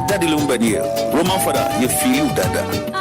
Daddy Lumba here. Roman Fada, you feel dada.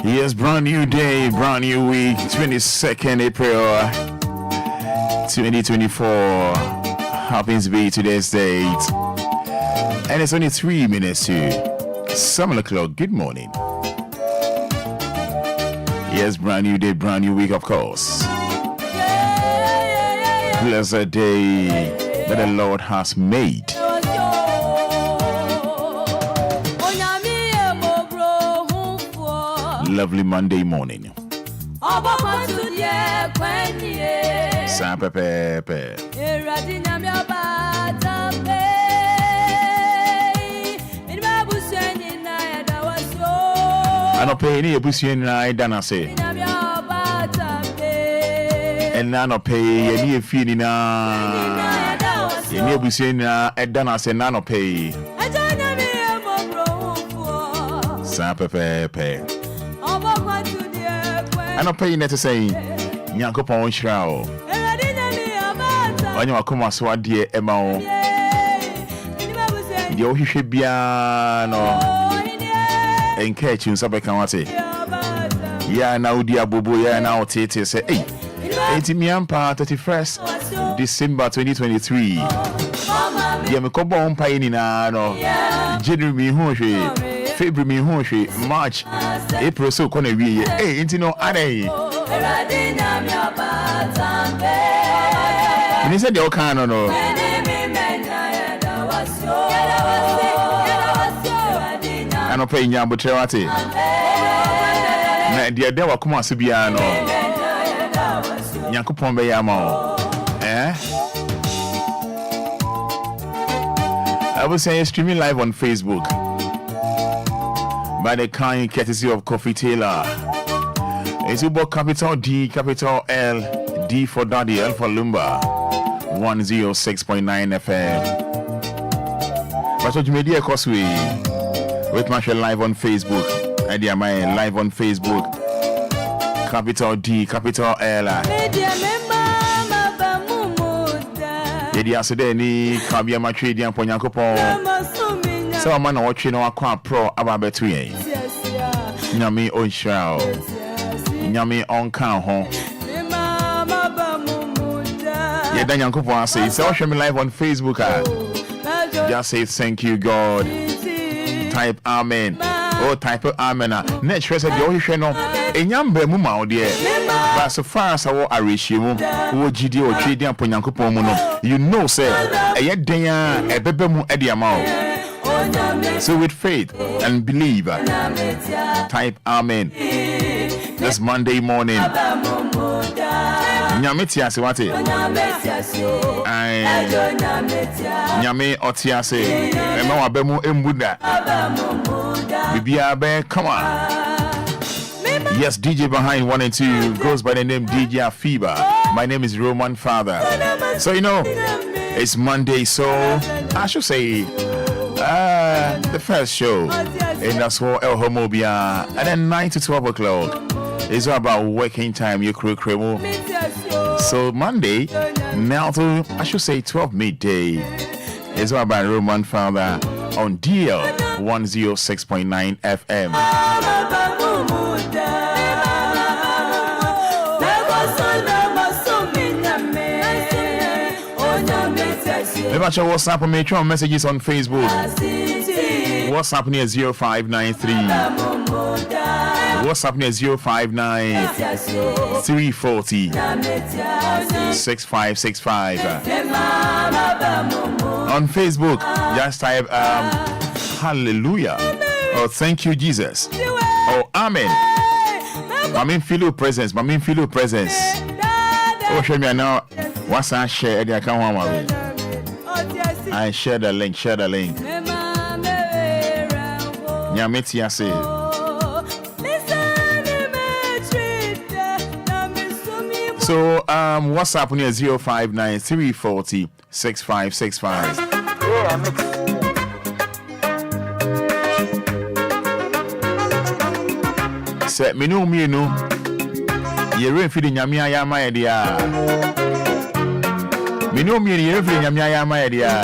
Yes, brand new day, brand new week, 22nd April 2024 happens to be today's date. And it's only 3 minutes to 7 o'clock. Good morning. Yes, brand new day, brand new week, of course. Blessed day that the Lord has made. Lovely Monday morning. Sapepepe. Ano pay ni ebusuan na idana se. Enna no pay ni efi ni na. Ni ebusuan na idana se na no pay. Sapepepe. I don't pay net to say, Yankopon Shroud. When you are come as what dear Emma, you should be no and catch you some account. Yeah, now dear Bobo, yeah, now Tete say, hey, 80 million part 31st December 2023. Yeah, me come on paying in January, February, March, April, so can we? Hey, into no other. When he said, "You can't no." I don't pay you, but Cherati. Dear, there were come on, Subiano. Yankupon Bayamo. Eh? I will say streaming live on Facebook. By the kind courtesy of Coffee Taylor. It's about capital D, capital L, D for Daddy, L for Lumba, 106.9 FM. But Media Cosway with Marshall live on Facebook. Idea my live on Facebook. Capital D, capital L. Yedia Sedeni, Kabia Matridi and Ponyakopo. So man watching our pro about between. Nyami on show. Nyami on count home. Yeah, then Yankopo say, so watch me live on Facebook. Just say thank you, God. Type amen. Oh, type amen. Next said the only channel. And Yambe Muma, dear. But so far as I reach you, who GD or trading upon Yankopo, you know, sir. A yet day, a bebemu ediamau. So with faith and believe, type Amen. This Monday morning. Nyame se wate. Nyame otiase. Ema wabemu embuda. Bibia be, come on. Yes, DJ behind 1 and 2 goes by the name DJ Afiba. My name is Roman Fada. So you know, it's Monday, so I should say the first show. And that's for Obia. And then 9 to 12 o'clock is all about working time. You crew. So Monday, now to I should say 12 midday. It's all about Roman Father on DL 106.9 FM. About your WhatsApp and MiPROMO messages on Facebook. WhatsApp near 0593. WhatsApp near 059 340 6565. On Facebook, just type hallelujah. Oh, thank you, Jesus. Oh, amen. Mami feel presence. Oh, show me now. What's I share the account? I share the link. Nyameti ase. So WhatsApp near 059 340 6565. Set me no. You're feeding Yamia Yama idea. Me no me every Yamia my idea.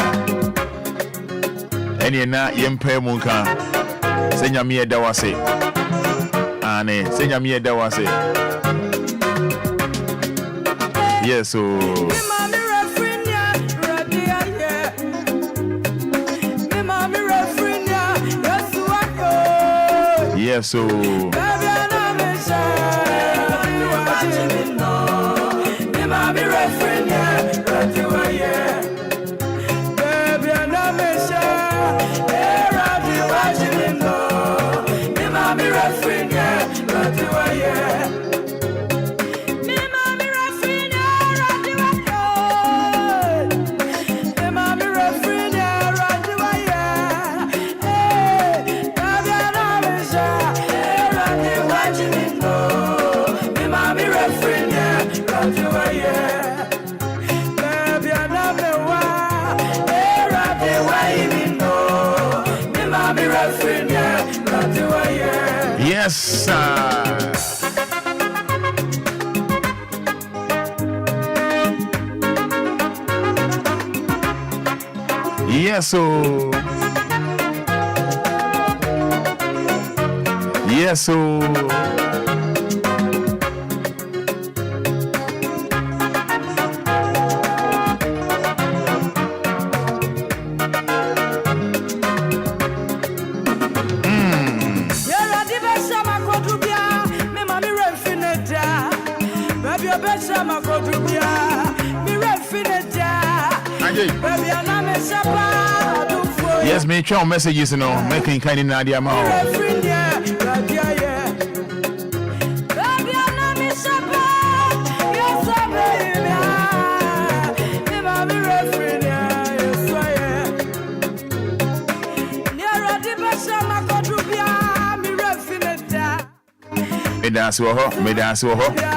Any na yempe munka. Senya me dawase. Ane, senya me dawase. Yes, so yes, so yes, sir. Yes, so yes, so yes, MiPROMO messages, you know, making kind of Nadia Mao. Anidaso Wɔhɔ.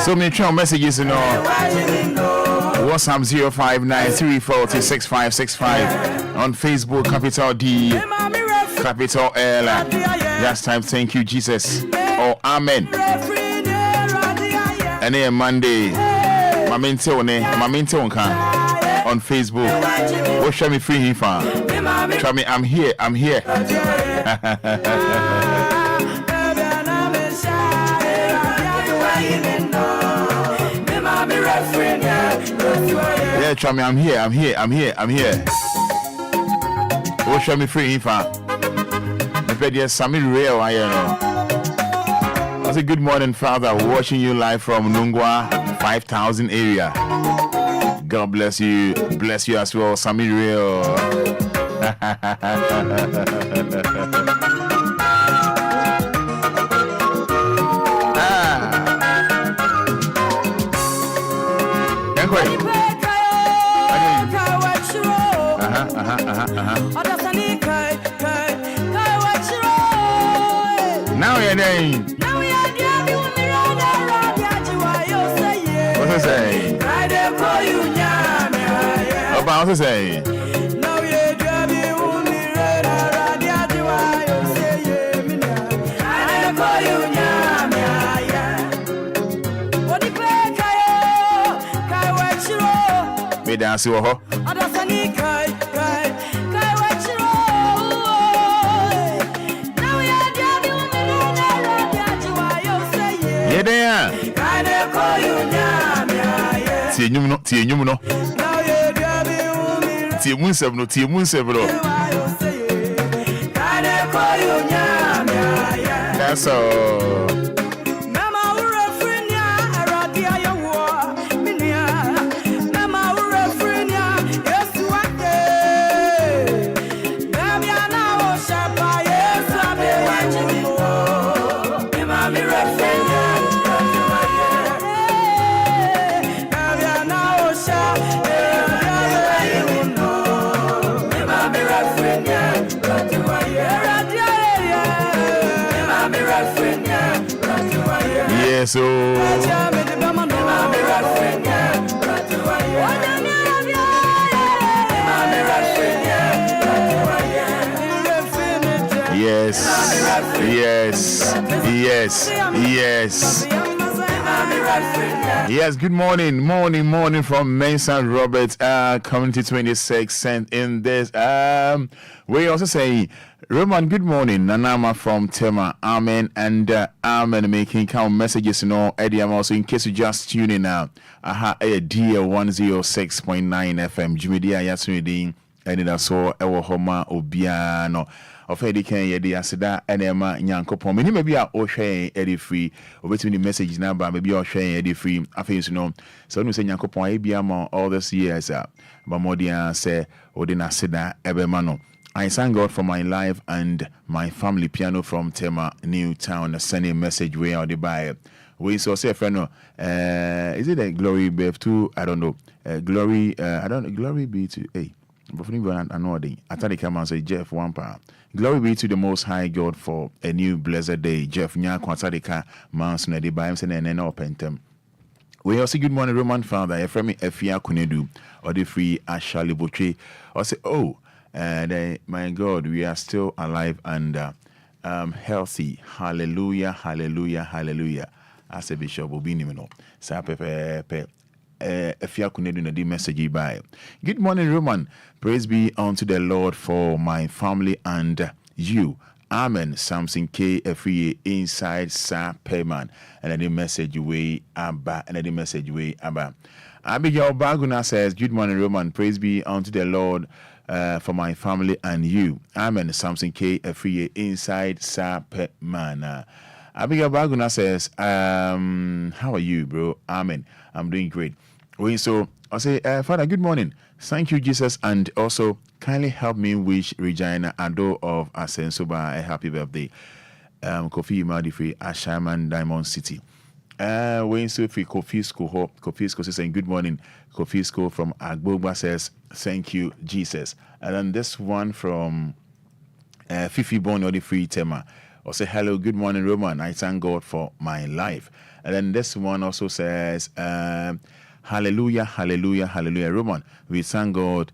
So MiPROMO messages, you know, WhatsApp 059 340 6565. On Facebook, capital D, capital L. Last time, thank you, Jesus. Oh, amen. And then Monday, my mente on Facebook. Oh, show me free here, show me, I'm here. Yeah, try me, I'm here. Oh, show me free here. Yes, Sammy Real, I know. I say good morning, Father. Watching you live from Nungwa 5000 area. God bless you as well, Sammy Real. Enquiries. Now you're name. What's it say? What's it say? Anidaso Wɔhɔ. Tie nyum no. Tie munsem no. That's all. So yes, good morning from Mesa Robert, Community 26, and in this we also say Roman, good morning. Nanama from Tema, amen and amen. Making count messages, Eddie. I'm also in case you just tuning now. Dear 106.9 FM. Jumedia Yasunidin, Anidaso Wɔhɔ Obia no. Of Eddie Ken Yedi Asida and Emma Nyankopon. Maybe I will share Eddie free. Or between the messages now, but maybe I'll share Eddie free. I think so. No say Nyankopon Ebiama all this years. But more than say Odina Asida Ebemano. I thank God for my life and my family. Piano from Tema, Newtown, sending a message way out the buy. We saw say friend, is it a glory be to? I don't know. Glory, I don't know. Glory be to. Hey, before you I know the. I thought they come and say Jeff one pound. Glory be to the Most High God for a new blessed day. Jeff nya kwatadeka man's na the buy him saying and open them. We also good morning, Roman Father. Efremi Efia Kunedu or the free Ashali Boche. Or say and my God, we are still alive and healthy. Hallelujah. As a bishop, Obinimino. Sape if you couldn't do message by. Good morning, Roman. Praise be unto the Lord for my family and you. Amen. Something K free inside Sa Payman. And the message way Abba. Abigail Baguna says, good morning, Roman. Praise be unto the Lord. For my family and you. Amen. Something K free inside Sapemana. Abigail Baguna says, how are you, bro? Amen. I'm doing great. So I say, Father, good morning. Thank you, Jesus, and also kindly help me wish Regina Ado of Asensoba a happy birthday. Kofi Madifi, Ashaman Diamond City. So free Kofi School saying good morning. Kofi School from Agbogba says thank you, Jesus. And then this one from Fifi Bon or the free Tema or say hello, good morning, Roman. I thank God for my life. And then this one also says hallelujah, Roman. We thank God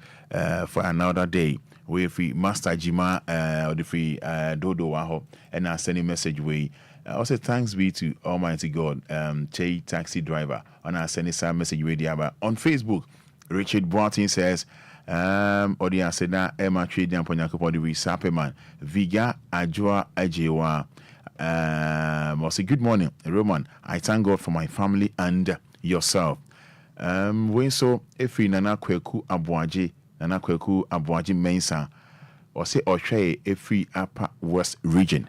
for another day. We free Master Jima or the free Dodo Waho and I send a message way. Also, thanks be to Almighty God. Che taxi driver on our sending some message radio about on Facebook. Richard Boatin says, Odia Seda Emma Trade Ponyako the Sapeman Viga Ajua Ajewa. Also, good morning, Roman. I thank God for my family and yourself. When so if we Nana Kweku Abuaji Mensa or say Oshay Efri Upper West Region.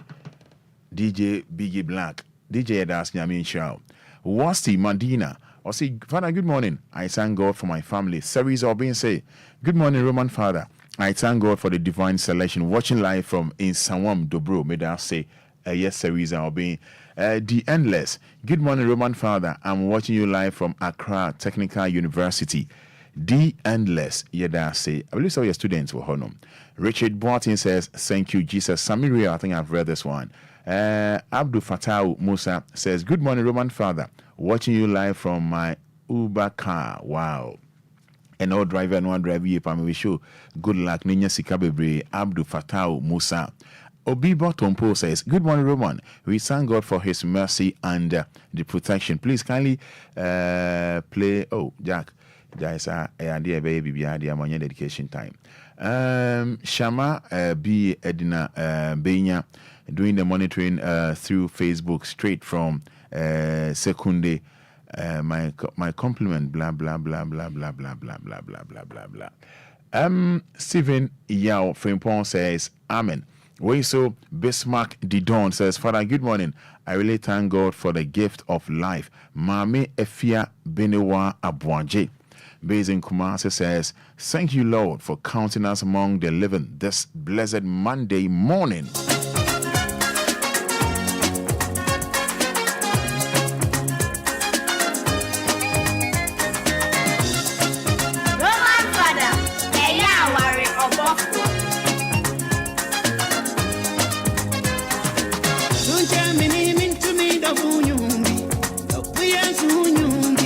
DJ Biggie Black, DJ Edas Nyamin Shao, Wasti Mandina, or say, Father, good morning. I thank God for my family. Series of being say, good morning, Roman Father. I thank God for the divine selection. Watching live from in Sawam Dobro, may I say, yes, series of being the endless. Good morning, Roman Father. I'm watching you live from Accra Technical University. The endless, yeda say. I believe some of your students were honor. Richard Boatin says, thank you, Jesus. Samiria, I think I've read this one. Abdul Fatah Musa says, good morning, Roman Father. Watching you live from my Uber car. Wow. And all driver and one driver, we show good luck. Ninya Sikabebre, Abdul Fatah Musa. Obibo Tompo says, good morning, Roman. We thank God for his mercy and the protection. Please kindly play. Oh, Jack. Jaisa, idea baby, idea money dedication time. Shama B Edina Benya doing the monitoring through Facebook straight from Secunde. My compliment, blah blah blah blah blah blah blah blah blah blah blah blah. Stephen Yao Frimpon says, Amen. So Bismarck Didon says, Father, good morning. I really thank God for the gift of life. Mame Efia Benewa Abuanje. Based in Kumasi says, thank you, Lord, for counting us among the living this blessed Monday morning.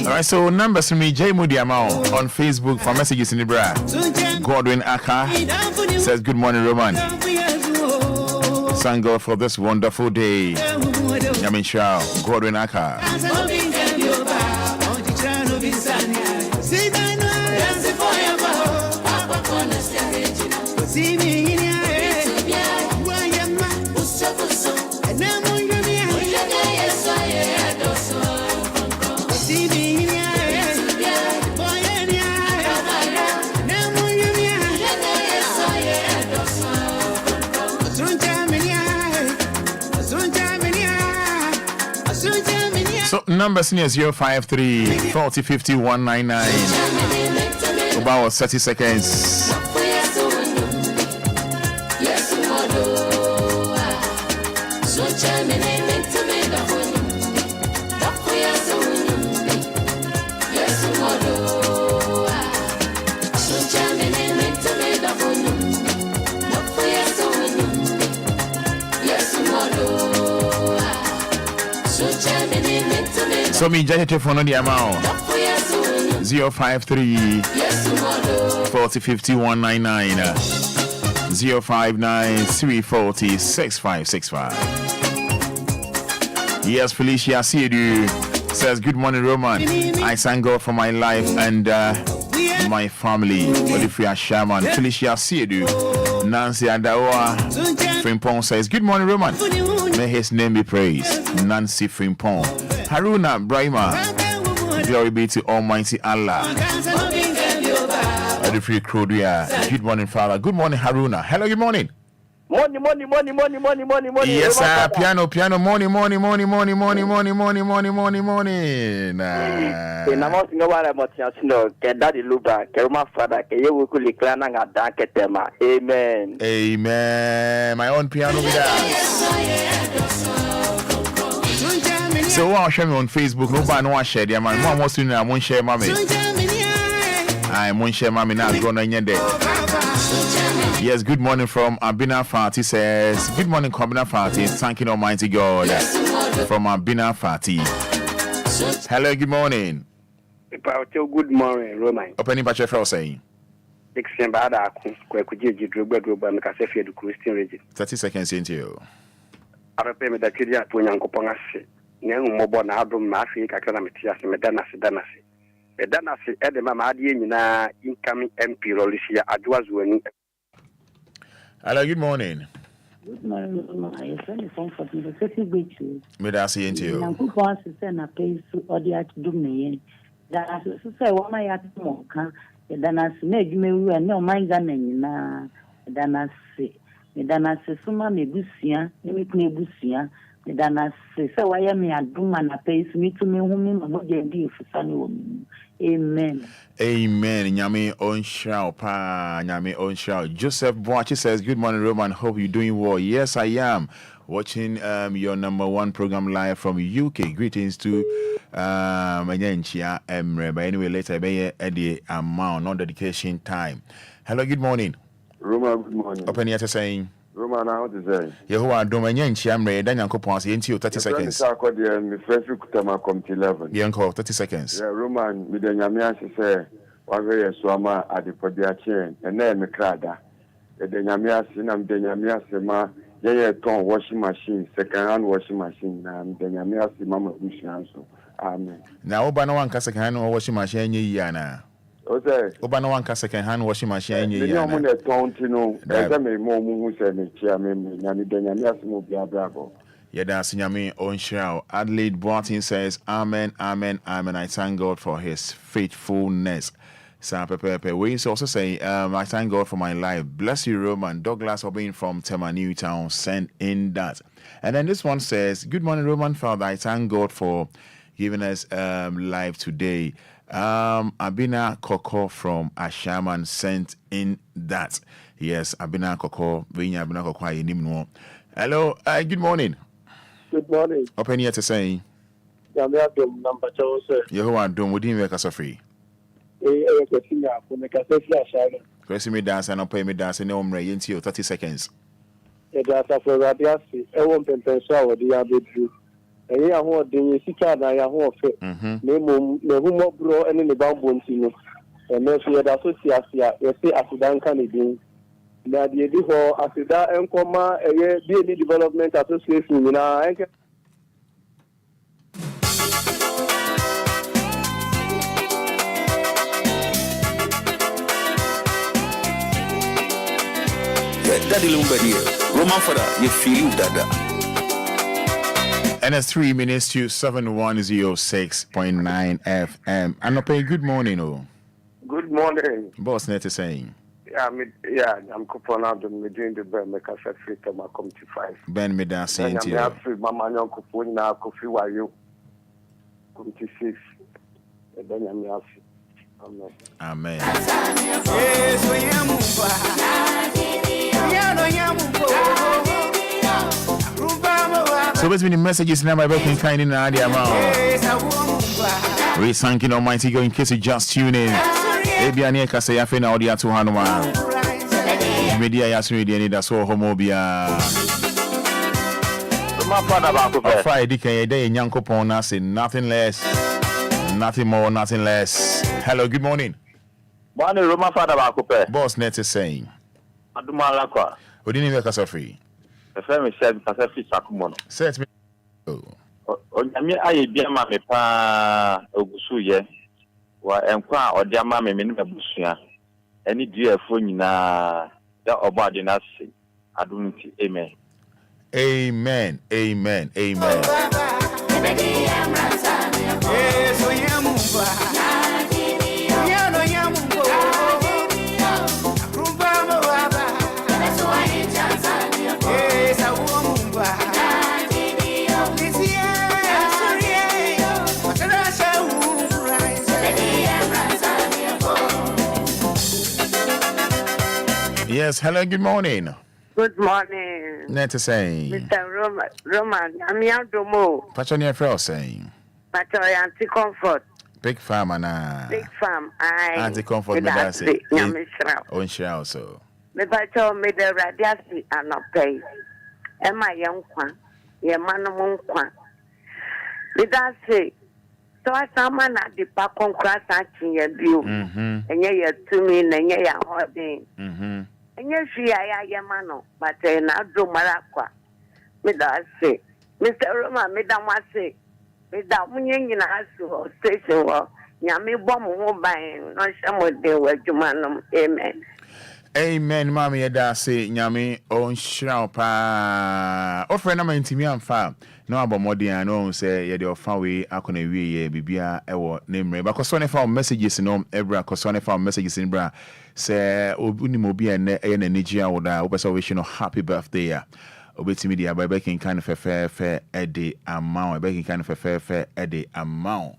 Alright, so numbers from me, J Mudiamao on Facebook for messages in the bra. Godwin Aka says, good morning, Roman. Thank God for this wonderful day. Yamin Shao, Godwin Aka. So numbers near 053 40 50 199. About 30 seconds. So me just telephone on the amount 053 40 50 199 059 340 6565. Yes, Felicia Siedu says, good morning, Roman. I thank God for my life and my family. Olivia Shaman, Felicia Siedu, Nancy Adawa Frimpong says, good morning, Roman. May his name be praised. Nancy Frimpong. Haruna Brahima, glory be to Almighty Allah. Good morning, Father. Good morning, Haruna. Hello, good morning. Money. Yes, sir. Piano, money. Amen. My own piano with us. So I'll share me on Facebook. Nobody no share there, man. One wants to know I won't share mommy. I won't share mommy now. Go on your day. Yes, good morning from Abina Fati says, good morning, Abina Fati. Thanking Almighty God from Abina Fati. Hello, good morning. Good morning, Roman. Opening Bachelor for saying 30 seconds into you. Arape me da kiria to Nyankopɔn ase. Ne mmɔbɔ na adom ma afi kakra na metia se medanase. Medanase e de mama ade nyina incoming MP Rolisia Adwazuani. Hello, good morning. Good morning, my friend is comfortable. The city beach. Me da say into you. Nyankopɔn ase na pay so odi atdum ne yen. Da so say wo ma ya mo ka. Medanase na adwumawu ne o man ga na nyina. Medanase suma mebusia, me kunu ebusia. Medanase say wa ya me adum na pay so me to me hu me mo je di efisa ne wo. Amen. Amen. Nyame onshao pa. Nyame onshao. Joseph Boachi says, good morning, Roman. Hope you're doing well. Yes, I am. Watching your number one program live from UK. Greetings to Enquires Emre. But anyway, later be at the amount, not dedication time. Hello, good morning. Roman, good morning. Open here to saying. Roman, how to say? Yehowa Dominion Chiamre, then Uncle Ponce into 30 seconds. My first Kutama come to 11. Yanko, 30 seconds. Yeah, Roman, with the Yamias say, one very swama at the Podia chain, and then the Crada. The Yamias, and I'm the Yamias, yeah, ton washing machine, second-hand washing machine, and the Yamias, Mama Bushan. Amen. Now, Obano one second-hand washing machine, Yana. Obano one second-hand washing machine, Yana. That's Nyame Onshao. Adelaide Boatin says, Amen, Amen, Amen. I thank God for his faithfulness. We also say, I thank God for my life. Bless you, Roman. Douglas Obin from Tema Newtown sent in that. And then this one says, good morning, Roman Father. I thank God for giving us life today. Abina Koko from Ashaman sent in that. Yes, Abina Koko. Abina Koko. Hello, good morning. Good morning. Open here to say. Number 2, sir. Yehowa Dom, would you make us free? Press me dance and pay me dance and into 30 seconds. That's a for Radiasi. I won't pensar what the other do. And you are what the Sika, I am off it. No bro, and in the bamboo, and no fear the association, you say Asudan Canadian. Now the idea for Asida and Coma, a daily development association in our anchor. Daddy Lumba here. Roman Fada, you feel dada. And it's 3 minutes to 7106.9 FM. And okay, good morning, oh. Good morning. Boss net is saying. I'm coupon out and doing the bear make us a free to my come to 5. Ben me da saying to you. Free mama yon coupon now coffee while you come to 6. And then I'm happy. Amen. Amen. So basically the messages now by breaking kind in the amount. We thank you Almighty God in case you just tune in. Ebiania kase ya fena audio to Hanuma. Media ya suri di Anidaso Wɔhɔ Obia. Friday can day Nyankopɔn na say nothing less, nothing more, nothing less. Hello, good morning. Morning, Roman Fada Bakupe. Boss net is saying. Adumala kwa. Odini me kasa free. The family said Pacific Sakumono. Set me. Onyame aye bia ma me pa ogusu ye. Wa enkwa odi ama me me busua. Eni DLFM nyina da obade na se. Adumti amen. Amen. Amen. Amen. Yes, hello, good morning. Good morning. Net saying. Mr. Roman, I'm Yandomo. Pachonia Frel saying. Pachonia Anti-Comfort. Big farm, Anna. Big farm, I. Anti-Comfort, Medasi. On shell, so. Me Pacho made the radiasi and not pay. Am I young one? Ye man among one. Medasi. So I summon at the park on class acting your view. And ye to me, and ye are holding. And yes, I am mano, but I do Maraqua. me da say Mr. Roma me da wa say me da munye nyina aso station wo nyame bɔ mo ho ban no hye mo de wadwuma no amen. Amen, Mammy Yada say Yami on shroud pa. Offer na intimi amfa. No about modern no say ye de fan we akona wie bibia ewo name ba kosone fa messages no ebra kosone fa messages in bra say obuni mobi ene e na nigia woda obesa wish no happy birthday ya obetimi dia ba baking kind of fair ede amount baking kind of fair ede amount.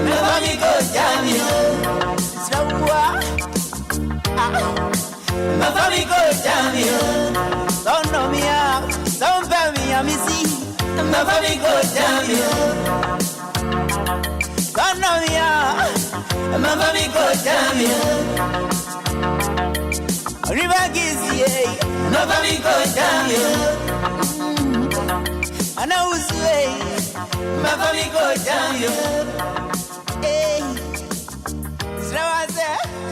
Never me go, damn you. Don't know me out, don't bear me, I'm easy. My family go down here. Don't know me out, my family go down here. River Gizi, my family go down here. I know who's way, my family go down here. Hey,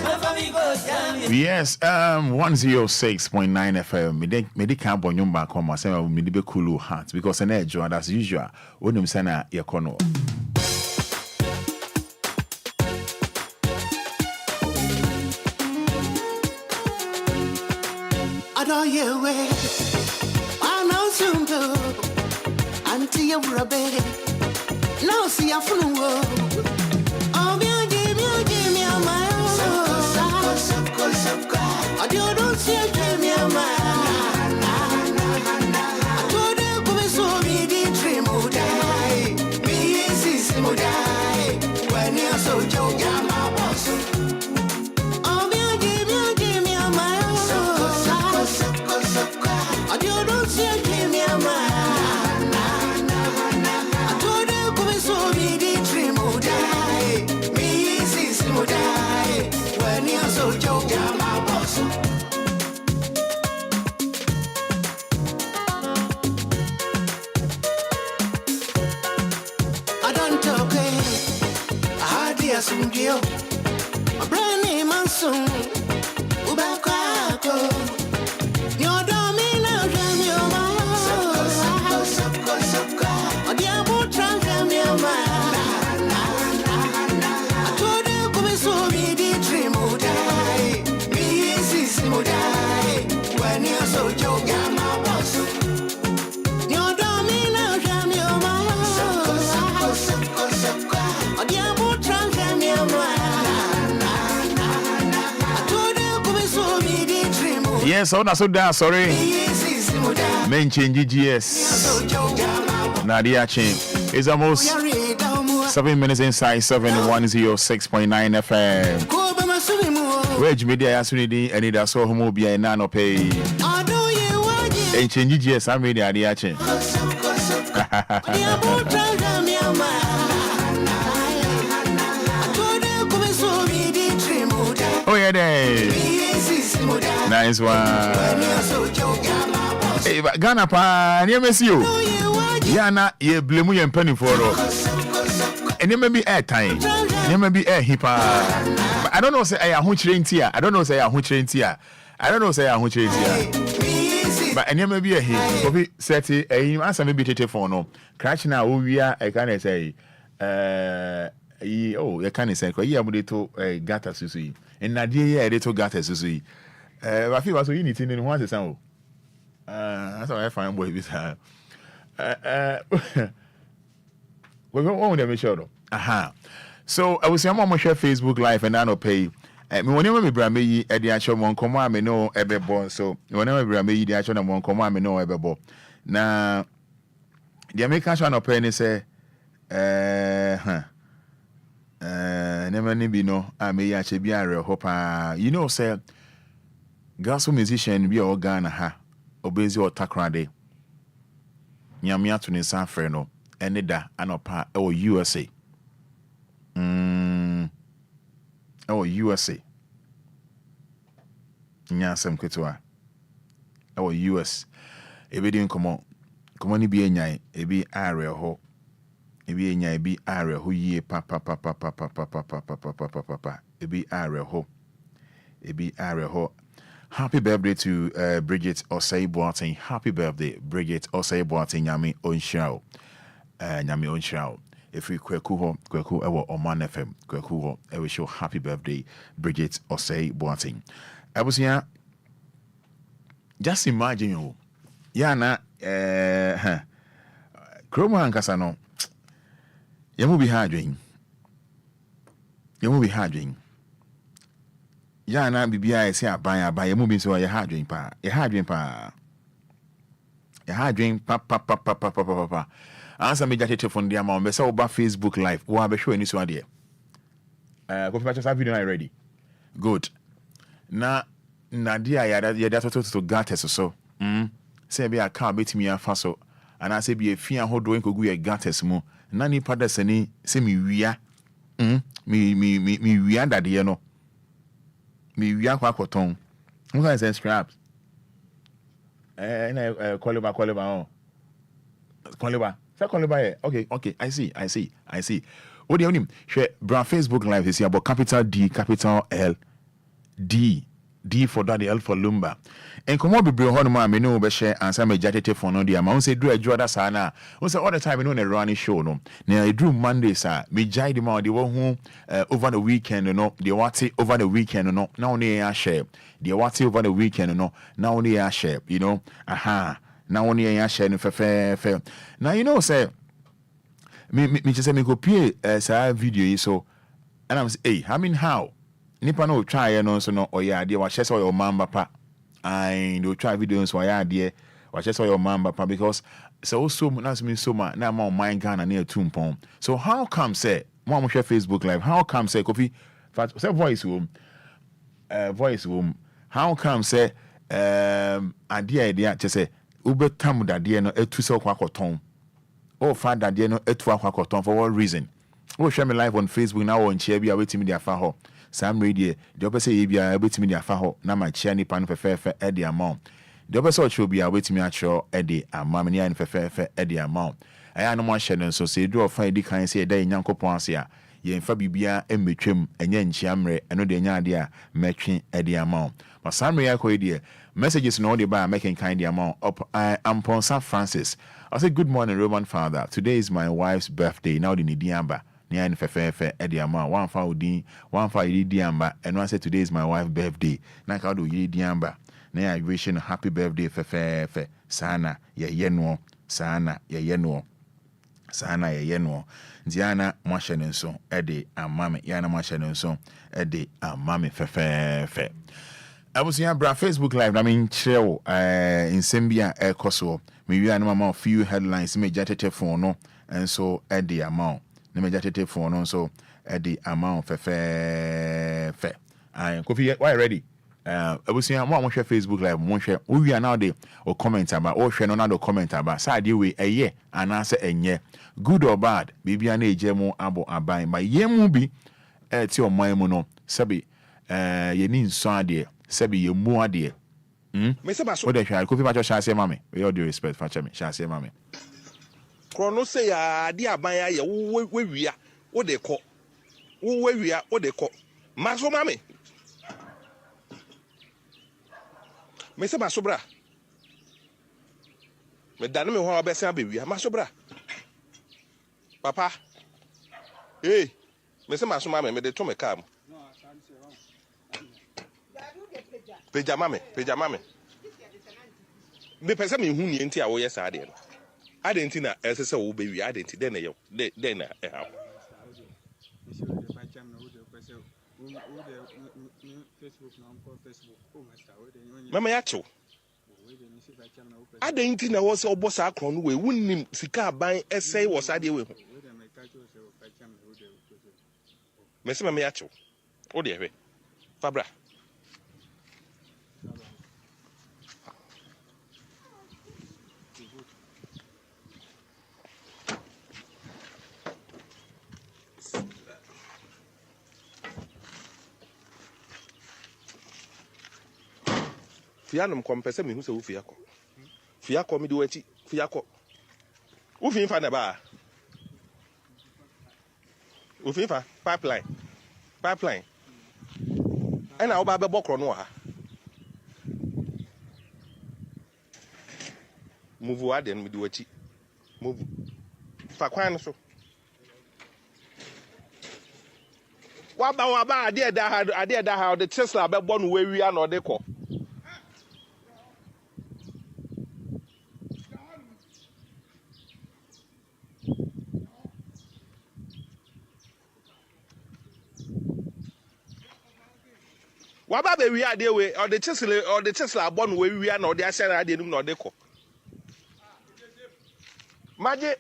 my family go down here. Yes, 106.9 FM. Me de can bon nyumba come say me de be cool heart because an edge as usual. Wonum sana ye kono. I don't hear way. I know soon do. Until you were a baby. Now see a fool. Oh, give me a mile. I don't see a give me a mile. I told you, come so me the dream would die. Me is would die. When you're so young, I'm a boss. Oh, give me a mile. I don't see a give me a mile. I told you, come so me the dream would die. Me is would die. When you're so young, I'm a boss. I don't talk I had here some deal. My brand name and soon. Ubakako. Your domino, damn your mind. Oh, dear, what trunk, damn your mind. I told you, come so me the dream would die. Me is would die. When you're so young, I'm a boss. Your domino, damn your mind. Oh, dear, what trunk, damn your mind. I told you, come so me the dream would die. Yes, I so da sorry. Men change GS. Nadia change. It's almost 7 minutes inside 710.9 FM. Wage media as we did Anidaso Wɔhɔ Obia and Nano pay. And change GS I made the idea change. Oh yeah, day. Nice one. Hey, but Ghana pa, near miss you. Yana, ye blame you and penny for and there may be air time. There may be air hip. But I don't know, say I am who trained here. I don't know, say I am who trained here. I don't know, say I am who trained here. But and there may be a hit. Coffee set it. You answer maybe telephone. No, crash now. We are. I can't say. Oh, you can't say. Because you are to gata susi. And Nadia, a little gata susi. I feel also you need to know what is sound. That's how I find boy with her. We won't make sure. Aha. So I was saying, I'm share Facebook Live and I don't pay. Me whenever me bra me at the actual one come on me know ebe born. So whenever me bra me the actual one come on me know ebe born. Now the American show no pay ni say never ni be no I me ya che bi are hope you know say gospel musician be all Ghana ha obezi o takrade nyame ato ne san frɛ no ene da anopa e wo USA e wo USA nya asɛm ketewa e wo US ebe di nkomo ni bi enyan ebi are ho ebi enyan ebi are ho yie pa ebi are ho. Happy birthday to Bridget Osei Boateng. Happy birthday, Bridget Osei Boateng. Nyame onshao. Nyame onshao. If we kweku ewo Oman FM. Kweku ho. I wish you happy birthday, Bridget Osei Boateng. I was here. Just imagine you. Yana Chroma and Casano. You will be hardwing. Yana BBI say buy you moving so you hard drink pa. You hard drink pa. Answer me that telephone there ma be say over Facebook Live. We have show any so there. Go for just video ready. Good. Now Nadia yada to gates so. Say be a car bit me a faso. And I say be a fear ho doing go ye gates mo. Nani pada seni say me wia. Me wia daddy no. Me wia kwa koton. Who can say scraps? Call it on. Okay. I see. What do you mean? Share Brown Facebook Live is here about capital D, capital L, D for Daddy, L for Lumba. And come on, be bring on my menu be share and some jatete for no dear. Man say do a joda sana. We say all the time you know a running show no. Now I do Monday sir. Me jai the man the one who over the weekend no. The what over the weekend no. Now only I share. The what over the weekend no. Now only I share. You know. Aha. Now only I share no fair. Now you know say. Me just say me go play say video so. And I'm say hey I mean how. Nipa no try no so no oya de wa chese your mamba pa and do try videos oya de wa chese your mamba pa because so na me so ma na ma mind Ghana na tumpon. So how come say mo share Facebook live, how come say Kofi say voice room how come say idea chese ubetam da de no etu se kwa koton o Fada de no etu kwa koton for what reason? We share me live on Facebook now on share be waiting me there for her. Sam radio the opposite say be waiting me there for her na my chair ni pan fe e the amount. The opposite should be waiting me actual e the amount ni fe e the amount. I no more share so say do of di kan say dey nyankopon ase a ye mfa bibia emetwem enye nchiamre eno de nya ade a metwe e the amount. But Sam radio ko dey messages no dey by making kind the amount up Ampon San Francis. I say good morning Roman Father. Today is my wife's birthday. Now the Nidiamba. Nia in fefe edi ama one fa udi one fa yidi diamba and one say today is my wife's birthday. Na ka do yidi diamba. Na I wish you happy birthday fefe sana ye yenwo sana ye yenwo. Diana Mashenenso edi amame yana Mashenenso edi amame fefe. I was here bra Facebook live I mean chill in Sembia ekoso. Me wi anoma few headlines me jatete phone no and so edi amount. Nemejatete for no so at the amount fe. And Kofi, why ready? I was saying one share Facebook live, one share. We are now the or comment about or share no comment about side way a year and answer a year. Good or bad, baby an ejemo abo abai. My ye mubi at your mono, sabi ye need so dear, sabi ye more dear. What the shall Kofi Macho shall say, mammy. With all due respect, for me, shall say, mammy. Krono say dia ban ya we wia wo de ko wo wia wo de ko maso mame me se maso bra me dane me ho obesa be wia maso bra papa hey me se maso mame me de to me kam peja mame me pese me hu ni enti a wo ye sa de no Adentina ese wo be wi adenti den na yo den na e ha mama ya chew adentina wo se obosa akron no we wunnim sika ban ese wo sa de we ho mesi mama ya chew wo de hwe fabra Fianum compensate me who say Fiaco. Fiaco me do it, Fiaco. Ufin fa na ba. Ufin fa pipeline. And now ba be bokro no ha. Move aden me do it. Move. Fa kwan so. Waba ade da ha the Tesla be born we wi na ode ko. Waba be wi ade we or the Tesla born we wi na ode asere ade num na ode ko. Maje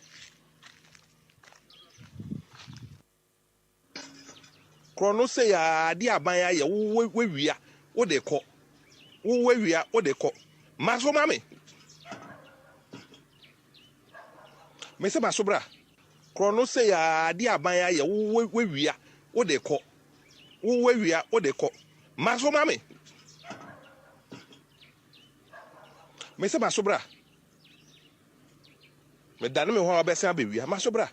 Krono say ade aban ya we wi wo de ko. we are what they call Maso Mami. Mr. Masobra, Chrono say, dear Baya, we are what they call. We are what they call Maso Mami. Mr. Masobra, Madame, who are best baby, Masobra.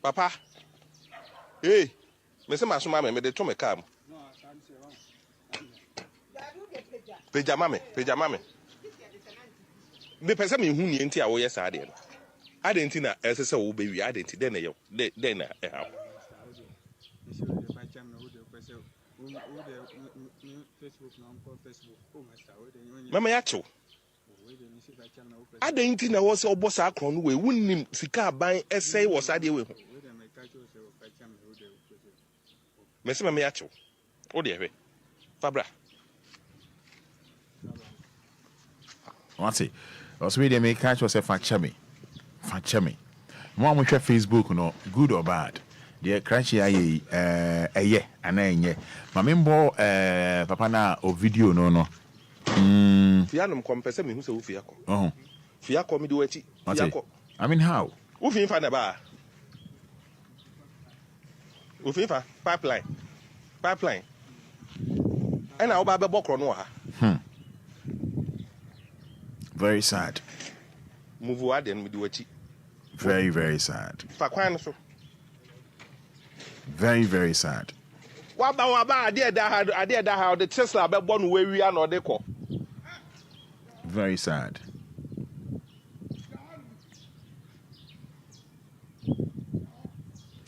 Papa, hey, Mr. Masumame, made the Tommy come. Pejamame. Me person me who niente a wo yes ade no. Ade nti na esese wo be wi ade nti den na yo. Den na ha. Mama ya cho. Ade nti na wo se obosa akron no we wunnim sika aban esei wo sade we ho. Mesi mama ya cho. O de hwe. Fabra. What's it? Also, we make catch yourself fachami. Mom, we share Facebook, no good or bad. The cranchy yeah, and then Mamimbo, Papa na or video no. Fianum compensate me who say Fiaco. Oh, Fiaco me do it. I mean, how? Ufin fan bar. Ufifa pipeline. And I'll buy a book on one. Very sad. Move what then we do it. Very, very sad. Very, very sad. What about I did that how the Tesla about one way we are not deco. Very sad.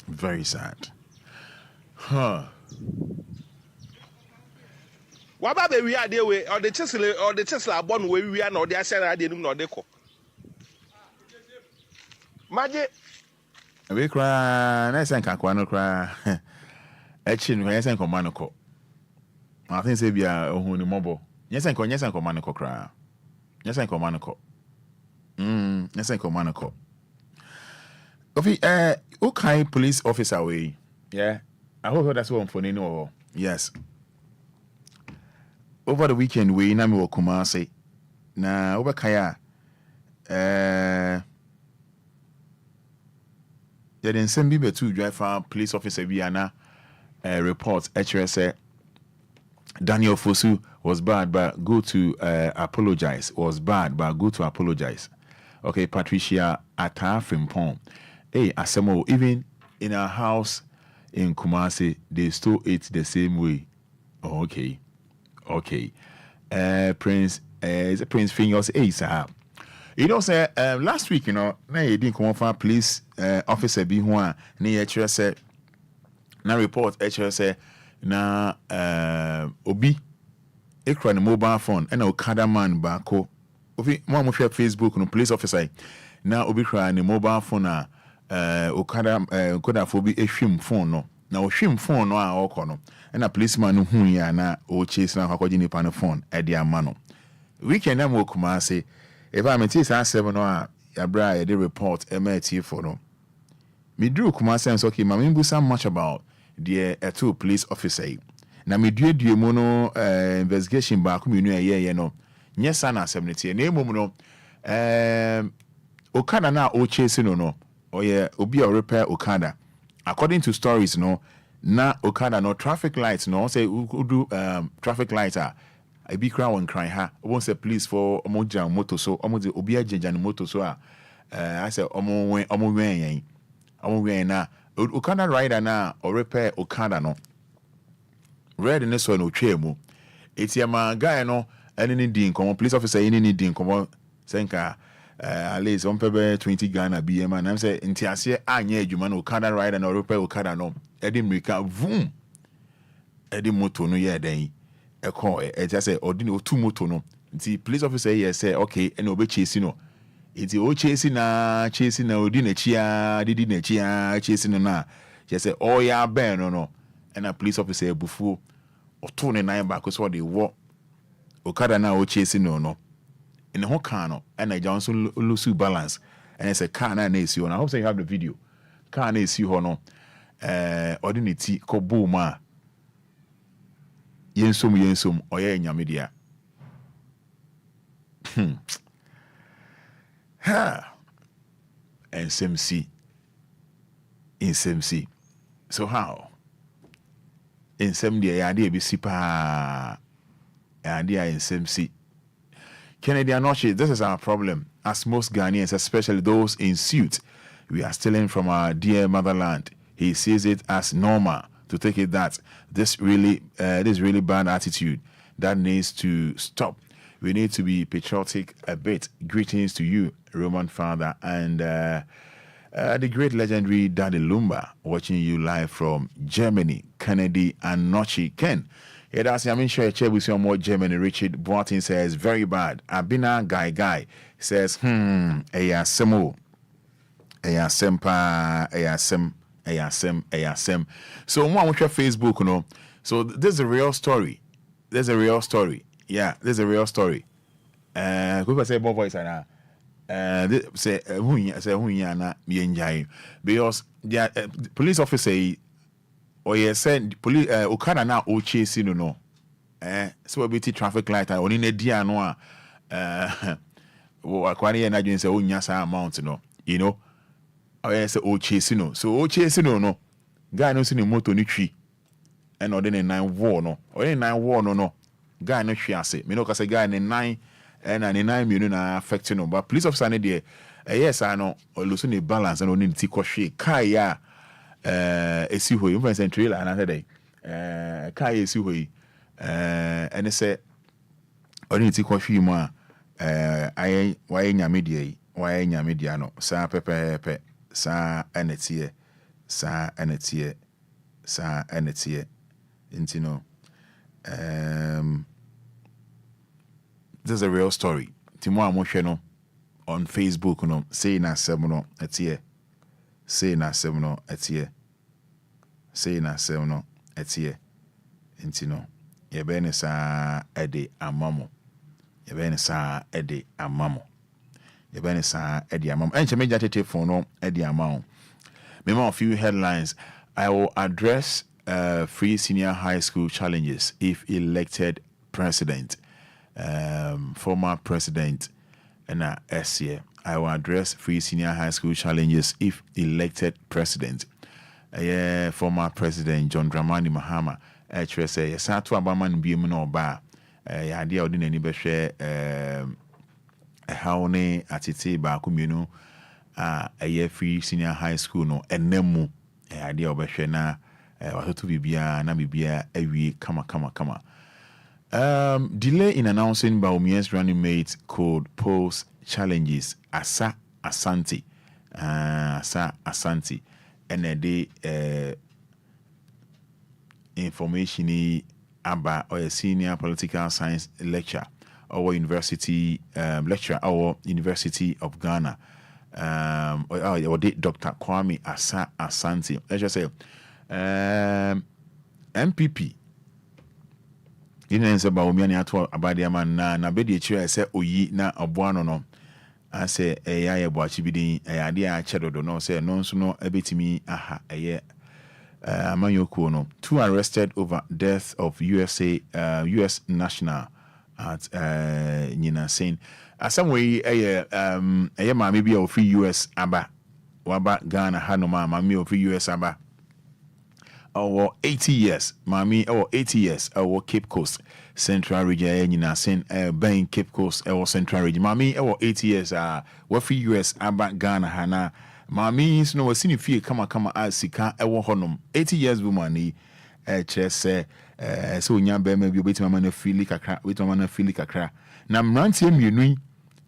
Very sad. Huh. What about we are there way or the Tesla born way we are not there said I didn't know deco. Magic. We cry, I think I can cry. Etchin, when I think of Manaco. I think say be a huni mobile. Yes, I can Manaco cry. Yes, I can Manaco. Yes, I can Manaco. Okay, police officer way. Yeah. I hope that's one for Nino. Yes. Over the weekend, we na me Kumasi. Na over Kaya. Yeah, then send me to drive police officer Viana report. HRS Daniel Fosu was bad, but go to apologize. Was bad, but go to apologize. Okay, Patricia Ata Frimpong. Hey, Asemo, even in our house in Kumasi, they still eat the same way. Oh, okay. Prince Fingers, hey, sir. You know, say last week, you know, na you didn't come from police officer be one near HRS na report HRS na Obi ekra the mobile phone and Okada man bako. Obi mo mo Facebook no police officer na Obi kra the mobile phone na Okada for be ehwim phone no. Na ohwim phone no a okọ no. Na policeman no hu ya na o chase na akwaji nipa no phone e dia ma no. Weekend na mo kuma say if I meet 7 no a yabra ya the report MT for no. Me drew kuma sense okay ma me busa much about the two police officer. Na me due mo no investigation ba ko me nu ye no. Nye sana 70 na emom no Okada na o chase no oye Obia repair Okada. According to stories no na Okada no traffic lights no say do traffic lights are I be cry one cry ha won't say please for omoja moto so omoji Obia jeja moto so I say omo wen na Okada rider na or repair Okada no red in this one no twemu etiama guy no any din come police officer any din come senka at least on pebe 20 Ghana BM and I'm say nti ase anya adwuma no Okada rider na repair Okada no edi mrika vum edi moto no ye den e call e just say ordinary two moto no nti police officer here say okay and obe chase no nti o chase na odi na chia didi na chia chase no na just say oh ya ben no and a police officer bufu oto ne nine back so dey wo Okada na o chase no in the whole car no and I Johnson lose balance and it's a car na esi on. I hope so you have the video. Car na esi ho no ordinary ko boom yensum oye nyame dia ha nsmc so how nsem dia ya dia bi si pa ya dia nsmc Kennedy Anoche, this is our problem. As most Ghanaians, especially those in suit, we are stealing from our dear motherland. He sees it as normal to take it that this really bad attitude that needs to stop. We need to be patriotic a bit. Greetings to you, Roman Fada, and the great legendary Daddy Lumba, watching you live from Germany. Kennedy Anoche. Ken. Yeah, that's I mean sure with some more Germany. Richard Boatin says very bad. Abina guy says ayasemo ayasem. So one with your Facebook, you know. So this is a real story. Yeah, there's a real story. People say more voice and say na me because the police officer or you said police Okada na o chase no so we be traffic light on in a dia no akwani na dwen say o nya sa amount no you know or you say o chase no so o chase no guy no see the motor ni twi and or den 9 war no or den 9 war no guy no twi ase me no ka say guy ne 9 and 9 million na affect no but police officer ne there yes I know or lose the balance and only ti ko hwe kai ya esi hoyi mfa sen trailer ana say kai esi hoyi ene say oni ti kofi mu a ayen waye nyame dia no sa pepepe sa enetie intino this is a real story timo amohwe no on Facebook no say na asem no etie intino yebene sa ede amamo enche meja tete phone no ede amamo memo a few headlines. I will address free senior high school challenges if elected president. Former president S year. I will address free senior high school challenges if elected president. Former president John Dramani Mahama say Sato Abaman bi mu no ba ya dia odi nani be hwe how ne atete ba kumenu free senior high school no enemu ya dia obehwe na watoto bibia na bibia awie kama. Delay in announcing Baumia's running mate could pose challenges. Asa Asante, and a day information about a senior political science lecturer or university lecturer or University of Ghana. Or Dr. Kwame Asa Asante. Let's just say MPP. Inense ba omiani ato abade ama na bedi echi say oyi na oboano no ase eya ye boachi bidin ade a chedodo no say no nso no ebetimi aha eye amanyoku no 2 arrested over death of US national at nyina saying asamwe eye maame bi a ofi US aba waba Ghana hanoma maame ofi US aba or 80 years, Mami, or 80 years, or Cape Coast, Central Region, Nina Sen, Bain Cape Coast, or Central Region, Mami, or 80 years, Wafi US, Aba Ghana, Hana, Mami, is no senior fee, come as Sika, Ewa Honum, 80 years, woman, chess, so Nyambe, maybe wait, Mamma Philly, with Mamma Philly, Cacra. Now, Ransom, you know.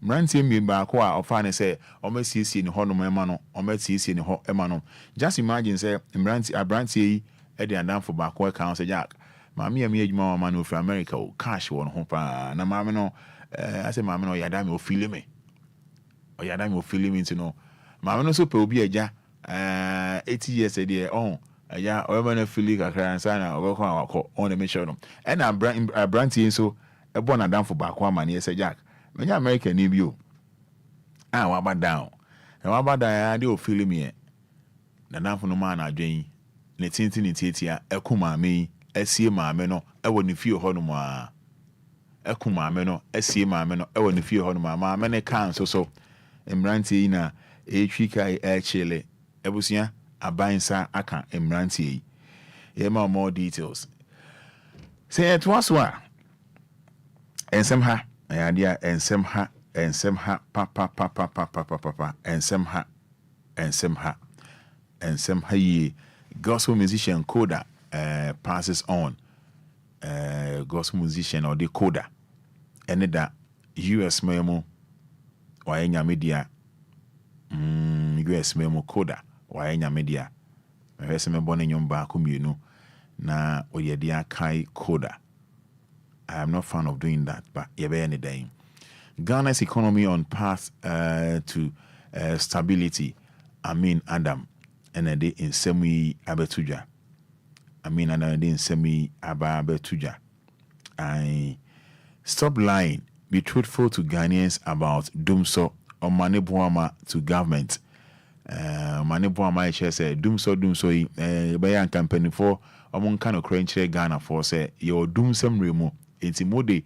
Mrantie mi ba kwa ofane say o mesiesie ni ho no emano o mesiesie ni ho emano just imagine say abrantie yi e de adamfo ba kwa kan say Jack maami am adwuma ma no from America o cash won ho pa na maami no I say maami no yada me o feel me ntino maami no so pe obi eja 80 years e de ya o ma na feel kakra nsa na o ko akọ on the mission no e na abrantie so e bo na adamfo ba kwa ma ne say Jack menya America ni bio waba down ya de o feel me na namfo no ma na adwen ne tinti ne tietia ekuma me esie maame no ewo ne fie ho no mu a eku maame no esie maame no ewo ne fie ho no mu a maame ne kan so emrantie yi na etwi kai echele ebusia abansa aka emrantie yi yema more details say it was wa ensem ha ayadia ensem ha pa ensem ha ye gospel musician Coda passes on gospel musician or the Coda and that US memo wayenya media US memo Coda wayenya media hwese mebone nyomba komienu na oyedia kai Coda. I am not fan of doing that, but yebe any day. Ghana's economy on path to stability. Adam and a day in semi abetuja. And a day in semi abetuja. I stop lying. Be truthful to Ghanaians about Dumso or Manibuama to government. Manibuama say Dumso bayan campaign for among kind of crunch Ghana for say your Dumsem remo. It's mode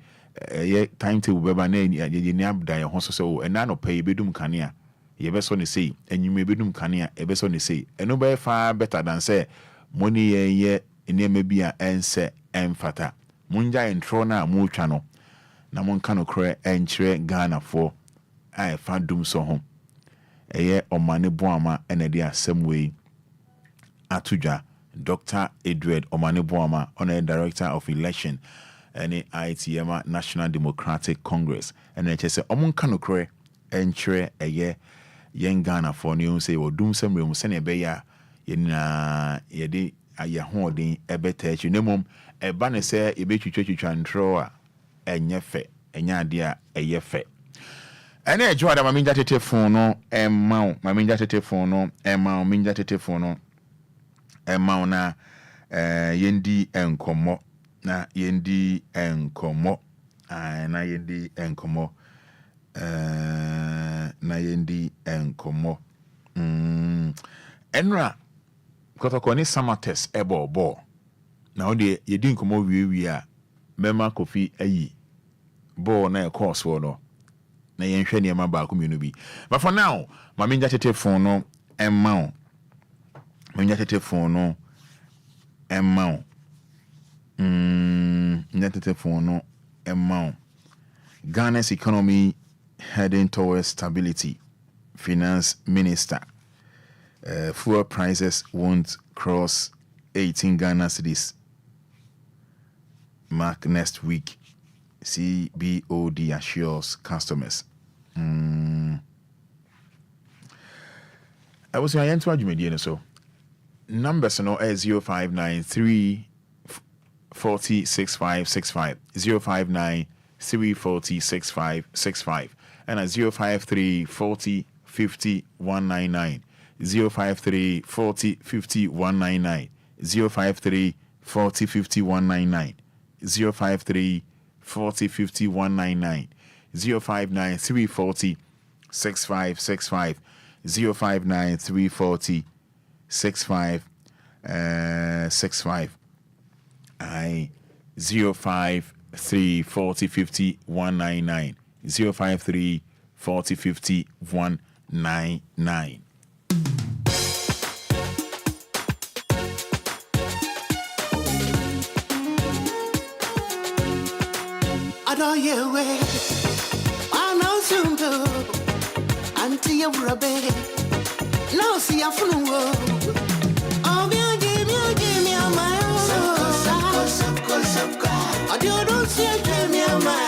timetable beba na ye nyab da ye ho so and na no pay bedum kanea ye be so ne say and you may bedum kanea e be so ne say and no be far better than say money ye enema bia ense emfata munja intro na mu twa no na mon kan okre enchire Ghana for ai fa dum so ho eye omane boama ene dia asem atudwa Dr. Edward Omane Boama, Honorary Director of Election and ITM National Democratic Congress. And I say, Omun Kanukre, Enchre, a year, young Ghana for new say, or doom some room, send a beya, yedi, a yahording, a better, you know, a banner say, a bit you and throw a yefe, a yadia, a yefe. And I joined my minja telephone, and mount, my minja telephone, and mount, minja telephone. Mauna yendi enkomo na yendi enkomo na yendi enkomo na yendi enkomo enra kotoko ni samates ebo na ode yedi enkomo wiwi a mema kofi ayi bo na e course wo no na yenhwe ne ma ba ko mienu bi but for now ma minja tete phone no emma Nyatete phone no emma nyatete phone no emma Ghana's economy heading towards stability. Finance Minister fuel prices won't cross 18 Ghana cedis mark next week. CBOD assures customers. I was saying to you so numbers no 0593 40 6565 059 40 6565 and 053 40 50 199 053 40 50 199 053 40 50 199 053 40 50 199 059 340 6565 059 340 6565 I 053 40 50 199 053 40 50 199. I don't hear way. I know soon do. Until you rubber. No, see a flu. Oh, give me a mile. I don't see a give me a mile.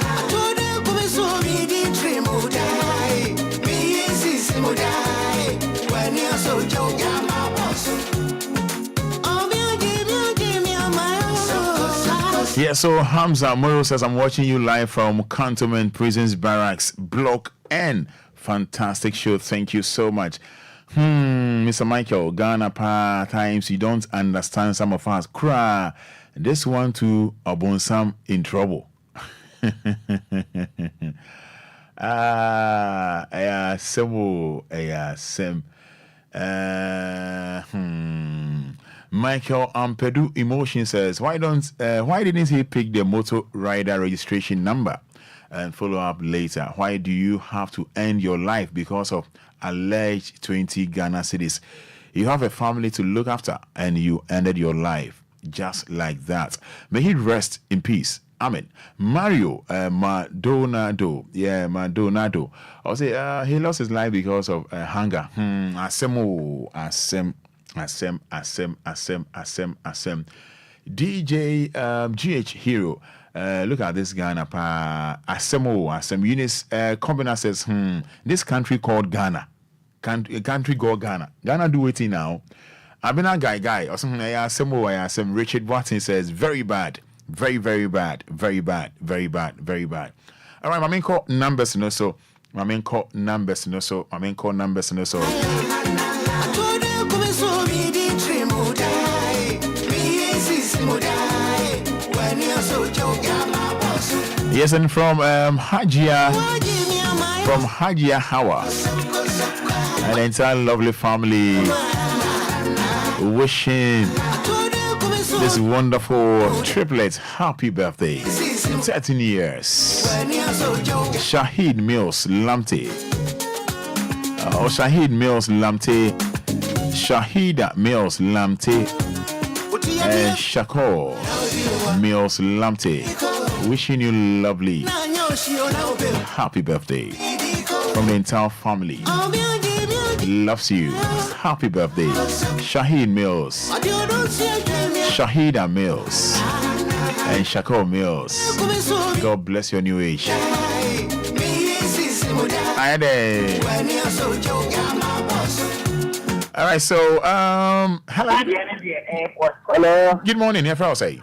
I told you, go so me the dream would die. Me is would die. When you're so young, I'm a boss. Oh, give me a mile. Yeah, so Hamza Moro says, I'm watching you live from Cantonment Prisons Barracks, Block N. Fantastic show. Thank you so much. Mr. Michael, Ghana pa times you don't understand some of us. Cry. This one too, Abonsam in trouble. Sem. Michael Ampedu Emotion says, why didn't he pick the motor rider registration number and follow up later? Why do you have to end your life because of alleged 20 Ghana cedis? You have a family to look after and you ended your life just like that. May he rest in peace. Amen. Mario Madonado. Yeah, Madonado. I'll say he lost his life because of hunger. Asem. DJ GH Hero. Look at this Ghana. Asem Eunice Combina says, this country called Ghana. Country called Ghana. Ghana do it now. I've been a guy or something. Asem Richard Watson says, very bad. Very, very bad. Very bad. Very bad. Very bad. All right, my main call numbers no so. My main call numbers no so. My main call numbers no so. Yes, and from Hajia Hawa, an entire lovely family wishing this wonderful triplet happy birthday. 13 years. Shahid Mills Lamte. Shahida Mills Lamte and Shako Mills Lamte. Wishing you lovely happy birthday from the entire family. Loves you. Happy birthday, Shahid Mills, Shahida Mills, and Shako Mills. God bless your new age. All right, so hello. Hello. Good morning. Here for say.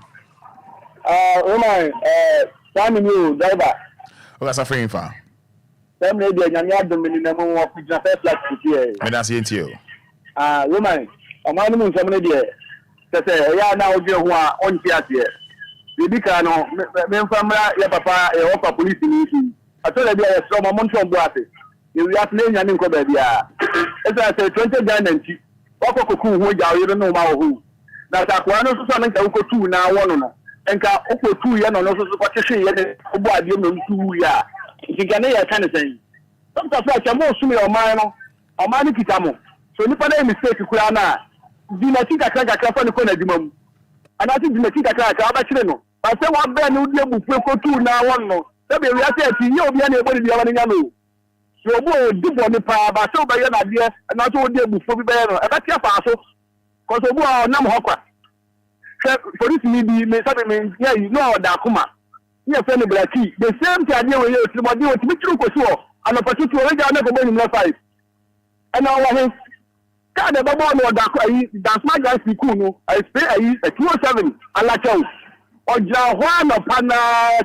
Simon, you driver. What's a free info? Them lady, Nyanya Dominic, no picture flat here. Me that's into you. Woman, a man who's some lady. Say, yeah, now you on here. The Bicano, men from your papa, a police meeting. I told you I saw my Montreal glasses. You have named your name, Cobia. As I said, 20 Ghanaian, Papa Cocoon, who you don't know who. Now, Taquano, something that will go now, one. And ka oko 2 years no so ko chese ye obo adie no 2 years ti Ghana ya kind of thing sometimes like am osumi o man no o man ni kitamo so nipa na mistake kura na di na ti kakra fa ni ko na dimam ana ti di na ti kakra ba kire no ba se wa be ni udi ebufu ko 2 na won no se be wi ase ti nye obi na ebo ni ya nya no so obo di bo ni pa ba se oba ye na de na so odi ebufu bi be no e ba ti afa so ko so obo o nam hokwa police me yeah, you know that kuma. Yeah, friend Blackie. The same thing idea we use to body what me true ko so. And a particular way down go in 5. And now what ka the babo no da ko yi dance my guys be cool no. I stay a 207 ala chow. Oja ho na pana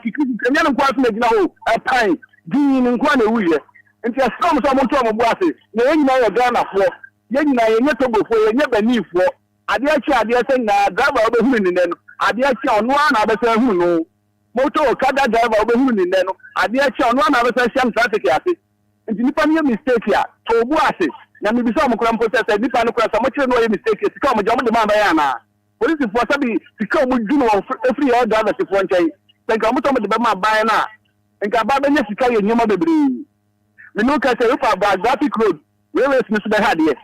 kikiki kenya no kwa me gina ho. A pine. Di ni kwa na wuye. Nti a storm so mo to mo boase. Na yen na yo Ghana fo. Yen na yen Togo fo, yen Benin fo. Adie say na driver obehu ni nenu adie chi onu na abese hu no moto kada driver obehu ni nenu adie chi onu na abese sham traffic ase nti nipa ni mistake ya to obu ase na me bisa omkura process nipa no kura mo kire no ye mistake sika mo jamu de ma ba ya na police for sabi sika mo ju no free all driver se for nchai nka mo to mo de ba ma ba na nka ba be nya sika ye nyoma bebre me no ka say if about traffic road we we smith be hade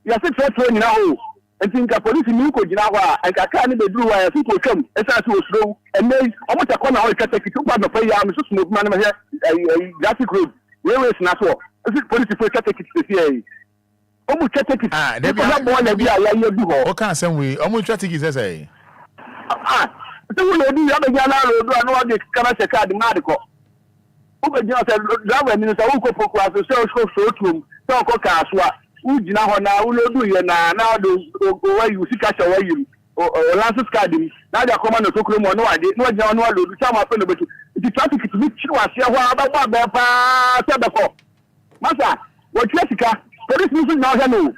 ya se traffic ni na ho ntinka police ni ko gina hwa anka ka ni bedru wa yasu ko twam esa so osro enne omo ta na o kata kitu ba no fa ya me so smoke man ma he traffic road we na so police for kata kitu see omo kata kitu dem na bo na bi ya du ho o kan san we omo traffic is say so we do ya be gana road no wa de kana se card ma de ko o be gina se driver ni so ko poku aso so tum so ko ka so ujina ho na ulodu ye na do wa yu sika cha wa yu o lances card na da koma no tokro mo no ade no jina no lodu cha ma fe no betu the traffic to be chiru ase ho abagba be pa se be ko masa wo twa sika police musu na ho no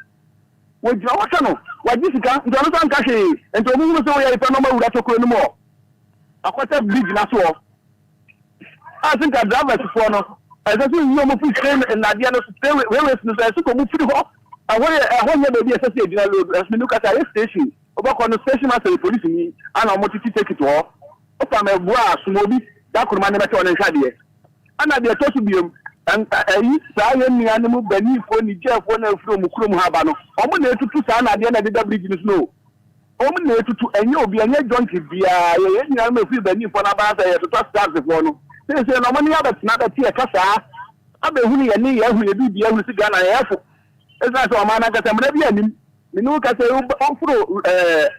wo jina wa no wa ji sika ndo no san ka she ento mu so ya ipa no ma wura tokro no mo akwata bridge na so I think that drivers for no as I see you mo fi train na dia no stay we no so ko mu fi ho awon ye baby ese se gina road as me look at a station Obako no station master police ni ana mo titi take it o. Opa me bua sumobi da kuruma ne mete on nhade. Ana de to so biom ayi saa ye nua ne mu bani fo ni jefo na afuro mu kurom ha ba no. Omo na etutu saa na de na de bridge ni no. Omo na etutu enye obi enye junkie bia ye nua ma fi bani fo na ba sa ye to start fo no. Say no money abetna da tie kasa abehunu ye ni ye hu ye bibia hu si Ghana ye fo. Esa so ma na kasa mra bia nim. Minu kasa ofuro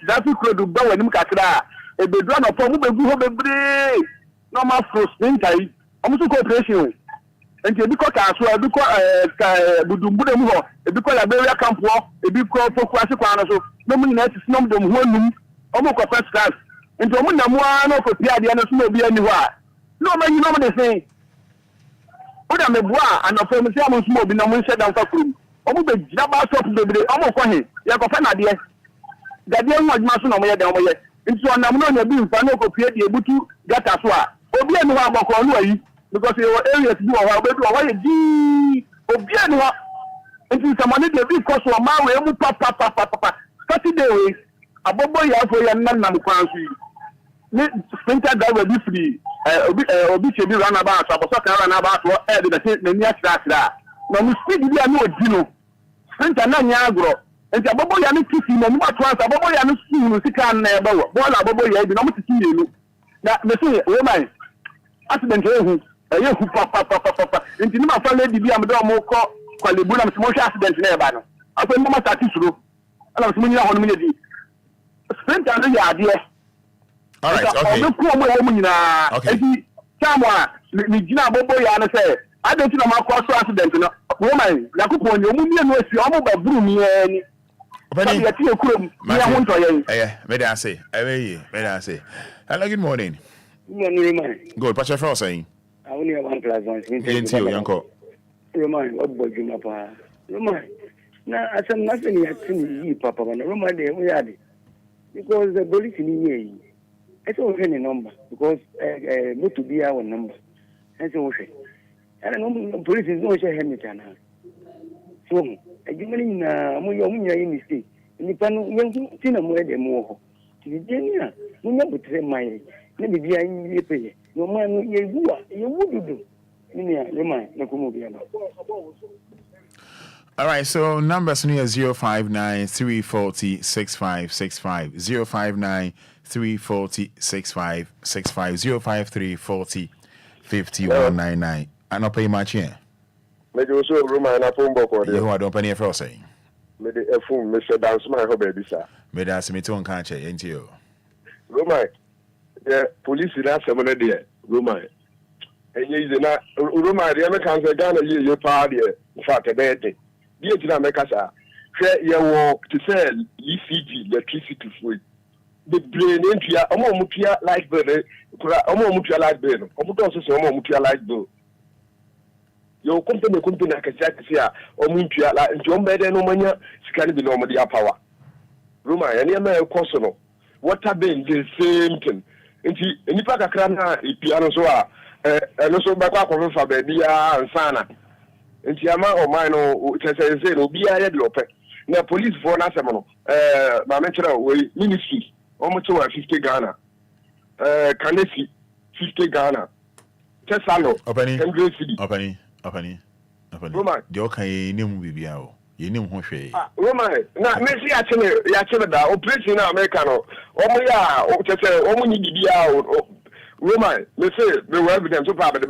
dafi krodu ba wanim kakra ebedura no fo mu begu ho bebre normal frost ninkai omusu cooperation enti ebi ko kaso ebi ko budumbude mu ho ebi ko Liberia camp ho ebi ko fokuase kwa no so no mu nyina sisi no mu dem ho anum omu ko first class enti omu na mu ano ko pia de no so no bi ani ho a no ma yi no mo de sen oda mebua anofo mu se amu so obi na mu nse dan fa kurum omu be jira ba stop bebre omu ko he ya ko fa na de gade nwa adwuma so na mo ye de mo ye nti onam no nya bi mfa no ko pie de ebutu gata so a obi enu ha gboko no ayi because your areas do wa be do wa ye di obi enu ha nti samani de bi ko so ma we mu papa Saturday we abobo ya fo ya nam kwan so yi ni sprinter driver bi free obi che bi run about aboso kan run about to e de na ni asira na mu speed bi ani odi no sprinter na nya agro nti abobo ya ni kisi na mu atwa abobo ya ni su no sika na e bawo bola abobo ya bi na mu titi yelu na me say we man accident ehu ehu papa nti ni ma fa lady bi am do mo ko kwalebu na mo accident na e ba no afa mo ma start suro ala mo nyina hono me di sprinter no ya ade all right okay o ko mo mo nyina enti tamwa ni gina abobo ya no say adenti na ma ko so accident no woman yakupo ni omu mienu esi omu ba buru mi ani Obani ya tie kurom ya ho nto yen me dey say me dey say hello good morning man good pacha for saying I only have 1 plus 1 into you yanko Roman obojuma pa Roman na asem na se ni atini yi papa na Roman dey we ade because the police ni yi I say we any number because moto bia our number I say we and no police is no share him tana so ajumani na mo yo munya yi mistake ni panu yanku tina mo de mo ho ti denia munya butre mai na bibia yi peye no man no ye buwa ye wududu ni Roman na ko mo bia ba. All right, so numbers near 059 340 6565 059 340 6565 053 40 5199. I don't pay much here. Maybe also Roman na phone book or you don't pay for saying. Maybe a phone, Mr. Dance, my hobby, sir. Maybe that's me to catch it, ain't you? Roman, the police in that summer there, Roman. And you know, Roman, the Americans are Ghana, you party, in fact, a bad day. Dear to America, share your work to sell ECG, electricity for the brain into a Mutia light burner, Mutia light burner, Mutia light burner. Your company can check here or Mutia light and John Beden no mania, scan be normally a power. Roma, any American consul. What have been the same thing? And any Paka Crana, piano so and also back up of Fabia and Sana. And Tiama or mine or say, Obia had Lope. Now, police for Nasamano, my mentor, ministry, almost 50 Ghana. Kanesi, 50 Ghana. Tesalo, Opening. Roman, the okay, new Bibiao. You knew who she. Roman, now, Messi, actually, that operation Americano. Oh, yeah, oh, just only Bibia. Roman, let's say the evidence of the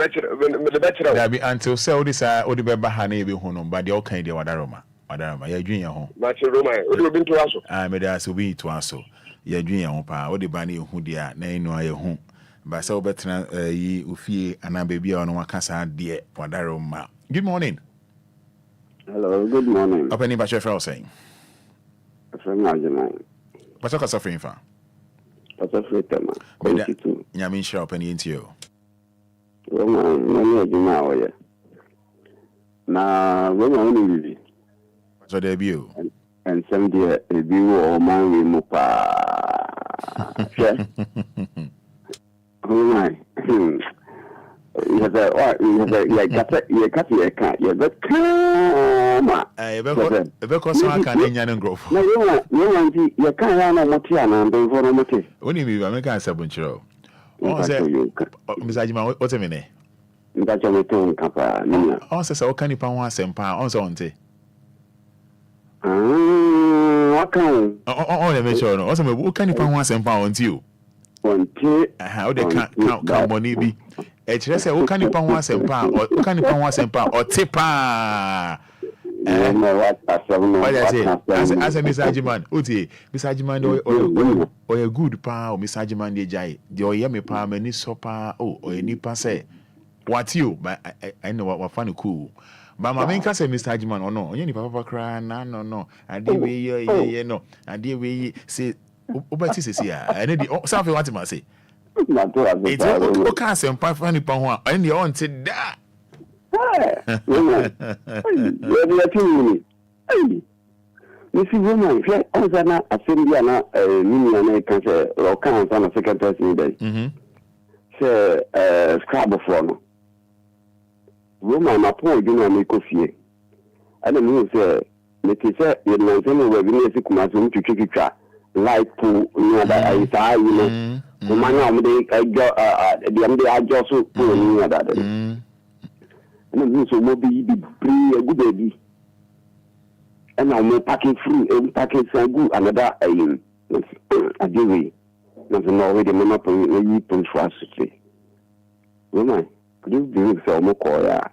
better. There be until sell this, or the Bahane be home, but the okay, the Wadaroma. Wadaroma, your junior home. But Roman, would you been to us? I made us be to us. Your junior home, or the Bani who dear, nay, no, your home. But so better, ye, Ufi, and I baby on one casa, dear Wadaroma. Good morning. Hello, good morning. Opening by Chef saying. From Argentina. What's your suffering for? What's a free tema? Yamin shop and into you. Roman, no, you now, Roman only. So debut. And some dear debut or man with Mupa. Echire say o kanipa ho asempa o kanipa ho asempa o tepa as a misajiman oti misajiman o ye good pa o misajiman de jai de o ye me pa mani so pa o nipa say what you but I know what fun cool but my main say misajiman o no onye nipa papa kra na no ade we ye no ade we say obati sesi a ene di something what ma say it's o can't say funny pound and the on to that. You see, woman, if I was an assembly and a minion, can say, or can't on a second person day. Say, scrab of one. Woman, my poor, you know, make coffee. I don't know, say, let me say, you know, we're going to come out to kick it. Like to that I say, you know, the man of the I just so poor that. And then so maybe be a good baby. And I'm packing through and packing so good another a day. Nothing already monopoly you punch for us to say. Woman, could you believe so Mokoya?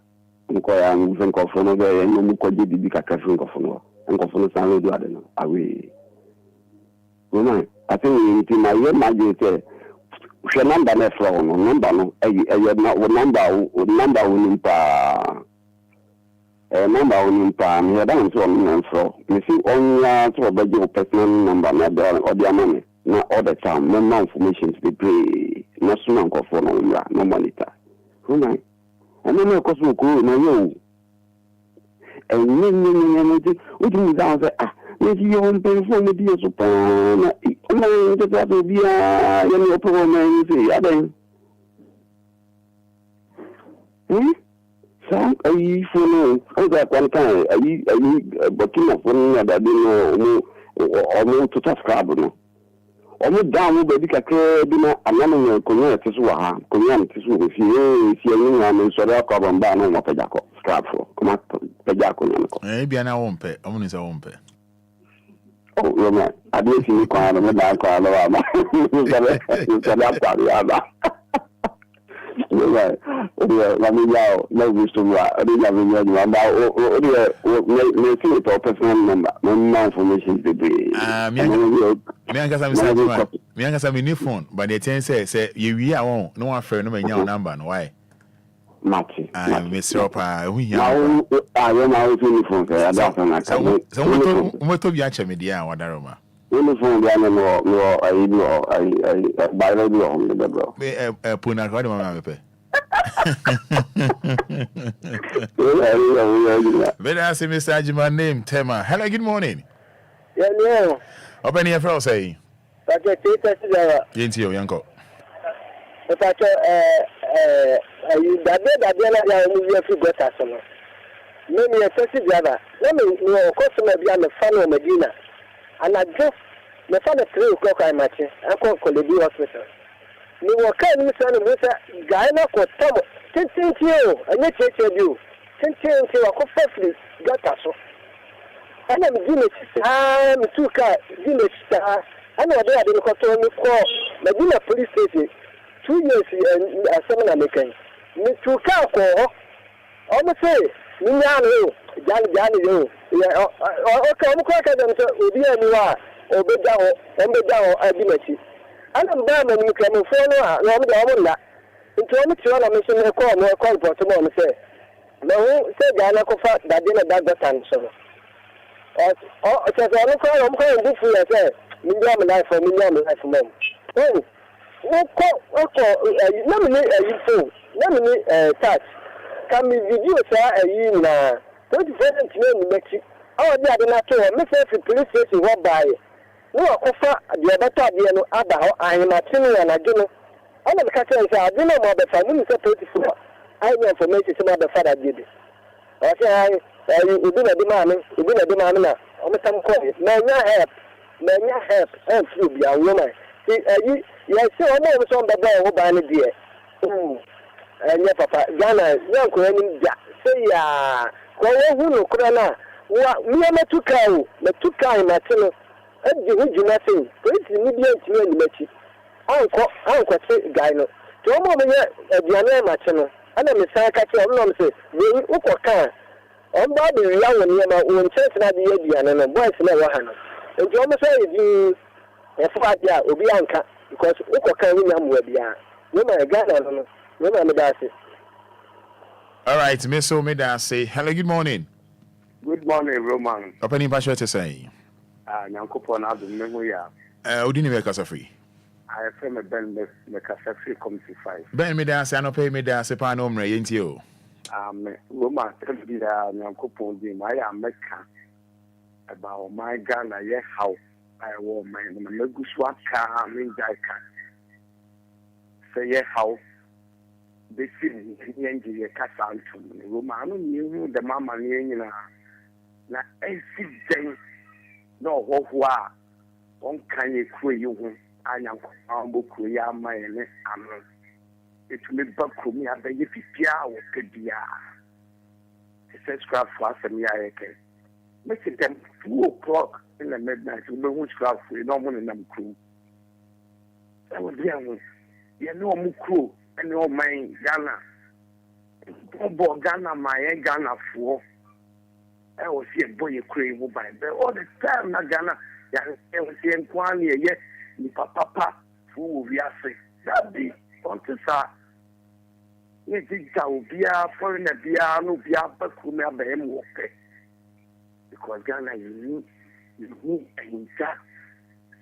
Mokoya moving off from over and no Mokoji big a cafe of and go from the San Ludo away. Woman, I think in my imagine say, she number left from number no, number me I don't so on for. You see, only to obey your personal number, or their money, not all the time, no more information to be pay, no sooner go for no monitor. Woman, I don't know, because we go, no, you. And then, what do you down there? If you want to pay for the deal, so that will be a problem. I think. Some I follow that one time. I booking of one that they know almost to subscribe. Almost down with the Kaka, another community who if you see anyone so that problem ban on what Pajako, scrap for, come up Pajako. Maybe I won't pay, only so won't pay. Oh, Roman, I didn't see you call them about Carlo. Right. Let me know. No wisdom. I didn't have any about personal number. No information to be. Me and new phone, but the 10 say you are no one for no number. Why? Matchy. I'm Mr. Opa. I don't know uniform. I don't know. So what to be actually media? What aroma? Uniform, I buy the home, the bro. Puna, what am I pay? But I see Mr. Ajiman name, Tema. Hello, good morning. Yeah. Open your phone, say. But I take that. Into your uncle. But I got us. Maybe a taxi driver. Let me know, customer be on the phone of Medina. And I just the father 3 o'clock I match. I call Colby Hospital. You were kind of son of Mr. Guyana for Tom. 10 you, and you take you. 10 you, I could firstly got us. And I'm doing it. I'm 2 car, Guinness. I know they didn't control me for Medina police station. 2 years and 7 American. Me 2 car for almost say, Johnny, okay, I'm quite a Obia, Obia, ability. And I'm down and you can follow Ramada. Into a mature mission, a call for tomorrow. Say, no, say Ghana Kofa, that dinner that time. So, oh, it says, I'm calling this way. I say, million life for million life for mom. Oh, let me phone, let me touch. Can we review a year now? 27 to Mexico. Oh, they are not told. Mr. Police Station, what by? No, offer the better idea no about I am a senior and I don't know. I'm a catcher and I don't know about the family separate for I know information about the Fada did. I say, you do not demand, you do not demand. I'm some coin. May not help you be a woman. Yes, so I'm always on the ball by an idea. And your papa, Ghana, young Korean, say, who Corona, we are not too kind, but too kind, Martino, and you would do nothing. It's immediate to any match. Uncle Gino. To a moment, Diana Martino, and I'm a psychiatrist of Lomsey, we Uko. I'm not the young and my own church, not the Indian and a voice never handle. And you almost say you a Fada, Obia, because Uko can win Obia. No, my Ghana, no, Anidaso. All right, Miss Omidase. Hello, good morning. Good morning, Roman. Opening Pasha to say. Nyankopon adu memoya. Udini me kasa free. I feel me ben me kasa free committee 5. Ben me da say no pay me da say pa no mre yenti o. Roman tell me that Nyankopon di my America about my Ghana ye how I want my meguswa ka me jai ka. Say ye how they see nyenji ye kasa antum. Roman no new the mama ni na everything no what one can you create you and I'm ya my it will be back to me at the Yipia or Pedia. It says craft for us and I can make it them 2 o'clock in the midnight to know which craft we don't want them crew. That was the young. You know, Muku and your mind Ghana. Ghana, my Ghana for. I was here, boy, you crave by all the time, not Ghana. I was here in Enquires, yes, ni papa, who we are saying. That be on to sa. Yes, it's Obia, foreigner, no Bia, but who may be him walk. Because Ghana, you need and that.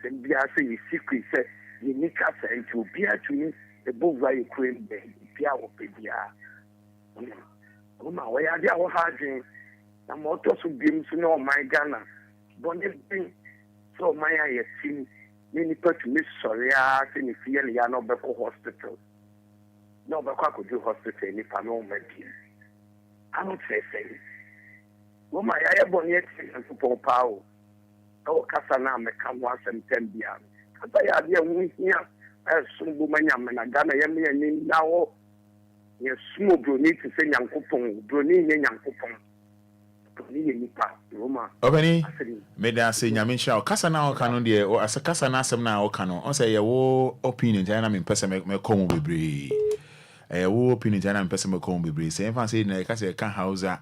Send Bia say you secret, say, you need us and to Bia to me, the book where you crave, Bia or Bia. Oh, my way, I got hard. I'm also being to know my Ghana. But everything so my team, many people to miss sorry, I think if you are not back hospital. No, but I could do hospital if I know my team. I don't say. Well, my I have yet and to power. Oh, Casana, me come once and 10 beyond. Because I have young here as soon woman and Ghana, and now, yes, small bruni to say young coupon, bruni and young coupon. Obeni me da say nyame sha kasa na o kanu de o asa kasa na asem na o kanu on say ye wo opinion jana me pese me komo bebre wo opinion jana me pese me komo bebre say fan say na kasa ka hausa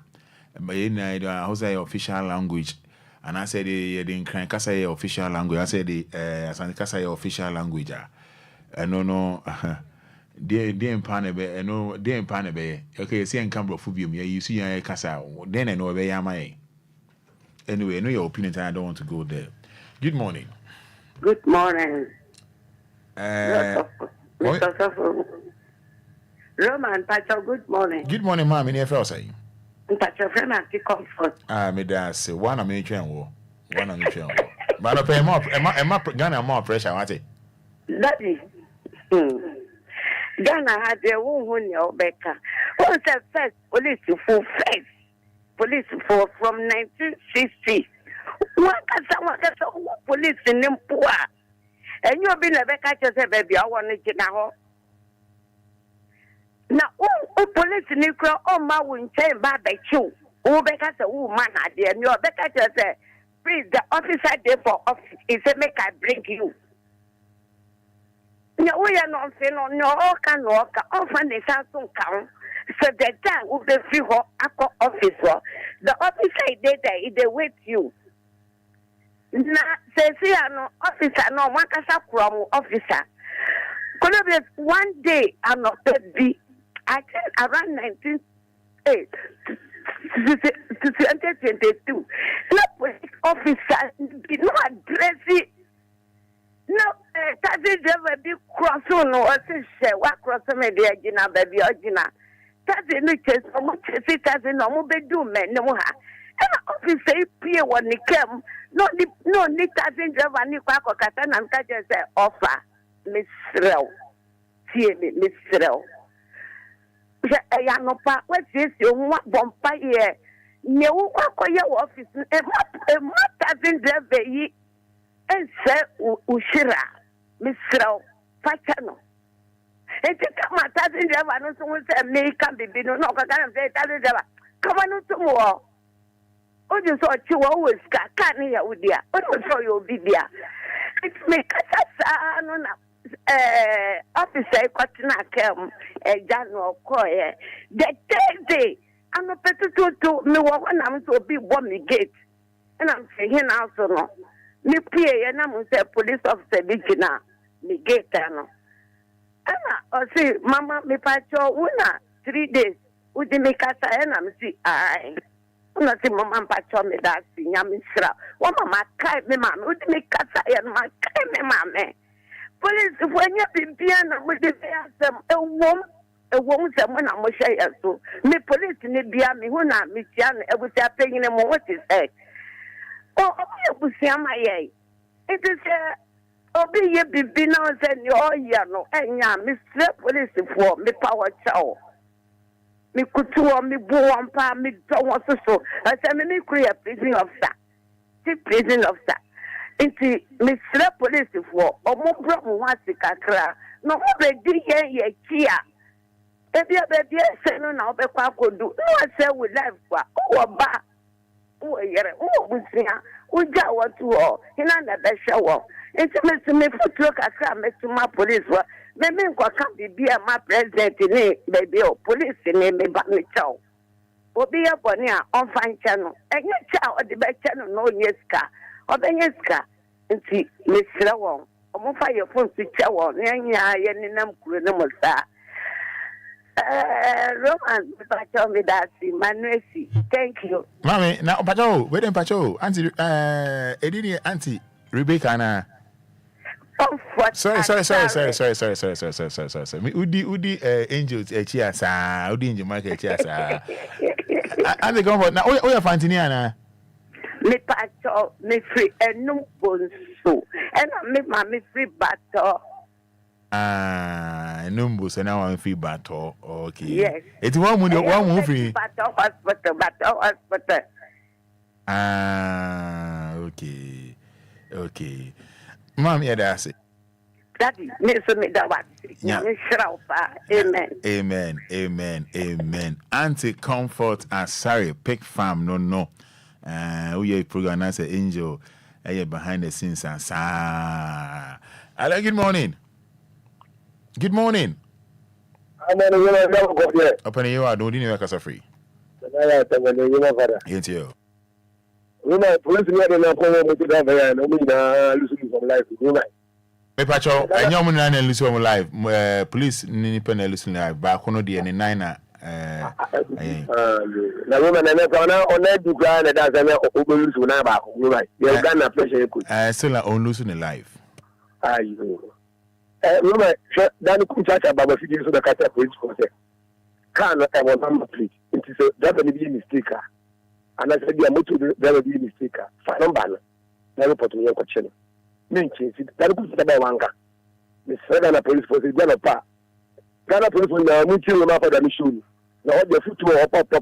me na do hausa your official language and I said the nkran kasa your official language I said the asan kasa your official language no de empane be no de empane be okay see en camera phobium you see yan kasa then no be yama anyway know your opinion I don't want to go there. Good morning. Good morning. Mr. Roman Pacho, good morning. Good morning, ma'am. Any else say? Pacho friend anti comfort. Me da say one am twen wo. One am twen wo. But no pay more Ghana more pressure what it? Daddy. Ghana had their own Obeka. What's the first police for first? Police for from 1960. What police in Impua? And you've been a Becca just baby. I want to know. Now, police in Ukraine, my win chain by the chew. Oh, Becca, a woman, dear, and your Becca just said, please, the officer there for office is a make I bring you. No, we are not saying no can walk often the Samsung count. So the time will be free for officer. The officer they wait you. Now, say, no officer, no one can from officer. Columbia, one day, I'm not be. I think around 1908 to 2022. No police officer did not address it. No, that is ever be cross on or say, what cross me the Agina, baby, Agina. That is no chance for much it as a normal bedroom, man. No, and officer, Pierre, when he came, no, need doesn't drive any quack or catan and catch say, offer, Miss Rel. See me, Miss Rel. ya no pa wati esi onwa bompa ye ne wo kwakoye office e ma doesn't drive yi ense ushira misrao pachano eti kama doesn't drive no so say me can be no ka kan say doesn't drive kama no to mo o je so chi wo we ska kan ya udia o so yo bibia it me kasa no na officer kwatina kem jano koye the day I'm a better to me walk and I'm so big bomb gate and I'm saying also no me pay and I'm say police officer bigina me gate no I say mama me pacho una 3 days with the kasa and I'm see I na si mama pacho me da si nyam sra wo mama kai me mama with me kasa and ma kai me mama police when you bibia na mo de asem ewom se mo na mo hye so me police ni bia me hu na me tia na ebusia penyin mo what is it ebusia ma ye it is obi ye bibi na se ni oya no enya me se police for me power chow me kutu me bu wampa me do won so ase me create prison officer prison officer inti misra police for omo bro mo wasi kakra no be di ye kia ebia se no na obekwa akodu no say we life kwa o ba o yere o busia o ja watu o ina na be hwe inti me futuro kakra metuma police wa me nkwa ka bibia ma president ni baby o police ni me ba me chaw obi ya boni a on fan chano enye cha o de be chano no nyeska obenyeska nti mesira won omofa ye phone si cha won nya ye ninam kuro ne mosa Roman pacho me dasi manuesi thank you mami na pacho we dem pacho auntie edini auntie Rebecca na sorry me udi angels echiasa udi angel market echiasa and go for na o fantini ana me pacho me free enum bonso and me free battle enum so now I'm free battle okay yes it one mu free battle hospital okay mom yeah that's it daddy me so me da what me shraw pa amen anti comfort asari pick farm no we program as angel behind the scenes and hello good morning open you are don't you kasa free yes you police near the Napoleon Motiva and Omina losing from life. Me pacho, anyom na na lose from life. Police ni pen lose life. Ba kono de ni 9 na na woman na na on na du gra na da na obolusu na ba ko right. You Ghana pressure ku. Still on lose in life. Ayo. Woman, dan ku chacha baba fiji so da kata police ko se. Kan na e number plate. It is that be a mistake. And I said, "Yeah, motor there be a mistake. For number na report me ko cheno." Menchi that ku ta ba wanga. Me said na police force dey na pa. Ghana police na muchi no ma Fada mi show. Na all the football pop.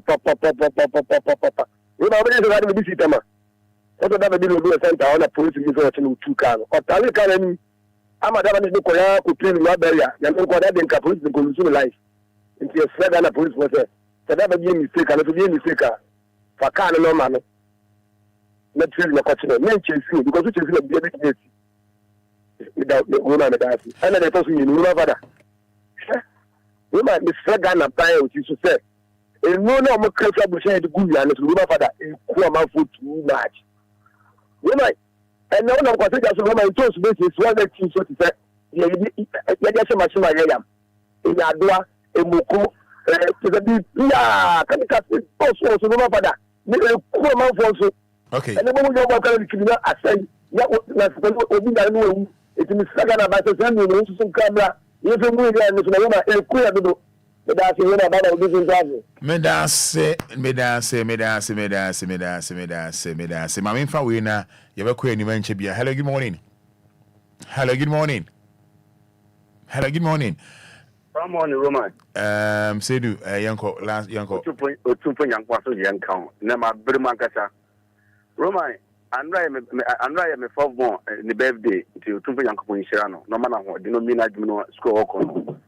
We na be say be sitama. What that be no do center on the police mi so cheno 2 car. O tale car ni amada ba ni ko ya ko train wa barrier. Ya no ko da den ka police ko lose life. Nti e said na police force. That be a mistake, and be a mistake. For car no man. Not train na kochino. Menchi you because you chase be a bit without the woman that and the person you know Fada. Woman Mr. Ghana buy what you say. E no mo kresa bu share the good and the woman Fada e ko ma for too much. Woman and no ko say just woman to so be one that you so to say ya just machine ma yam. E ya doa e moko to the be ya kan ka so woman Fada. Me ko ma for so. Okay. And the moment you go can the asay ya na obi na no it is Sagana by the same in some camera. If you move there, Miss Maluma, a queer do. But that's when I bought this in Brazil. Medase. My main for winner, you have a queer in Chibia. Hello, good morning. Come on, Roman. Say do yanko last yanko. 2 point yanko so yanko. Nema Briman Kasa. Roman, Andra me 4 born the birthday to 2 point yanko in Shirano. No man didn't mean I do score on.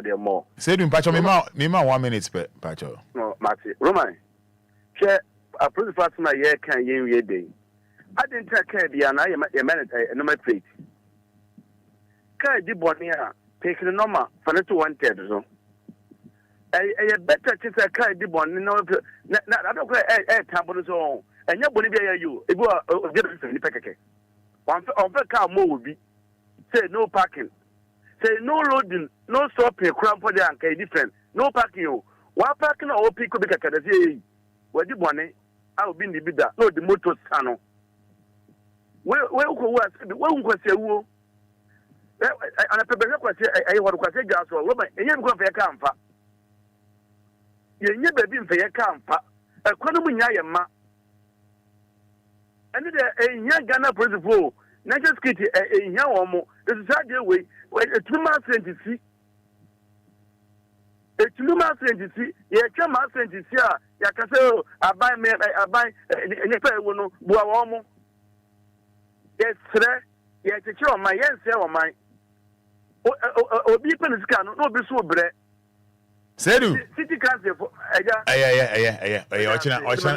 There more. Say do Pacho me ma 1 minute Pacho. No, Marty. Roman. Share a principal my year can ye day. I didn't take care of the and I am a number plate. Kai di bonia take the number for the 200 so. A better to say Kai di bon no I don't care tablet so and your body you it go different in the one of the car more will be say no parking. Say no loading, no stopping cramp for the anchor different. No parking you. One parking or pick up the say where the bonnet I will be in the bidder, no the motor channel. Where was say who? And a paper I want to say gas or woman, and you're going to come for. You never been for your camp. A Quanumia, and a young Ghana principal, not just kitty a young woman, the society way, where a 2 months and to see. A 2 months and to see, yeah, 2 months and to see, Yakaso, I buy me, I buy a nipper, no, Buawomo. Yes, sir, yes, it's your my yes, sir, my. Obi pen scan no be so bre. Say do. City council for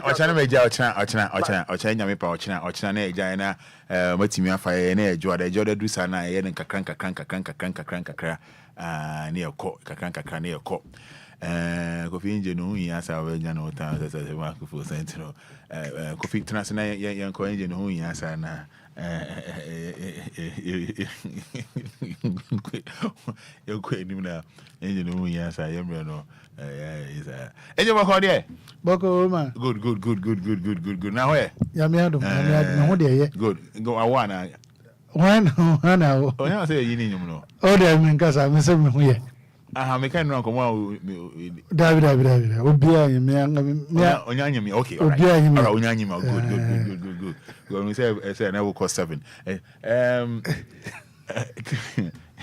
ochana meja ochana nyame pa ochana na eja na matimi afa na ejo da dusa na ye ne kakran ne ekọ kakran ne ekọ kofi nje no hu sa we nya no ta se ma kofi sentro kofi trans na ye nko nje no hu sa na you quit him now. Engine no yes, I am no. Engine what there? Boko man. Good. Now where? Yeah, me ado. No there. Good. Go I wanna. Why now? Oh, yeah, say you need him no. Oh, there me nkasa me say me hu ye. Aha, me kan no come David. Obia me onyanya me. Okay, all right. Onyanya me. Good. When we say na we cost 7.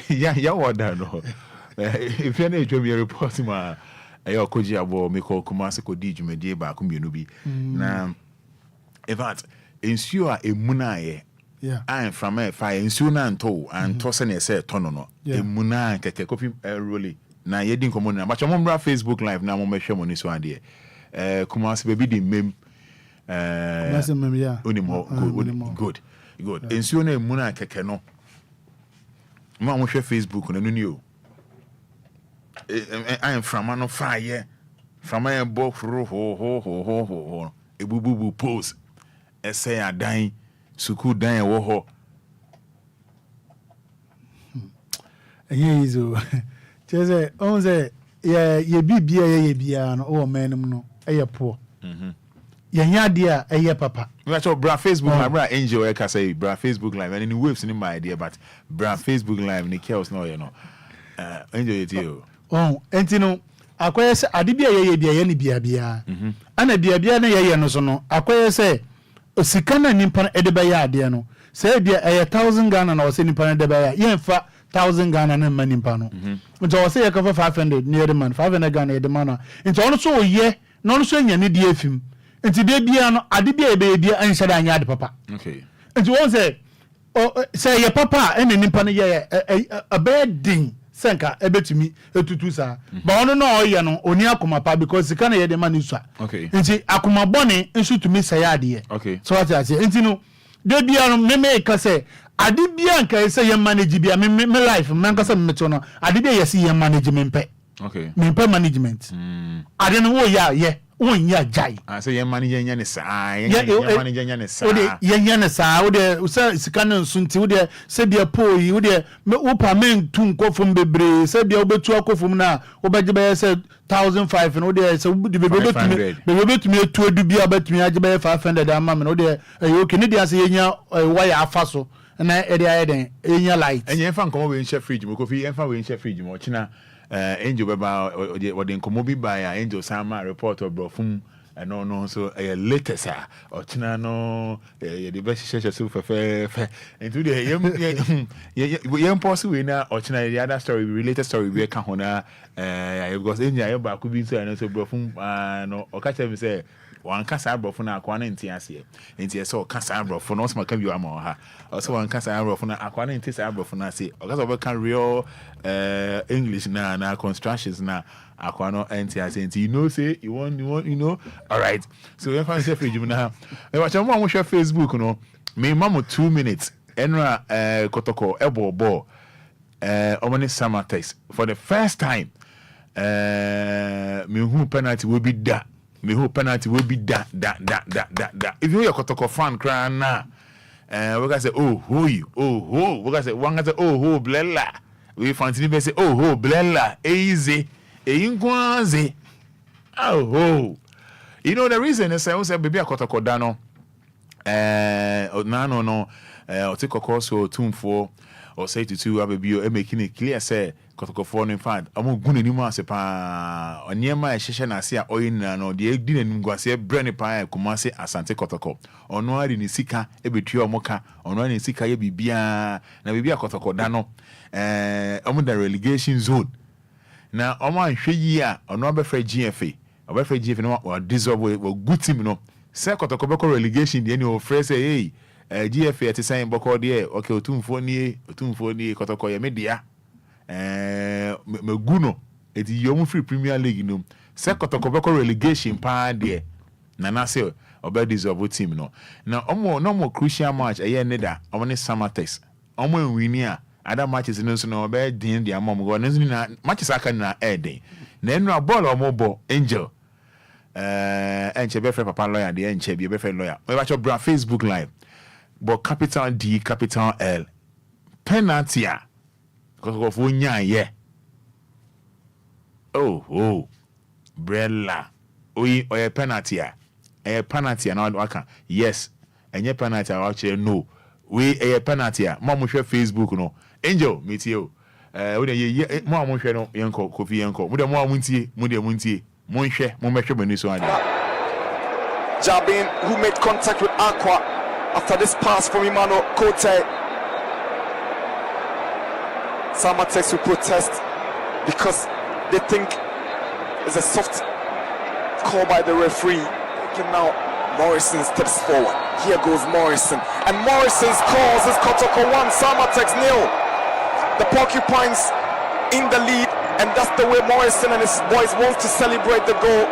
Yeah, what that no. If you need to be a report ma ayo koji abo me ko Kumasi ko di dwumedie ba ko mienu bi. Na in fact, ensure emuna ye. Yeah. I'm from a fire ensure na nto anto se na say tono no. Emuna keke kofi really. Na yedi nkomo na but mo mra Facebook live na mo mehwe mo ni so ade. Kumasi baby di mem yeah. Good. Ensure na emuna keke no. Mo share Facebook na nuni o. I am from an fire. From my book ho. Ebububu pose. Essay a dying. Suku dying woho. Yezo. Cheze onze ye bibia ye bia no o menum no eye po. Yanya dia eye papa. We actually bra Facebook live bra angel e ka say bra Facebook live and in waves in my idea but bra Facebook live ni chaos no you know. Angel it you. Oh, enti no akoye se ade bia ye bia ye ni bia. Ana bia na ye no so no akoye se osika na nimpa na ede ba ya ade no. Se bia 1000 Ghana na o se nimpa na ede ba ya. Ye mfa 1000 Ghana na nimpa no. Nti o se ye ka 500 near the man 500 Ghana ye the man. Nti ono so ye na ono so nya ne die afim. Nti de bia no ade bia ebe bia anhye da anya ade papa. Okay. Nti won say ye papa ene nimpa no ye a bad thing senka ebetumi etutu sa. Ba ono no oye no oni akoma pa because sika na ye de man usua. Okay. Nti akoma bone nso tumi say ade. Okay. So what I say nti no de bia no me ka say ade bia nka say ye manage bia me life me nka say me to no ade bia ye say ye management pe. Okay. Me pe management. Ade no wo ya ye wonya jai say ye manager nya ne saa ye manager nya ne saa wo de ye nya ne saa wo de sika no nsunti wo de se bia poyi wo de wo payment tu nkofum bebre se bia wo betu akofum na wo beje be say 1500 no de se wo de betumi etu edu bia betumi age be 500 ama me no de okay ne de say ye nya wire afaso na e de ayeden ye nya light enye fa nkomo we nche fridge mo kofi enfa we nche fridge mo china angel beba o de nkomo bi ba ya angel sama report of brofum no so latest or china no the best share so fe into the yem possible na or china the other story related story we can hona because in ya ba ku bi so na so brofun no o ka tell me say wan kasa brofun na akwa na ntiase ntie so kasa brofun no so maka bi ama ha so wan kasa brofun na akwa na ntiase brofun na say o ka so be can real English na constructions na akwano ntiase you know say you want you know all right so if I say for you now e wa chamo mo share Facebook no me mamo 2 minutes enra kotoko ebo omani summer text for the first time me who penalty will be that me who penalty will be that if you kotoko fan cry na we gonna say oh ho you oh ho we gonna say one gonna say oh ho blela we fancy be say oh ho blela easy Enquires. Oh, you know the reason is I say baby akotokoda no no o take so tumfo or say to two baby o making it clear say kotokofo no in fact amo gun ani mu ase pa oniema e hye na ase a oyin na no de edi nanim guase brane pa kumase asante kotoko ono ari ni sika ebetua omoka ono ari ni sika ye bibia na baby akotokoda no omo the relegation zone na omo anhwe yi a ono abefa GFA no wa dissolve we good team no se kotoko beko relegation de ni o frese hey GFA ati sign boko de okay otumfo ni kotoko ye media meguno eti yomu free Premier League no se kotoko beko relegation pa de na na se obe dissolve team no na omo no more crucial match eye neda omo ne summer test omo enwini a other matches no so no be din dia mom go no na matches aka na eden na enu a ball omo bo angel enche be papa lawyer de enche be lawyer we watch your Facebook live but capital D capital L penalty because of wonya ye oh brella oyi oye penalty na waka yes enye penalty a watch no we a penalty mom share Facebook no angel meet you we dey mo share no yenko kofi yenko mo dey mo amuntie mo hwe mo mehwe bani so ade Jabin, who made contact with Aqua after this pass from Imano Kote. Samatex will protest because they think it's a soft call by the referee. Okay, now Morrison steps forward. Here goes Morrison. And Morrison's calls is Kotoko 1, Samatex 0. The Porcupines in the lead, and that's the way Morrison and his boys want to celebrate the goal.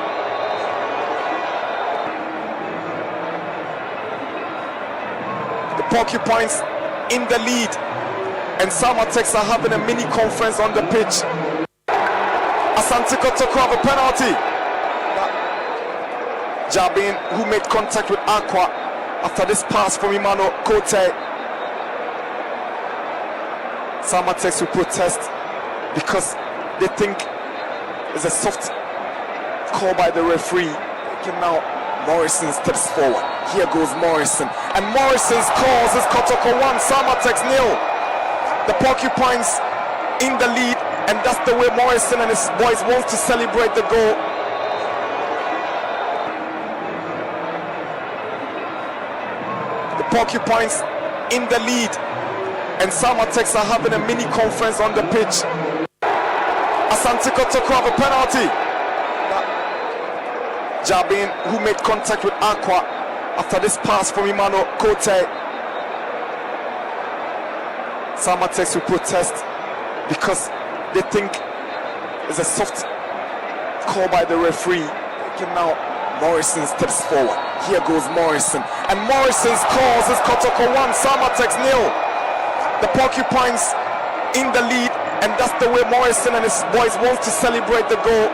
The Porcupines in the lead, and Samatex are having a mini conference on the pitch. Asante Kotoko have a penalty. Jabin, who made contact with Aqua after this pass from Imano Kote. Samatex will protest because they think it's a soft call by the referee. Okay, now Morrison steps forward. Here goes Morrison. And Morrison's calls is Kotoko 1, Samatex 0. The Porcupines in the lead, and that's the way Morrison and his boys want to celebrate the goal. The Porcupines in the lead, and Samatex are having a mini conference on the pitch. Asante Kotoko have a penalty. Jabin, who made contact with Aqua after this pass from Imano Kote. Samatex will protest because they think it's a soft call by the referee. Okay, now Morrison steps forward. Here goes Morrison. And Morrison's calls is Kotoko 1, Samatex 0. The Porcupines in the lead, and that's the way Morrison and his boys want to celebrate the goal.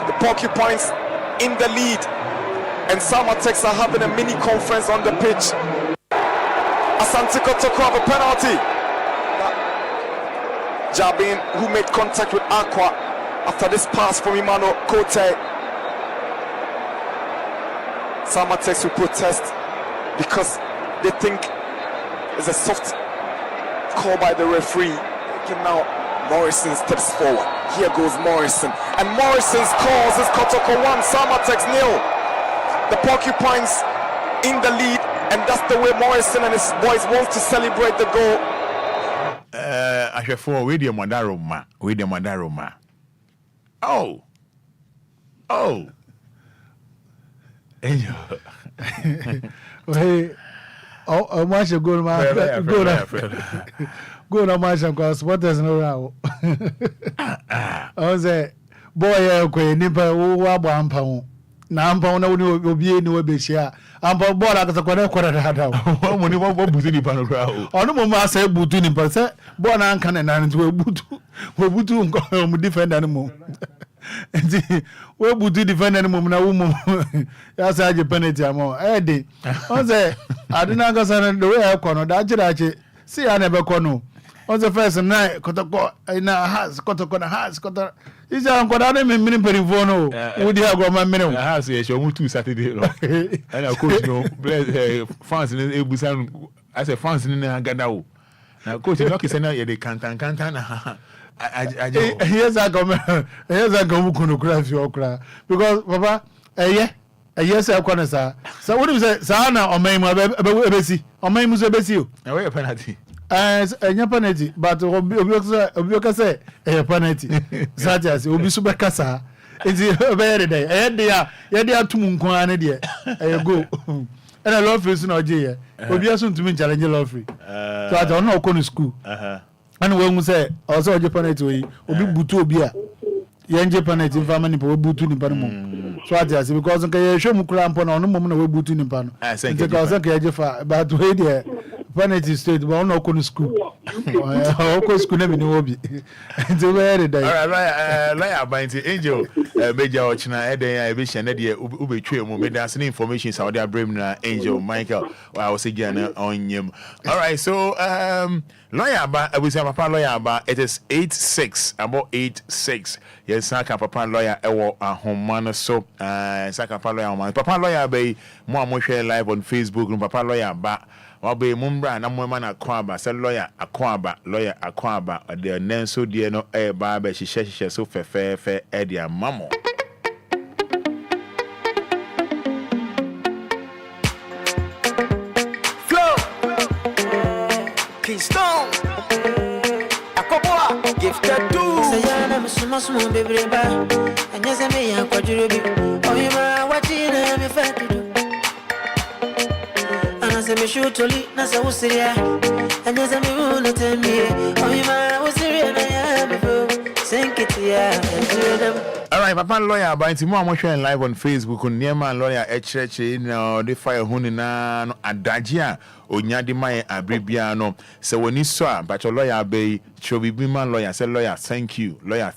The Porcupines in the lead, and Samatex are having a mini conference on the pitch. Asante Kotoko have a penalty. Jabin, who made contact with Aqua after this pass from Imano Kote. Samatex will protest because they think it's a soft call by the referee. Okay, now Morrison steps forward. Here goes Morrison. And Morrison scores. It's Kotoko 1, Samatex 0. The Porcupines in the lead. And that's the way Morrison and his boys want to celebrate the goal. I shall for with your Madaroma. With your Madaroma. Oh. Angel. Hey. Oh, much a good man. Go to match because what does no row. I say, boy, okay, Nipper, one pound. Now I'm pound will be in the Bishia. I'm bored like a quarter. When you want Butini Panogra. On the moment, say Butini, but say, born uncan and to a Butu and go defend animal. Where would you defend any woman? A woman, that's how you penalty. Eddie, I say, I did not go the way I corner. That see, I never corner. On the first night, Kotoko in a house, Kotoko house, Kotor. Is a Kodam in Minimperivono. Would you have got my minimum? I have said, you two Saturday. And of course, no, bless France in Busan. I said, France in Gadao. Now, coach, you're not saying that they can't. Here's a chronography because Papa, yes, I can say. So what do you say? Sana or May Mabesi or May Musabesi? Away a penalty. As a penalty, but Obioka say a penalty. Such as Obi Casa. It's a very day. They are two Munquan, I go. And I love you, no, dear. Obia soon to me challenge love free. So I don't know, go school. And when we say also Japanese way, Obi Butu Obia. Yan Japanese in family for Butu in Panama. So I just because I show Mukram on no moment of Butu in Pano. I say, because I can but wait there. Panity state, but no con school. Of school never know. It's a very day. All right, Laya Binty Angel, Major Ochina, Ede, Vision, Edia, Ube Tree, That's an information. Saudi Arabia, Angel, Michael, I was again on him. All right, so, lawyer, but we say Papa lawyer, but it is 8-6, about 8-6. Yes, Saka Papa lawyer, a home man, so, Saka Papa lawyer, Papa lawyer, be more share live on Facebook, Papa lawyer, but. Obe mumbra na mwema na kwaba se lawyer akwaba de nenso de no ba ba hihye so fefefe e de amamo Flow Keystone Akoboa gifted do say yana musumo bebre ba anyase me ya kwaduro bi oyima wachina me fatu me shoot to lead, Nasa Usiria, and there's a moon to tell me, oh, my Usiria, and I am sink it here. All right, Papa lawyer, but it's more sharing live on Facebook on Niema lawyer church in the fire hunina adajia onyadi mai abribiano. So when you saw but your lawyer be chobi man lawyer say lawyer thank you lawyer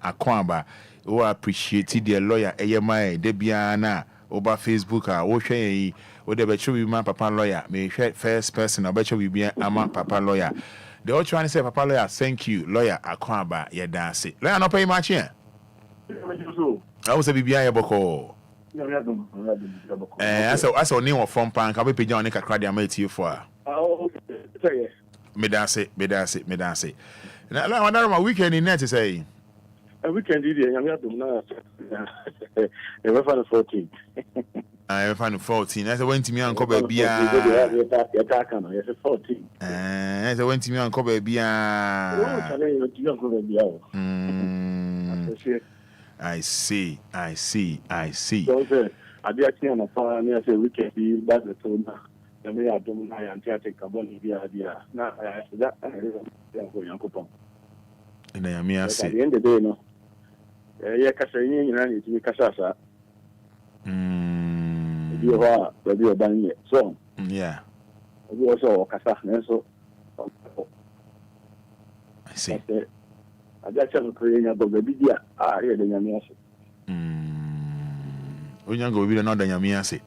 akwamba who appreciate the lawyer eyemai debiana over Facebook wo hwe wo de be chobi man papa lawyer me first person obecho bibia ama papa lawyer. They all trying to say papa lawyer thank you lawyer akwamba ye dance. Lawyer no pay much here. I was a BBI boko. I saw new from Pank. I'll be paying on a cradia mate you for. Oh, okay. Me dance it. Now, my weekend in net to say. A weekend, I'm not doing that. 14. I found 14. As I went to me and Kobe Bia. Yes, 14. As I went to me and Kobe Bia. I see. So, I be actually on a farm. I say we can be back the tone. The way I don't know, I'm taking carbon idea. Now, I said that I'm going to and I mean, I say, at the end of the day, no. Yeah, Cassaini, you need to be Cassasa. You are the buying it. So, yeah. We also Cassa, so I see. I just have creating a baby. I hear the Yamiasi. When you go with another Yamiasi.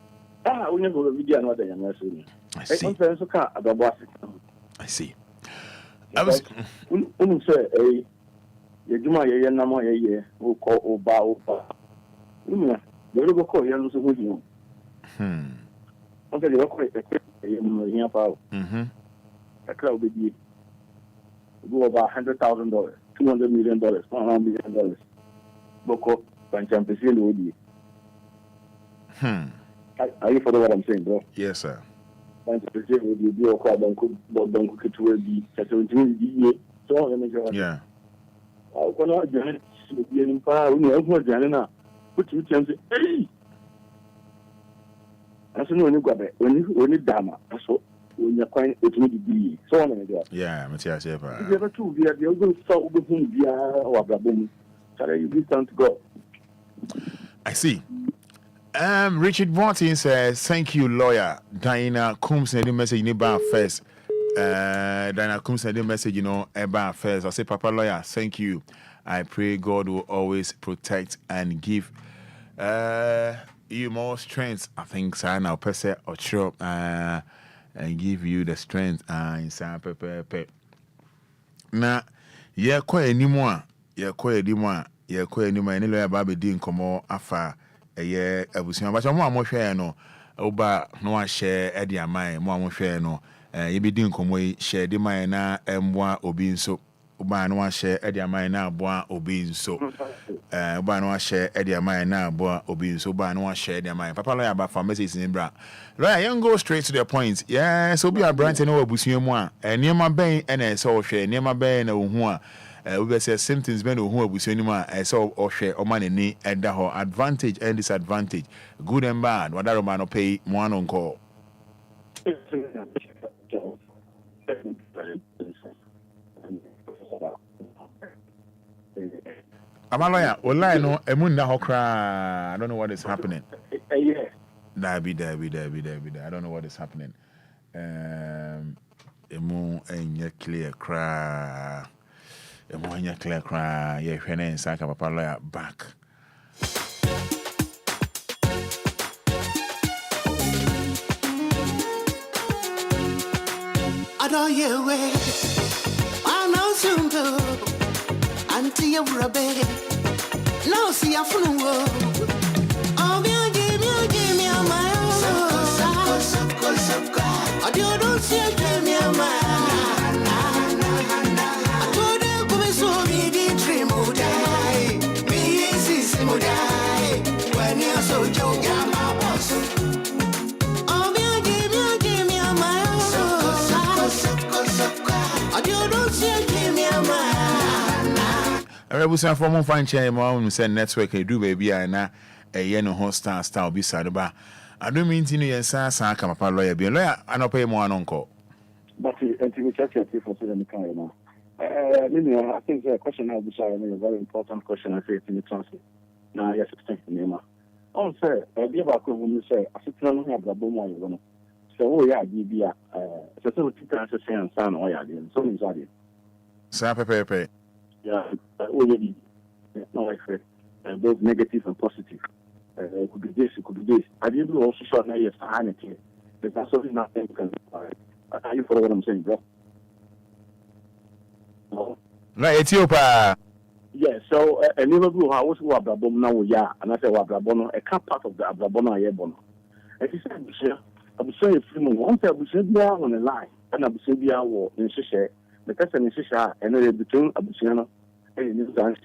When you go with video, another Yamiasi. I see. I see. I was say, you do my number a year, who call Oba. You will call young with you. Okay, you're quite a power. A cloud with you. go over $100,000, $200 million, $100 million. Boko, Panchampesi and Odi. Are you following what I'm saying, bro? Yes, sir. Panchampesi and Odi, be a crowd, don't cook it to be, so yeah. I cannot join the empire, we never join now. Put you can say, hey! I said, no, you got it. When you dama, that's what. When you're quite it will be so on. Yeah, Matthias. The other two, we are going to start with him via our Brabum. Shall you be time to go? I see. Richard Martin says, thank you, lawyer. Diana Coombs sent a message in about first. Diana Coombs sent a message, about first. I say, Papa lawyer, thank you. I pray God will always protect and give you more strength. I think, sir, now, per se, or sure. And give you the strength in San Pepe. Now, yeah, quite anymore. Yeah, quite anymore. Yeah, quite anymore. Any lawyer Baby Dean come more afar a year. I was saying, but I'm more share no. Oba no share Eddie and mine. More share no. You be doing come away share the mine na M1 obin so. Oba no share Eddie and mine na boa obin so. Oba no share Eddie and mine na boa obin so. Oba no share Eddie and mine. Papa lawyer about for message in bra. Right, you go straight to the point. Yeah, so be a brand and over Busian. And near my bay and I saw share near my bay and we say symptoms ben who Busianima I saw or share or money and the whole advantage and disadvantage. Good and bad. What that man pay one on call. I'm a lawyer. Well, I know a moon now cry. I don't know what is happening. Yeah. Debbie. I don't know what is happening. Emu enya clear cry. Emu enya clear cry. Yeah, when I say Papa lawyer back. I don't hear way. I know soon to until you're a baby. No, see a fool. Oh, give me a mile. I don't see a give me a mile. I told you, come so me the dream would die. Me is would die. When you're so young, I'm a boss. Oh, give me a mile. I don't see a give me a mile. I was a former fine chairman said network I do baby and a yen on star beside the bar. I don't mean to know Sasa come up a lawyer, be a lawyer, and I'll pay more uncle. But until we check it for the car now. I think the question I'll be sharing a very important question I say in the translate. Now, yes, it's name. Oh, sir, I give a when you say, I sit down here, the boom, so, yeah, BB, so 2 times a and son, or yeah, so is added. Sir, Pepe. Yeah, already, no, like both negative and positive. It could be this, it could be this. I didn't also show now yes, sanity. There's absolutely nothing you can do. Are you follow what I'm saying, bro? No. Right, Ethiopia. Yeah, so a never do how was Wabrabon now, yeah, and I said Wabrabono, a cap part of the Abrabono, I bono. And he said, I was saying, once I was on a line, and I was saying, in Shisha, the person in Shisha, and between Abusiano and New Zealand.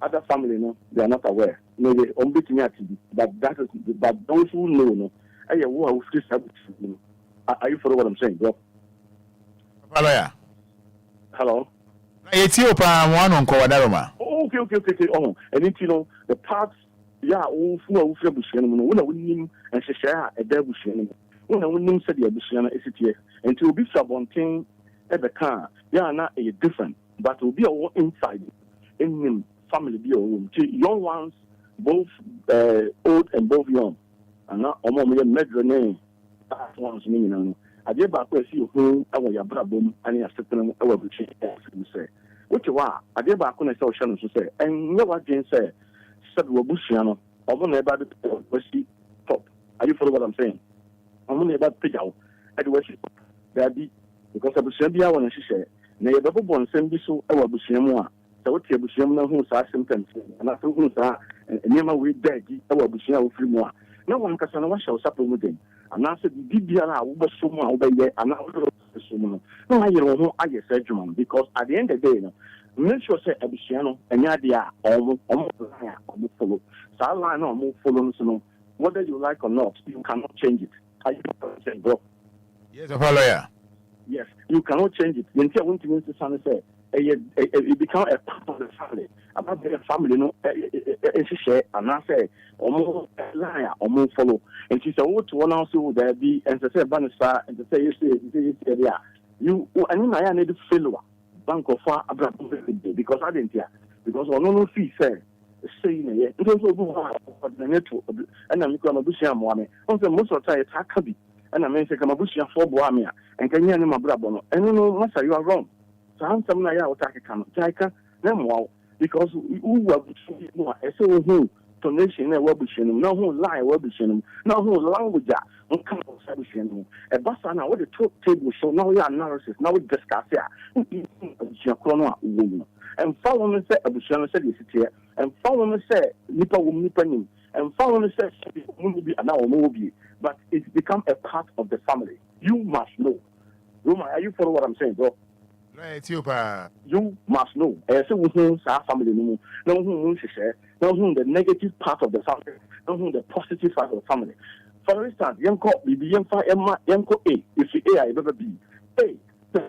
Other family, no, they are not aware. No, they unbeaten at but that is, but those who know, no, are you follow what I'm saying, bro? Hello. Ethiopia, one on Coadaroma. Okay. Oh, and it's the parts, yeah, all full of Busian, when I win and share a debusian. When I win, said the Busiana is here, and to be sub thing at the car, they are not a different, but will be all inside in him. Family be a room. Young ones, both old and both young. And now, medro name. That one's meaning. I did back where see who I was your brabum and you are sitting over the chair. Say, which you are. I did back when I saw Shannon to say, and no one can say, said Robusiano, I'm only about the Westy top. Are you follow what I'm saying? I'm only about pick out at the Westy that be because I was sending out when she said, Nay, the Bobon send me so I was Busiamoa. So what you have who are symptoms, and I thought who's never we dead, I will be share with more. No one can wash our supplement. And I said, Did you allow so much obey and no I know I get surgeon because at the end of the day no make sure say abusiano enya dia omo follow so line no follow no whether you like or not you cannot change it. I say bro. Yes, a lawyer. Yes, you cannot change it. You can't want to say it become a part of the family. About the family, no, and she said, and I say, almost liar, almost follow. And she said, "Oh, to one also there be," and to say, "Bannister," and to say, "You say, yeah, you." I mean, I need to failure. Bank of far because I didn't hear because no fee say saying it. It also go the network, and I'm going to do some money. On the most of the time, it's Hakabi, and I mean, I'm a bush for Boamia, and can you my brother? And no, master, you are wrong. So I'm some Naya or Taka, no because who were more a so who donation and webishing, no who lie webishing, no who language that won't come out of a basana with the top table show now your analysis, now we discuss here. Woman. And follow me say Abushana said this here, and follow me say Nipa will nipanim, and follow me say will be an hour movie, but it's become a part of the family. You must know. Roma, are you follow what I'm saying, bro? Right, you must know. As a woman, our family, no who she said, no who the negative part of the family, no who the positive part of the family. For instance, young cop, BB, young fire, young co A, if you A, I ever be. A, the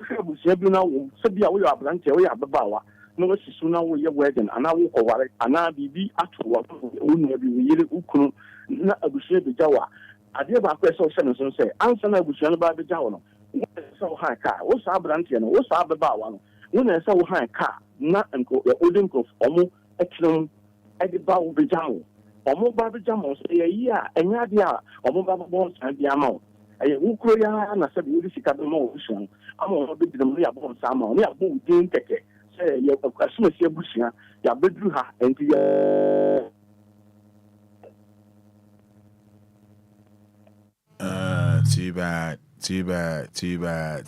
Shabu now, Sabia, we are Blanche, we are Babawa, no, she soon now we are wedding, and I will over it, and I be at what wouldn't be really Ukun, not a Bushe Jawa. I did my question, say, answer my Bushan by the Jawano. So high car, what's our brantian, what's our Babawan? When I saw high car, not and go the Odin of Omo, Exlum, Edibao Bijamo, Omo Babijamos, a year, and Yadia, Omo Babons and the amount. A Ukuya, and I said, you see, Motion. I'm going to be the Maria Bon Samo, we are both doing take it. Say, you have as soon as you're bushing, you're bedroom, and too bad. Too bad.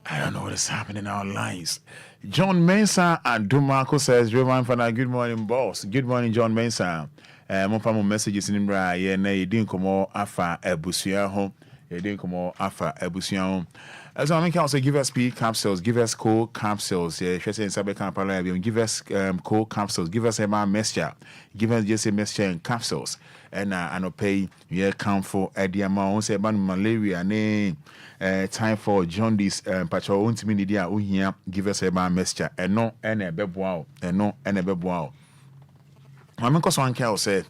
I don't know what is happening in our lives. John Mensah and Dumarco says, Reverend Fada, good morning, boss. Good morning, John Mensah. More messages in Imbra. Yeah, you didn't come more afa ebusia home. You didn't come more afa ebusia home. As I mean, also give us speed capsules, give us cold capsules. Yeah, give us cold capsules, give us a mixture, give us just a mixture in capsules. And I no pay come for the amount say about malaria name time for jaundice patrol won't mean the here give us a mixture and no and a bebow and no and a bebow. I'm because one can say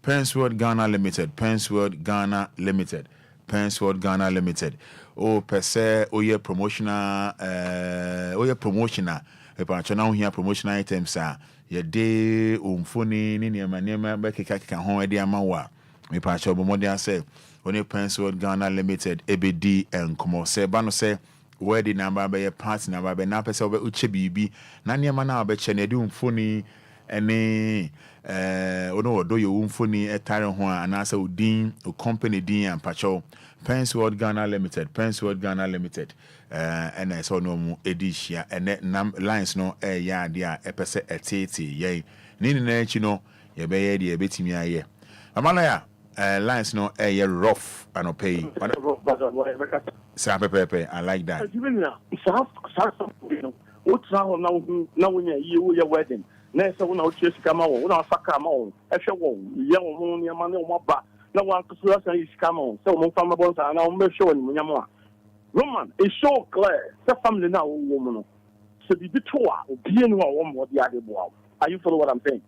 Pensword Ghana Limited, Pensword Ghana Limited, Pensword Ghana Limited. Oh per se promotional if I now here promotional items are your day umfuni nini manema bekeka ho ede amawa me pa cho bomodia say only Pensword Ghana Limited EBD and komo say ba no say wedding number be party number be na pese obe uche bibi na niema na obe che na de umfuni ene ono odo yo umfuni etare ho anasa odin o company din and pacho Pensword Ghana Limited, Pensword Ghana Limited. And I saw no more edition and lines no ya dia epese etete ye. Nini na you know ye be ye betimi aye. Amalaya lines no rough and pay. Sa pepe I like that. What's now when you wedding? Next one out chase come on, one faka on, a show, young woman, your money on my no one could say come on, so my family bonds are now showing me. Roman, it's so clear. The family now, woman. So the tour, being one more the other boy. Are you follow what I'm saying?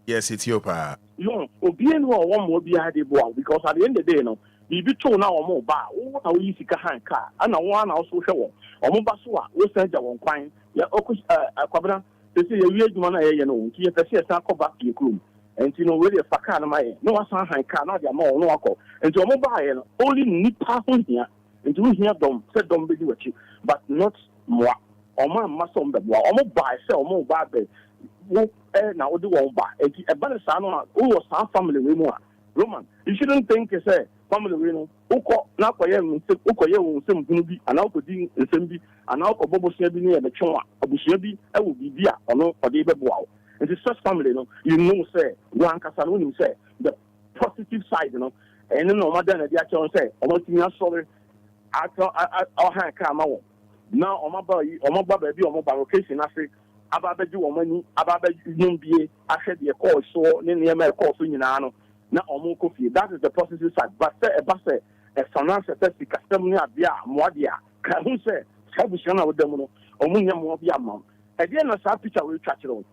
Yes, it's your pa. You know, being one more the other boy, because at the end of the day, no, be told now or more bar, how easy can car, and I want also show. Or more basua, we send your one fine. Yeah, a quadrant. They say a weird man, you know, he has a come back to your room. And you know, really a fakana, my no, I can't have more no alcohol. And to a mobile, only need pass on here. And to hear them, said don't be with you, but not more. Or my muscle on the wall, or buy, sell more bad bed. Now do one buy. A better son, who was our family, we more. Roman, you shouldn't think it's a family, we know. Uko, not for you, Uko, you some Gunubi, and Alco Ding, and Sembi, and Alco Bobo Sebi near the Choma, Abushebi, I will be dear, or no, or the wow. And it's such family, you know, say, one Casaluni say, the positive side, you know. and no matter the actual say, almost in your sorry, I had come out. Now, on my baby, on my location, I say, about the money, about the be I said the call so near my call for you now. Now, on coffee, that is the process side. But say, a financial test, custom bia, Modia, can say, Sabushana with them, or Munya Mobia mom. At the end of that picture, we chat it on.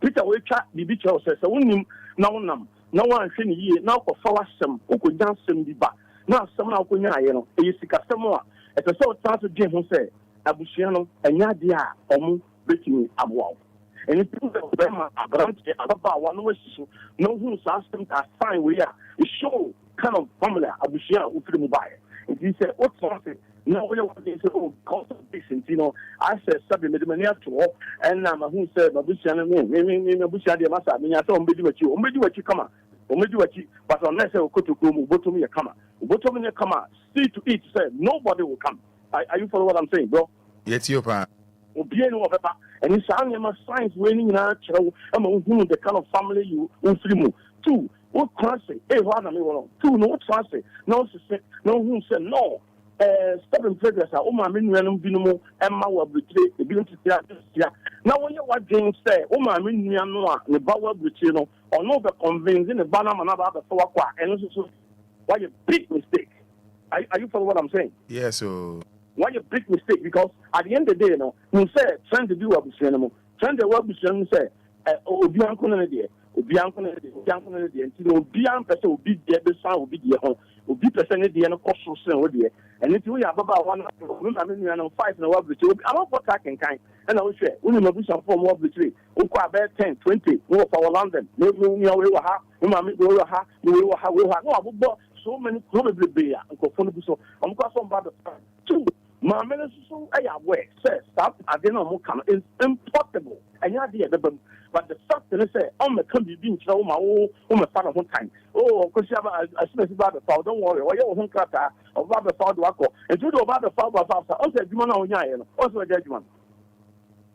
Peter will chat the beach house says, no one thing ye now for flower some who could dance some the back. Now, somehow, you know, you see customer. At the sort of time, Jim who say, Abusiano, and Yadia, or breaking a wall. And it proves that Obama, a branch, about one wish, no who's asked them to sign we are. It show kind of formula, Abusiano, who couldn't buy it. And he said, what's something? No, we don't say, oh, cost of patience, you know. I said, something with the money to all, and I'm who said, Abusiano, me, Abusiano, Massa, me, I told me what you come on. But unless I go to Kumu, bottom me a come on. See to eat, said, nobody will come. Are you following what I'm saying, bro? Yes, you are. Obia no papa and it's only my science winning na chero am who the kind of family you free. Two, what class one me won. Two, no class no say no who say no stop in progress o ma me nuanum binumu emma wa betray e bi nti tia na when you what game say o ma me nuanu a ne ba wa betray no or no be convince ne ba na ba ba so kwa eno so why a big mistake. Are you following what I'm saying? Yes, so why a big mistake? Because at the end of the day, you say trying to do what we trying to work with you say, Obia Kunadi, and Obia person will be there, the sound will be there, will be presented the end of course, and if we have about 1 5 in a world between, I'm not attacking kind, and I will say, we will be some form of between, we about 10, 20, more for London, maybe we will have, no, so many probably be and go for the so I'm going to two. My minister, I aware, says, stop, I didn't know it's impossible. And you idea, but the fact that I say, I'm a country being shown my own father one time. Oh, because you have a special about the fall, don't worry, or your home cutter, or about the fall, and to do about the fall of after, also, you know, also a judgment.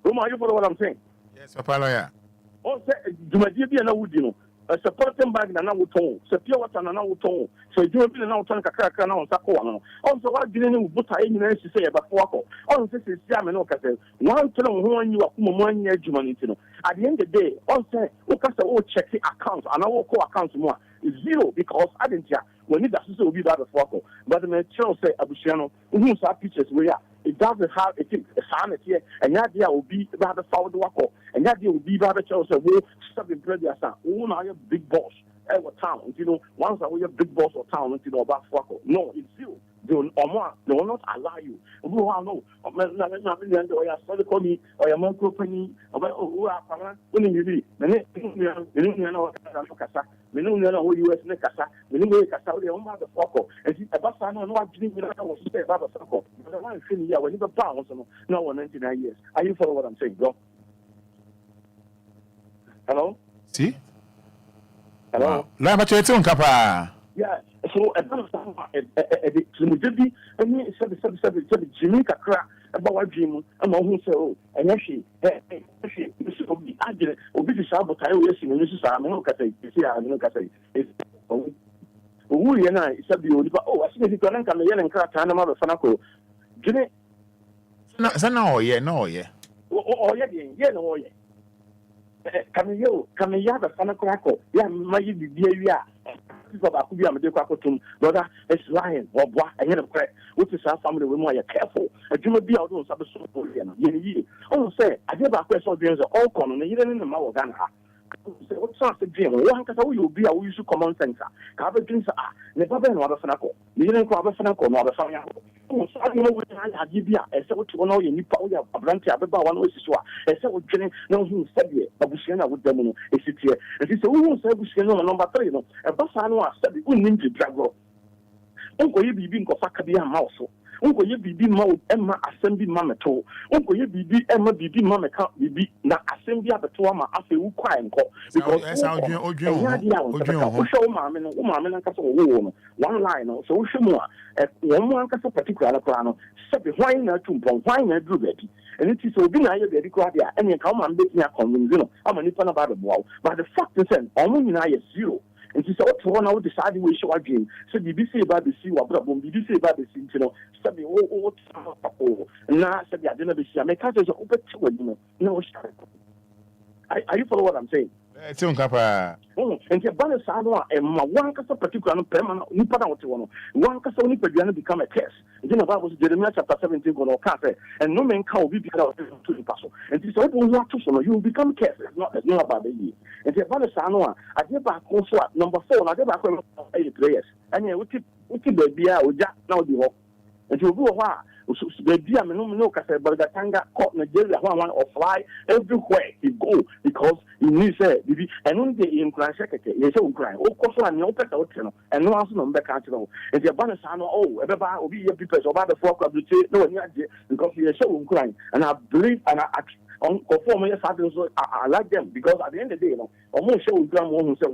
Whom are you for what I'm saying? Yes, Papa. Also, do my dear, no, would you know? A supporting bag na now tone, so pure water na now tone. So you will be now turn a crack now on Sako. Also, what didn't put any to say about Wako? Also, this is Yamanoka says, one to know who you are 1 year Jumanitino. At the end of the day, also, look at the old checking accounts and our core accounts more is zero because I didn't hear when it doesn't will be that of Wako. But the material say Abusiano, who saw pictures where it doesn't have a sanity here, and that idea will be rather found Wako, and that idea will be rather Chelsea, will stop in Predia. Oh, now you're big boss. Our town, you know, once I was a big boss of town, you know, about Wako. No, it's you. They will not allow you. Oh, I know. Or your study company, or your mom company, or who are winning you. We don't know Casa, we don't know US Necasa, we don't know Casa, the Oma the Foco, and a bus I know what you was say about the Foco. But I want to feel here when you pounds, no 99 years. Are you follow what I'm saying, bro? Hello? See? Hello? La Macheton Capa. Yeah, so a Jimmy Kakra about what dream among who say, oh, and actually, this will be argued, will be the Sabbath. I will see Mrs. Aminoka, you see, Aminoka say, who and I said, oh, I see if you can come here and crack and another Fanaco. Jimmy, no, yeah, no, yeah. Oh, yeah, no, yeah. Come here, the Fanaco, yeah, my dear. Brother, it's lying or what I had a crack, which is our family when we are careful. A Jimmy be out on Sabbath. Oh, say, I give a question of all common, even in the Mawana. What sounds the dream? One can tell you be a use of common sense. Carver drinks are never been another Fanaco. You didn't call a Fanaco, not a Fanaco. Oh, so I know what I had you I said what you know you need power of Branty about one way to swap. I said what Jenny knows who said it, but Busiana would them is it here. And he said, who will say Busiana number 3? A Bassano said we wouldn't need to drag road. Uncle, you be being Kofaka mouse. Uncle, you be mouth Emma assembly mammato. Uncle, you be Emma be mamma can't be na assembly at the Tuama after who cry and call. Because show mamma and Castle one line, so Shumua, one Castle particular plano, said the wine to wine and drew baby. And it is so good I get the and you come and make me a convincing. I'm a nipper about the wall. But the fact is, only I is zero. nti sɛ wote hɔ na wode saa de wɔhyɛ w'adwene sɛ biribi sɛ ɛba bɛsi w'abrabɔ biribi sɛ ɛba bɛsi nti no sɛbi wote na sɛbi ade no bɛsi a meka sɛ wobɛte w'anim na wohyɛ are you follow what I'm saying? It's on Kappa. And the balance I know, and one case particular permanent, one case only become a curse. Then about was Jeremiah chapter 17 or cafe, and no man can be because to the pastor. And this open what to you will become cursed. It's not about the year. And the balance I know, I get back also number 4, I get back 8 players. And yeah, we keep the beer or jack now the walk. And you go a the dear no case, but the tanga caught Nigeria one or fly everywhere he go because he needs a baby and only the Enquires secretary, yes, Ukraine, of course, and no pet out, and no answer on the country. And the bonus, I know, everybody will be people about the folk of the state, no, because he is so Ukraine. And I believe and I on conform I like them because at the end of the day, almost show grandma who said,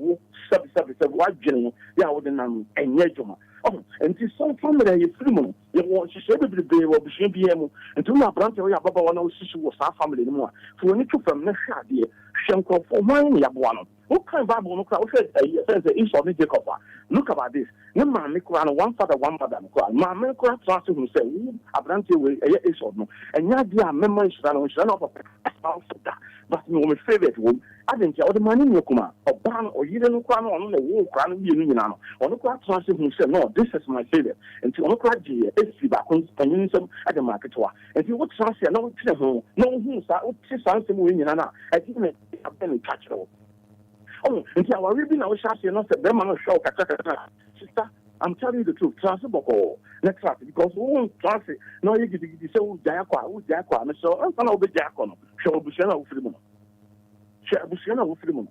what general, they are within and Yajuma. Oh, and this some family is free. You want to say every day or between PM and to my branch of Baba one was our family anymore. For when you took from the Shadi, Shanko for mine, Yabuano. What kind of Bible no crowd says the east of the Jacob? Look about this. No man, one father, one mother, my man, transfer who say, a branch away a east of no. And yet, dear memories ran on but no favorite one. I didn't tell the money in your command, or ban or you don't crown on the wall, crown union, or no crowd transfer who said, no, this is my favorite. And to no crowd, it's the back on some at the market. And you would transfer no home, no who sounds to win, and I didn't have been touched. Oh, until I really know Shashi and not the Beman show, sister. I'm telling you the truth. Transfer next because we won't transfer. No, you get so Jacqua, and so I'm going to be Jacqua. Show Bushana with Freeman. Share Bushana with Freeman.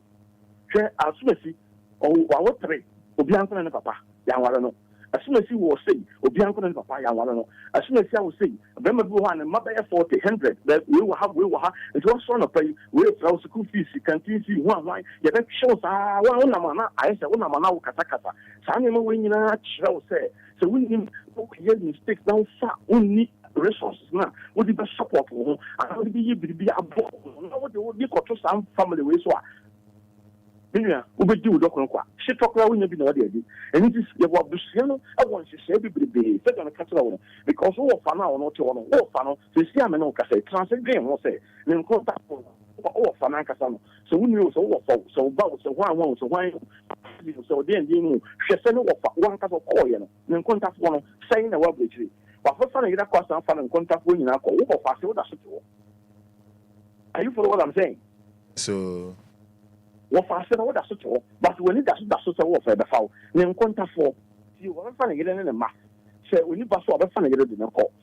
Share as soon as he, our three, Obianco and Papa, Yawarano. As soon as he was saying, Obianco and Papa, Yawarano. As soon as I was saying, remember one and Mother 40, 100, that we will have, it was one of pay, we'll throw school fees, you can see one line, yet that shows, one amana, I said, one amana, Katakata. Sanima winning a show say, so we need mistakes down, we need resources now. What the best support for I would be a book. What you got to some family ways. We do Dokonqua. She talk about when you know and it is what Busiano. I want to say everybody set on a castle because all Fana or not all Fano, the Siamano Casse, transit game will say, then contact all Fana Casano. So we knew so so about so one so why so then you know, she sent one cup of oil, then contact one saying a word which but for fun, you have cost and fun and contact when you are called or fast. Are you follow what I'm saying? So what faster what that's all, but when it doesn't so for the foul, then contact for you were fun again in the math. So when you pass over fun again in the call.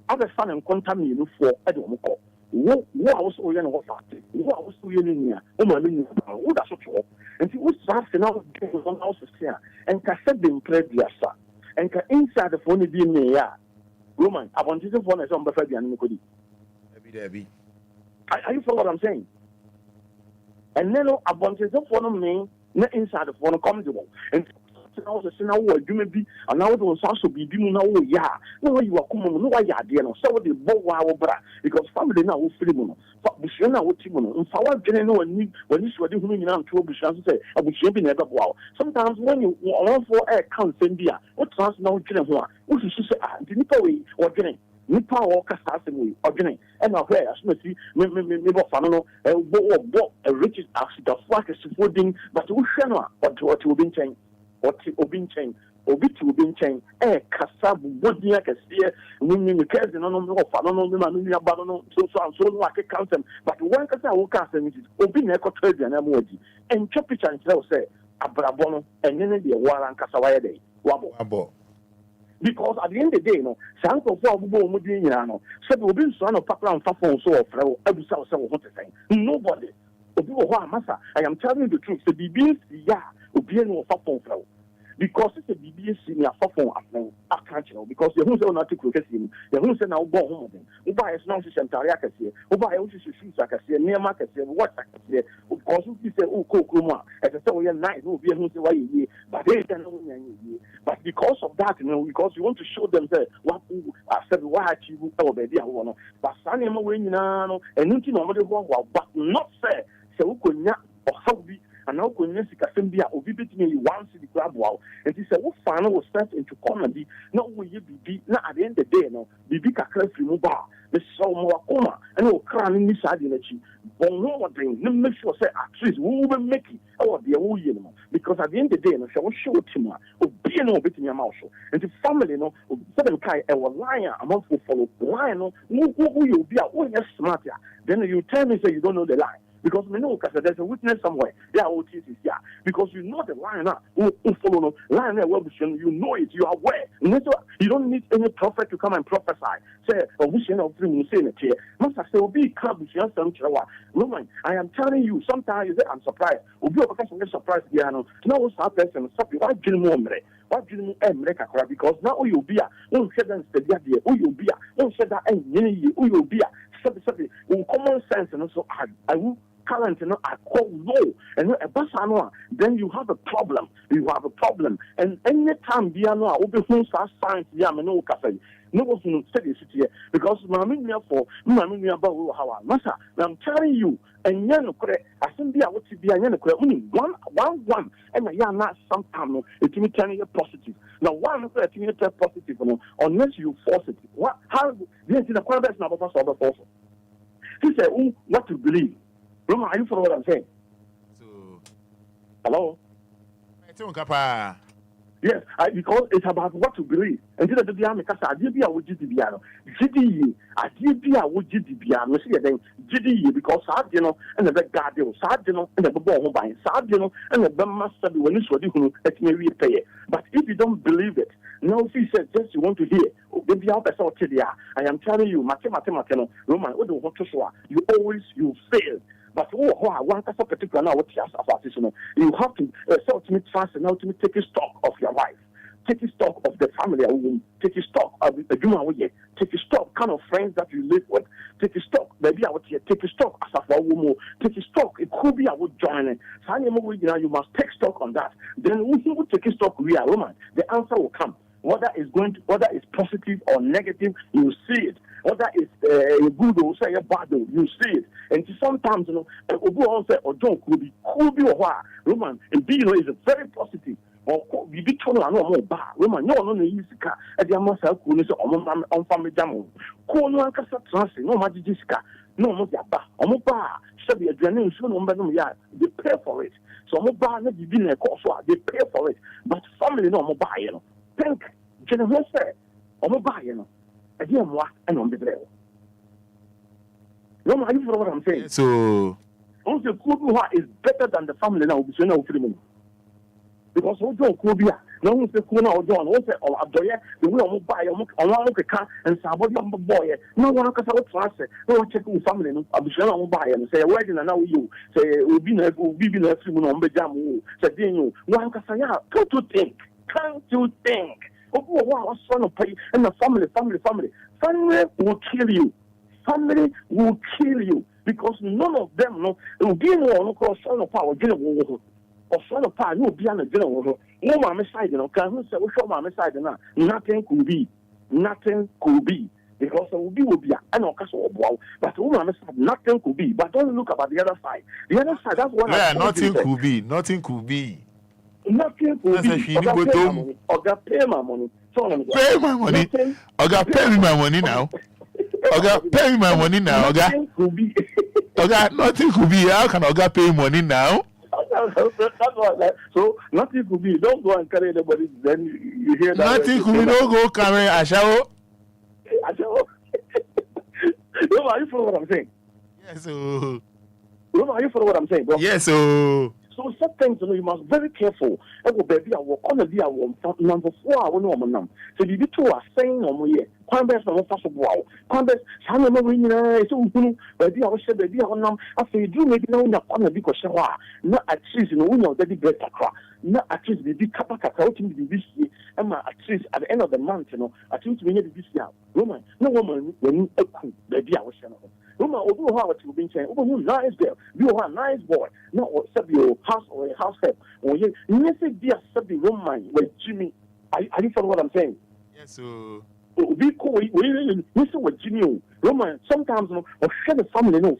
Other fun and contact me for I don't call. What was all you know what what was you in here? Oh my meaning, what that's all. And he was asking out on houses here and cassette being played the asa and inside the phone being me. Roman, I want you to phone as on Buffet and Nicody. Are you follow what I'm saying? And then I want you to phone me, not inside the phone comfortable. And now the sinner word you may be, and now it was also be doing now, yeah. No, you are coming, no, I dear, no, so the bow wow, because family now will free mono. But Bushana would Timono, and for what general need when you were doing now to Bushan say, I will ship in ever wow. Sometimes when you want for air count send beer, what trans now general, what you say, Dinipo or getting. Nipa or Castasaway or Guinea, and now where as Messi, maybe Fano, a rich accident of work is supporting, but who shall not, what will be changed, what will be changed, or bit will be changed, Cassabu, Bodia, Cassia, winning the case, and no Fano, Badono, so like a count, but one Cassa will cast them, Obin Eco Trade and Emoji, and Chopicha and Tell say, Abrabono, and then the war and Cassaway day. Wabo. Because at the end of the day, no, Sanko for Mudino, said we've been son of Papa and Fafon so of every south what to say. Nobody. Massa, I am telling you the truth. The BBS, yeah, will be no Fafon flow. Because it's a BBS senior Fafon I can't know. Because the who's not to cook him, the who's now born home. Uba is not Santariaka here. Uba is shoes I can see, near market, what I can see. Because you say, oh, Kokuma, as a so night will be a who's away, but they don't know. But because of that, you know, because you want to show them that what I said, why you over there, but Sunny and nothing nobody but not fair. So we could not or how we and now go near Sikasembia or visit me once in the grab wow. And he said, what final was set into comedy? No, will you be not at the end of the day, no, Bibi Kakra Muba, the show more coma, and no crying this identity. But no thing, no make sure say actress, we will make it. Oh, the old you know, because at the end of the day, no, shall show Tima, or be no bit in your mouth. And the family, no, seven kai, a lion, a month will follow lion, no, who you be a one smart. Then you tell me, say you don't know the lie. Because we know there's a witness somewhere. Yeah, is yeah. Because you know the line who follow no line you know it, you are aware. You don't need any prophet to come and prophesy. Say, we shall not bring you saying it here. Master say, be club, Roman, I am telling you, sometimes you say, I'm surprised. Obia because surprised, Diano. Now what's our person? Stop you. Why didn't what didn't because now you'll be a won't shed and steady idea. You'll be a won't shed that and you'll be a common sense and also I will current I call low and a basanoa, then you have a problem. And any time Biano will be home science Yamano cafe. No one will say this here because Mamma for Mamma about how Massa. I'm telling you, and Yanokre, I think be able to be a Yanokre only one, and I am not sometimes it's me turning a positive. Now, one thing positive unless you force it. What how the quarterback number of force? He said, what to believe. Roma, are you for what I'm saying? Hello? Yes, because it's about what to believe. And the Biana, Adibia would GDBiano. Adibia would GDBiano, see again, GD, because Sardino and the Guardian, Sardino and the Bobo by Sardino and the Bamaster when you should do let me repay. But if you don't believe it, now if he said just you want to hear, I am telling you, Matemo, Roman, you always fail. But one particular now you have to ultimate trust and ultimate take stock of your life, take stock of the family, take stock of the human, take stock kind of friends that you live with, take stock maybe I would take stock as a woman, take stock it could be I would join it. So you must take stock on that. Then we will take stock we are Roman. The answer will come. Whether it's positive or negative, you see it. Whether it's good or say a bad, you see it. And sometimes, Obu say or don't could be or Roman and B is a very positive. Or we be told no more bar. Roman, no use car at the must have coolness on family demo. Call no Ancastra Transit, no Magiska, no more bar, or more bar. Should be a genuine soon on yard. They pay for it. So more bar, not be in a course, they pay for it. But family no more buy, think, general say, or more buy, I hear more and on the trail. No, are you for what I'm saying? So, also, Kubu is better than the family now, because we don't Kubia. No one says Kuna or John, also, or Abdoya, the way I buy a car and somebody on the boy. No one can trust it. No one check with family, Abdul buy and say, where did I know you? Say, we've been a few on the jam. Said, you one can say, can't you think? Oh, son of pay and the family will kill you. Family will kill you because none of them will be no son of power, general or son of power, no be on a general. No, my side, can say, we show my side now. Nothing could be. Because it will be an occasion, but nothing could be. But don't look about the other side. The other side, that's what nothing could be. Nothing could be. Oga pay my money. Pay my money. Oga pay me my money now. Oga pay me my money now. Nothing could be. Oga nothing could be. How can Oga pay money now? That's what. So nothing could be. Don't go and carry anybody. Then you hear that. Nothing could be. Don't go carry Ashawo. No, are you following what I'm saying? Yes. No, are you following what I'm saying, bro? Yes. So some things, you must be very careful. I go baby, I will on the day I want number 4. I will know my number. So the two are saying on me. Quambers no possible. Quambers, some of them so baby, I will say baby, I will know. After you do maybe now in the corner because not at least you know that the better crack. Not at least the big capacity to be this year. And at least at the end of the month, at least we need this year. Woman, no woman when a cool baby, I will say. Roma, although how you been saying, oh, you nice girl, you are a nice boy. No, sub your house or a house help. Or you say, dear, sub the Roman with Jimmy. Are you following what I'm saying? Yes, so. Be cool. We listen with Jimmy. Roman, sometimes, or share the family, no,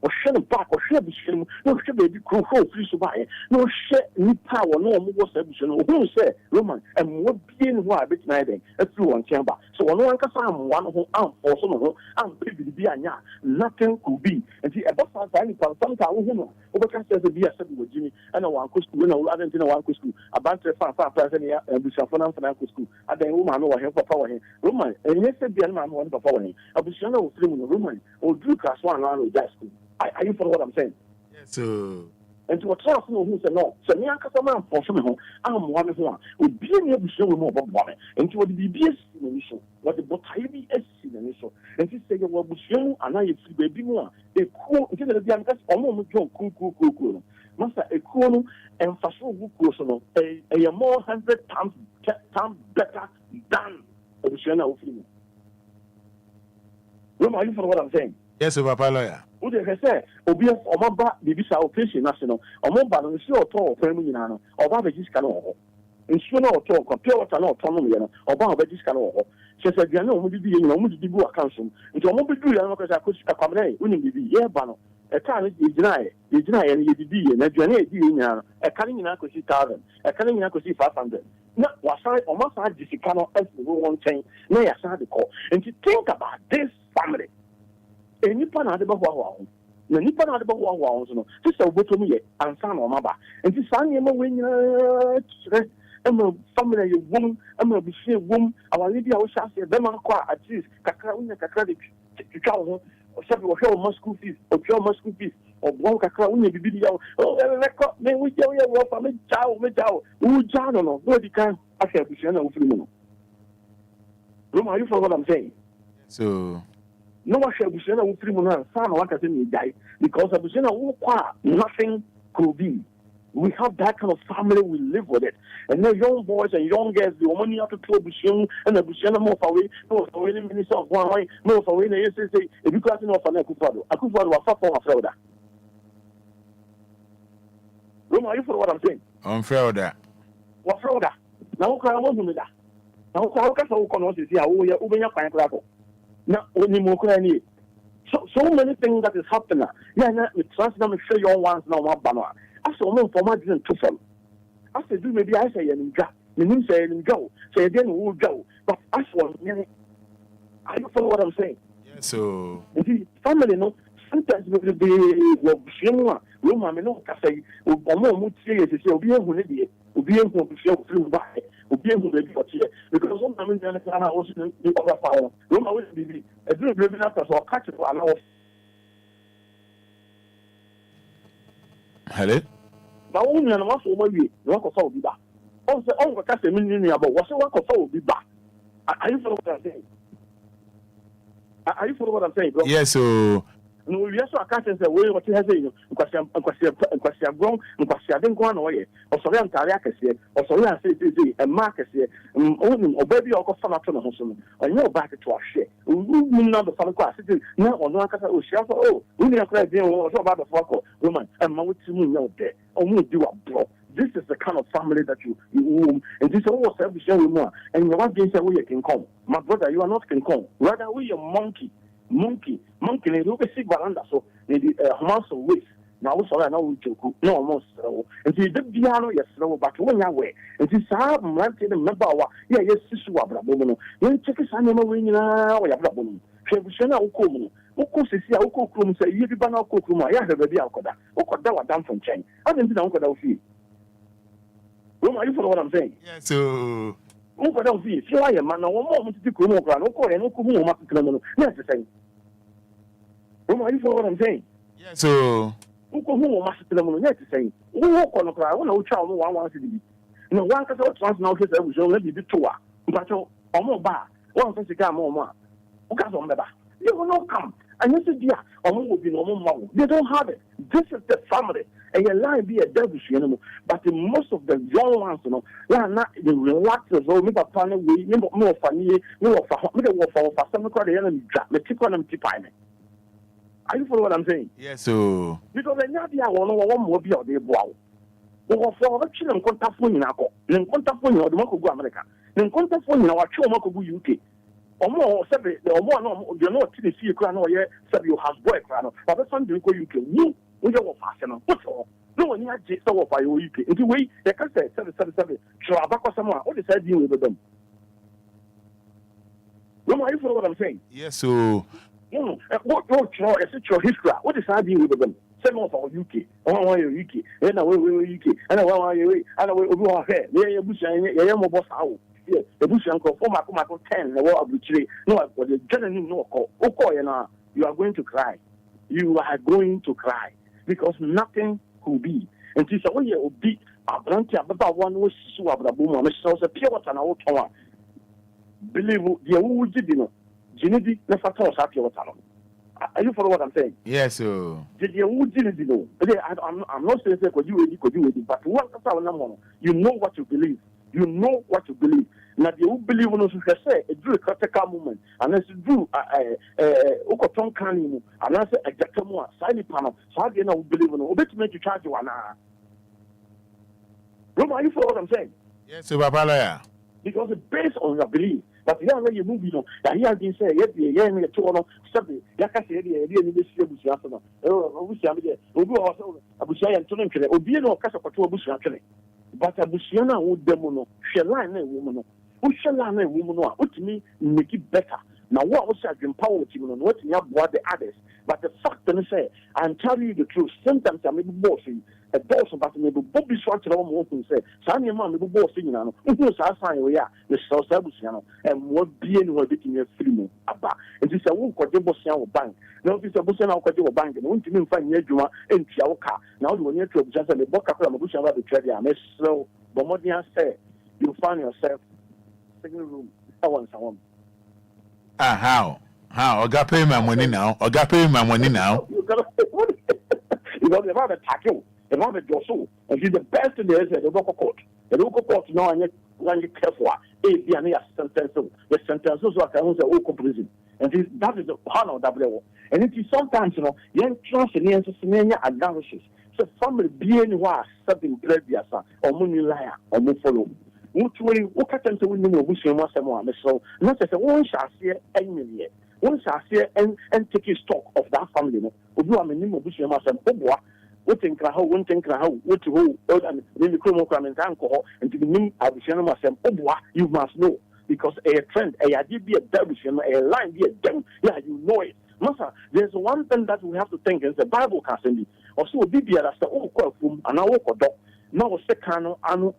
or share the back or share the shame, no share baby crew, free to buy, no share any power, no more submission, who say, Roman, and what being why bit nighting, a few one chamber. So one can find one who arm for some of them, and baby be a nothing could be. And see, about sometimes woman, overcast as a beer with Jimmy, and a one could school, no, I didn't know one could school, about 5 present here, and be some fun for Uncle School. I think woman will help power him. Roman, and yes, the man one for following. I was sure no film in the room or do class one around with that school. Are you for what I'm saying? Yes, so. And to a child who said no, so me and Casaman for some home, I'm one who would be able to show more about woman, and to what the BBS in the show, what the Botaimi S in the show, and to say what was young and I see baby more. A cool, get the young that's almost cool. Master, a cool and fashionable person, a more 100 times better than a Luciana of him. Are you for what I'm saying? Yes, Papa lawyer. Would you say, Obia, or Mamba, Bibisa, occasion national, or Mamba, and sure tall, family, or Babajis Cano, and sure no talk, or pure autonomy, or Babajis Cano. She said, you know, would be in the Bua Council, and to Mobi, because I could accommodate, winning the year banner. A time is deny, and you be, and a journey, a cunning in Uncle 1,000, a cunning in Uncle 500. Not was I or must I Jessicano as the one thing, nay, I saw the call, and to think about this family. A Nippon had about one. The Nippon had about 1,000. This is what to me, and son or mother. And this son, you know, I'm a family woman, I'm a bishop woman, our lady, I was asking them at least, Kakawina Kakadi, or several school fees, or pure school fees, or one Kakawina video. Oh, then we tell you what I'm a child, who John or no, you can't. I said, Roma, you for what I'm saying? So. No one shall be sure of 3 months, son, what I think die, because of nothing could be. We have that kind of family, we live with it. And now young boys and young girls, the woman you have to throw Bushon and the Bushana move away, no for any minister of one way, no for any SSA, if you can't know for Akufado. Akufado was far from a Fada. Roma, you for what I'm saying? I'm Fada. What Fada? Now, I want to that. Now, how can I cannot see how we are opening up my level? Now, only more so many things that is happening. Yeah, we trust them to show you once now, one banner. I saw no for my didn't to them. I said, do maybe I say, and go. You say, and go. Say, then we'll go. But I saw, I don't follow what I'm saying. Yes, so. The family, no, sometimes we will be Shima, Roma, no, Cafe, or more serious, will be able to show through by. Because one time in the was the other power. Roma will be a good living after so catch it for an hour. Hello? Now, only an hour for you, walk of all be back. Also, all the cast a million about what's a walk of all be back. Are you for what I'm saying? Are you for what I'm saying, bro? Yes, so. No, we also catch and say, well, what you have said, question grown, and question didn't go on away, or sorry, I'm Tariakas here, or sorry, I say, and Marcus here, or baby, or son of Thomason, or no back to our share. We will not the family class. No, or no, oh, she oh, we need a credit deal or about the fuck woman, and my to me, no, there, or we do a bro. This is the kind of family that you womb, and this is all selfish more. And you're not getting away, can come. My brother, you are not can come. Rather, we are monkey, and you can see Baranda, so the amounts of waste. Now, so I know we joke, no, almost so. And see the piano, yes, slow, but when you're away, and see some ranting and member, yes, Sisu Abrabono. When check a animal winning now, we have Rabono. Shana Okomo, Okosisi, Okokum, say, you be banal Kokuma, I have a baby Alcoda, Okoda, down from Chang. I didn't know what I'll see. Roma, you follow what I'm saying? Yes, so. What I'll see, if you are a man, no more to Kumo, no call, and Okumu, Makikamano, that's the same. Roma, you follow what I'm saying? Yes, so. Okumu, Makikamano, that's the same. We walk on the crowd, no child, no one wants to be. No one can trans now, because I was only be 2 but or more bar, one can cigar more. Because on the bar, they will not come. And you said, yeah, or will be no more. They don't have it. This is the family. And your line be a devilish animal. But in most of the young ones, you know, they are not the relaxers or maybe a funny way, more funny, more for some crowd, the enemy drop, the tick on them tip. Are you follow what I'm saying? Yes, so. Because the Nadia will know one more be out there. Wow. Or for the children, contact phone in Apple, then contact phone or the Moko America, then contact phone in our Chomako UK. omo sabi omo no you know ti the see kra no ye sabi you has boy kra no but some do go UK you we go fast no what no one ya je so for you UK nti we they can say sabi sure abakọ sama what dey deal with them. No, you follow what I'm saying? Yes, so what is your history? What is I deal with them? Same for UK. Oh, UK. And I will UK. And I will here. Yeah, bush and boss out. Yeah, the bush uncle for my 10. The war of the tree. No, the general no call. You are going to cry. You are going to cry because nothing could be. And this is way will be a branch about one was so about the boom. I'm a pure water and old tower. Believe the who did Jinidi never told us your water. Are you follow what I'm saying? Yes, sir. Did you who did I'm not saying could you it, but what you know what you believe. You know what you believe. Now you believe in us say a drew a critical moment, and as you do Okoton Kanimu, and I say exactly more, sign panel, so I don't believe in it, make you charge you one hour. Are you follow what I'm saying? Yes, sir, Papa. Because it's based on your belief. But yeah, when you move, that he has been saying, yeah, me to one something. Yaka say, yeah, really, this year, Bushana. Oh, we shall be there. Obu also, Abushaya and Tonin, Obia no Casa for 2 Bushana. But Abushana would demono, shall I know woman? Who shall I know woman? What to me make it better? Now, what was I empower you on what you have what the others? But the fact that I say, I'm telling you the truth, sometimes I may be bossy. A boss about maybe Bobby Swatcher almost say, Sandy man, maybe bossing, you know, who's our sign, we are the South Sabusiano, and what being were getting a free Abba. And this I won't quite a Bosian bank. No, this a Bosian quite bank, and won't even find Yajuma and Chiaoka. Now, when you're to just a book of a bush about the treasure, I may slow, but what do you say? You find yourself second room. I want someone. How? I got pay my money now. I got pay my money now. You got to have a tackle. The moment you're so, and he's the best in there is the local court. The local court now, and you careful. The sentences are open prison. And that is the part of that. And it is sometimes, you know, young transcendence analysis. So, family being was something previous or money liar or more follow. Which way, what can you know? We see more someone. So, not as a one shall see any one shall see and take stock of that family. Who are many more Bush and what think how one think how what to hold and then the criminal crime and alcohol and to the name of the you must know because a trend a be a dervish a line be a dem you know it. Master, there's one thing that we have to think is the Bible can send it. Also be as the old from an hour dog. Now secano ano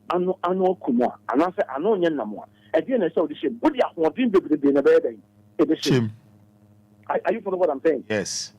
kuma and I say ano yenamwa. Again I saw the ship. What you want to be in a bed? Are you follow what I'm saying? Yes.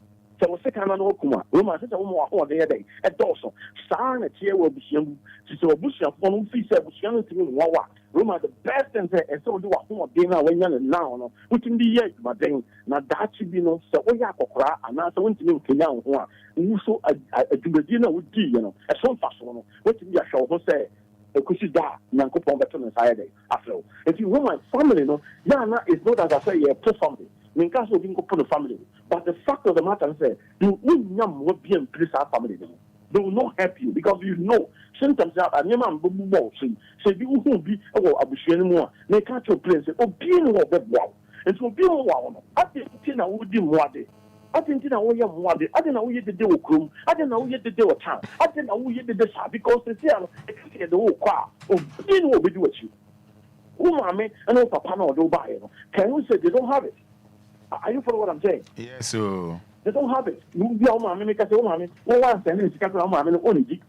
So second no kuma Roma says a woman or the day at Dawson. San a chair will be young. So Busha phone fee said Bushan to Wawa. Roma the best and say and so do a home dinner when you're now, which in the year, but then not that should be no so Oyakokra and answer when to me Kenyan one. Who so a dinner would be, you know, a son fast one. What in your show say? A cushy da, Nanko Pombaton and Saturday after. If you want my family, no, Yana is not as I say a poor family. Minkaso didn't go for the family. But the fact of the matter is, you will be in place our family. They will not help you because you know sometimes a man will say you won't be a bush anymore. They can't your place or being a bed wow. And so be one. I think I would do more day. I think I will have one day. I don't know who you did the room. I don't know who you did the town. I don't know who you did the shop because they say the whole car or being what we do with you. Oh, mammy, and no papa no do buy it. Can you say they don't have it? Are you follow what I'm saying? Yes, so they don't have it. You be on my make us oh mammy. Once and it's got on mammy only.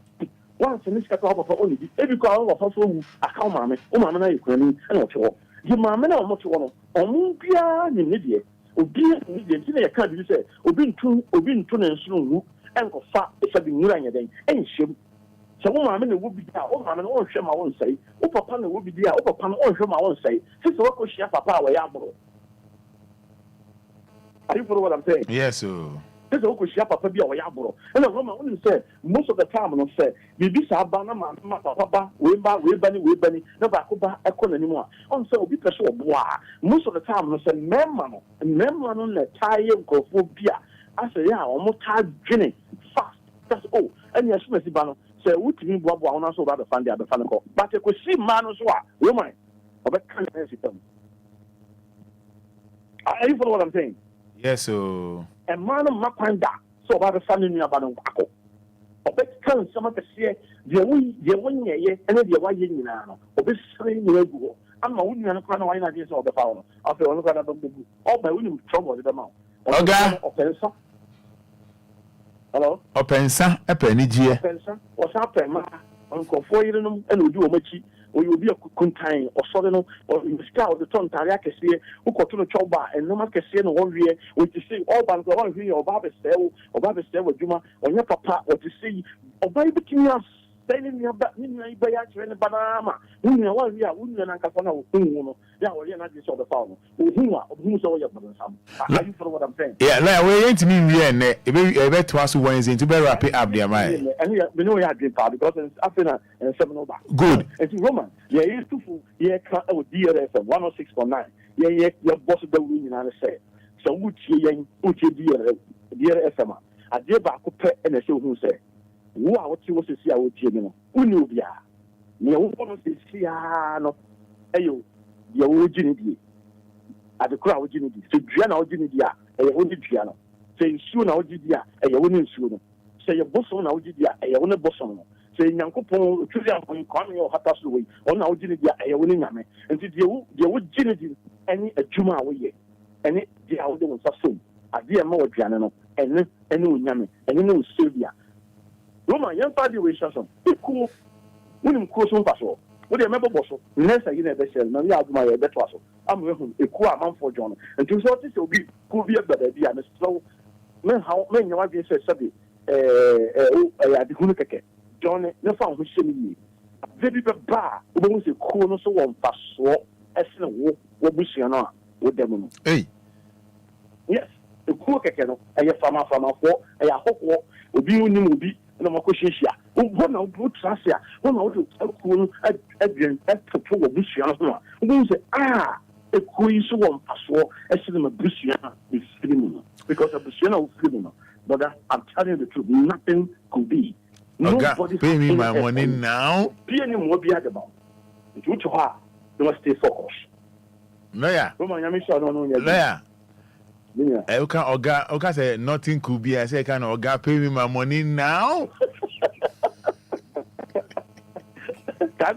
Once and it's got off for only. Every call of also a cow mammy. Oh mammy, you can and what you your mammy no much one. Omumpia in India. Obia in India can't you say Obin two and soon and go fat if I've been running then ain't she? So mammy would be there. Oh mammy, oh shame I won't say. Oh papa would be there. Oh papa, oh shame I won't say. Since what could she have papa away abroad? Are you follow what I'm saying? Yes, sir. This is what she papa be away abroad. And I'm only say most of the time I say Bibi Sabana man papa we bunny never could echo anymore. On so be pressure bois. Most of the time I say memman on the tire go for beer. I say yeah, almost tired drinking fast. That's all. And yes, Messi Bano say what me bob on us over the fan the fan call. But you could see man as well. Woman, I bet can't them. Are you follow what I'm saying? Yes, so. A man of Makwanda, so about the family near Banako. Obet can some of the say, the one year, and the one year now. Obet saying, I'm a woman and a wine against all the power. After one of the all by winning trouble with the mouth. Okay. Hello? Opensa, a penny, dear. Opensa, what's happened, Uncle Foyden, and we do a machi, or you'll be a contain, or sudden, or in the sky of the tongue, Tariaka, who got to the choba, and no man can see no one year, which is say, all bank or here, or Baba Stel, or Juma, or your papa, or to see, or by the king of saying your back, in the banana, who you are, wouldn't and Uncapana, who, yeah, or you're not this sort of farm, who's all your brother. Are you for what I'm saying? Yeah, like, we're going to mean, a bet to us Wednesday to be wrapping up their mind. And we know we had dream power because it's after and 7 over. Good. It's Roman. Yeah, it's too full. Yeah, DLFM 106.9. Yeah, your boss of the winning and say. So, Uchi DLFM. I did back up and I show who say, wow, what you want to see our team. Unubia. Near one of the Siano. Ayo, your originity. At the crowd, originity. So, Gianna originity. A only piano. Say, soon our GDA, a winning soon. Say, your boss on our GDA, a winning boss on. Say, Yanko, Trillian, coming or Hatasway, on our GDA, a winning name. And did you would genity any a Juma away? And it, the other was soon. A dear more piano, and no Yami, and no Sylvia. Roman, young party was some. Cool. Winning course on Paso. What do you remember, Bosso? Unless I get a vessel, no, you have my better. I'm with him, a cool amount for John. And to sort this will be cool be a better idea. And so, men, how many you want to say, Sabi, the Hunaka, John, no found who sent me. Very bar, who was a cool so one passo, as in a walk, what we see on with them. Hey, yes, the cool cacano, and your farmer from a four, and a hot walk will be winning will be no more cushion. One out of Tracia, one out of cool Adrian at the poor Bussiana. Who say, a queen so one passo, as in a Bussiana is criminal. Because a Bussiana is criminal. But I'm telling you the truth, nothing could be. Nobody pay me my money now. Be any more be about. It's which are, you must stay focused. No, yeah. Yeah. Oga say nothing could be. I say, can Oga pay me my money now? Now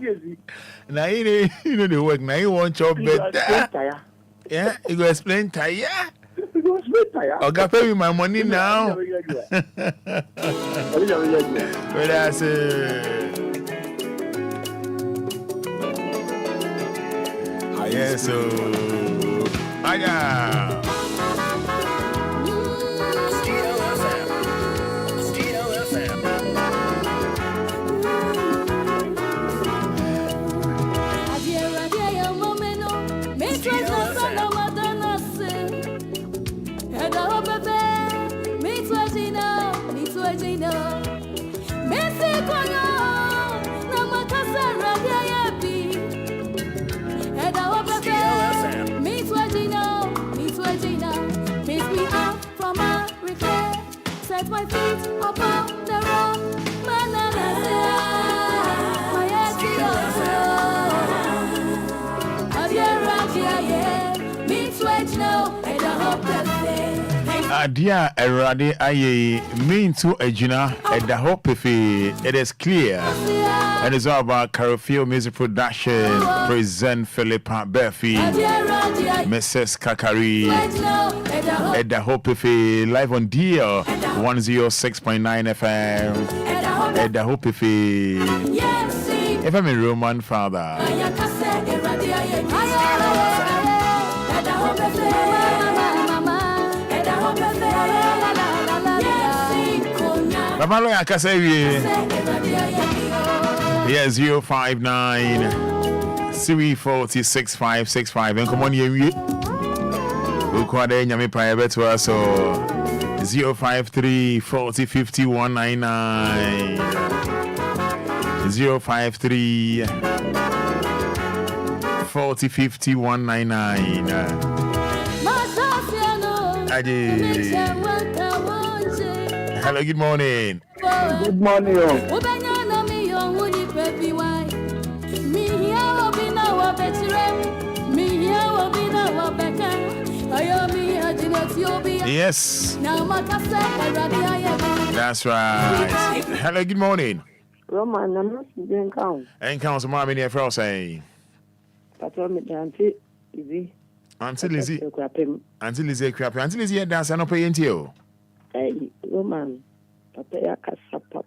you know the work. Now you want your better. Yeah, you go explain tire. Oga pay me my money now. What I say? Yes, so. Aya. Set my feet upon the rock, Adia Erade Aye mean to Ejina at the Hope it is clear. And it's all about Carofio Music Production. Present Philippa Berfi, Mrs. Kakari at the Hope live on DL 106.9 FM at the Hope if I'm a Roman father. Babalo Akasevi. Yes, 059 3406565. And come on, you. Who called in Yami Private to us? 053 40 50 199. 053 40 50 199. Hello, good morning. Good morning. Yes. That's right. Hello, good morning. Roman, I'm not doing count. And council mommy near for saying. Patron, Auntie Lizzie. Auntie Lizzie. Auntie Lizzie, crap. Auntie Lizzie, dance and pay into you. Hey, Roman. Papa, papa,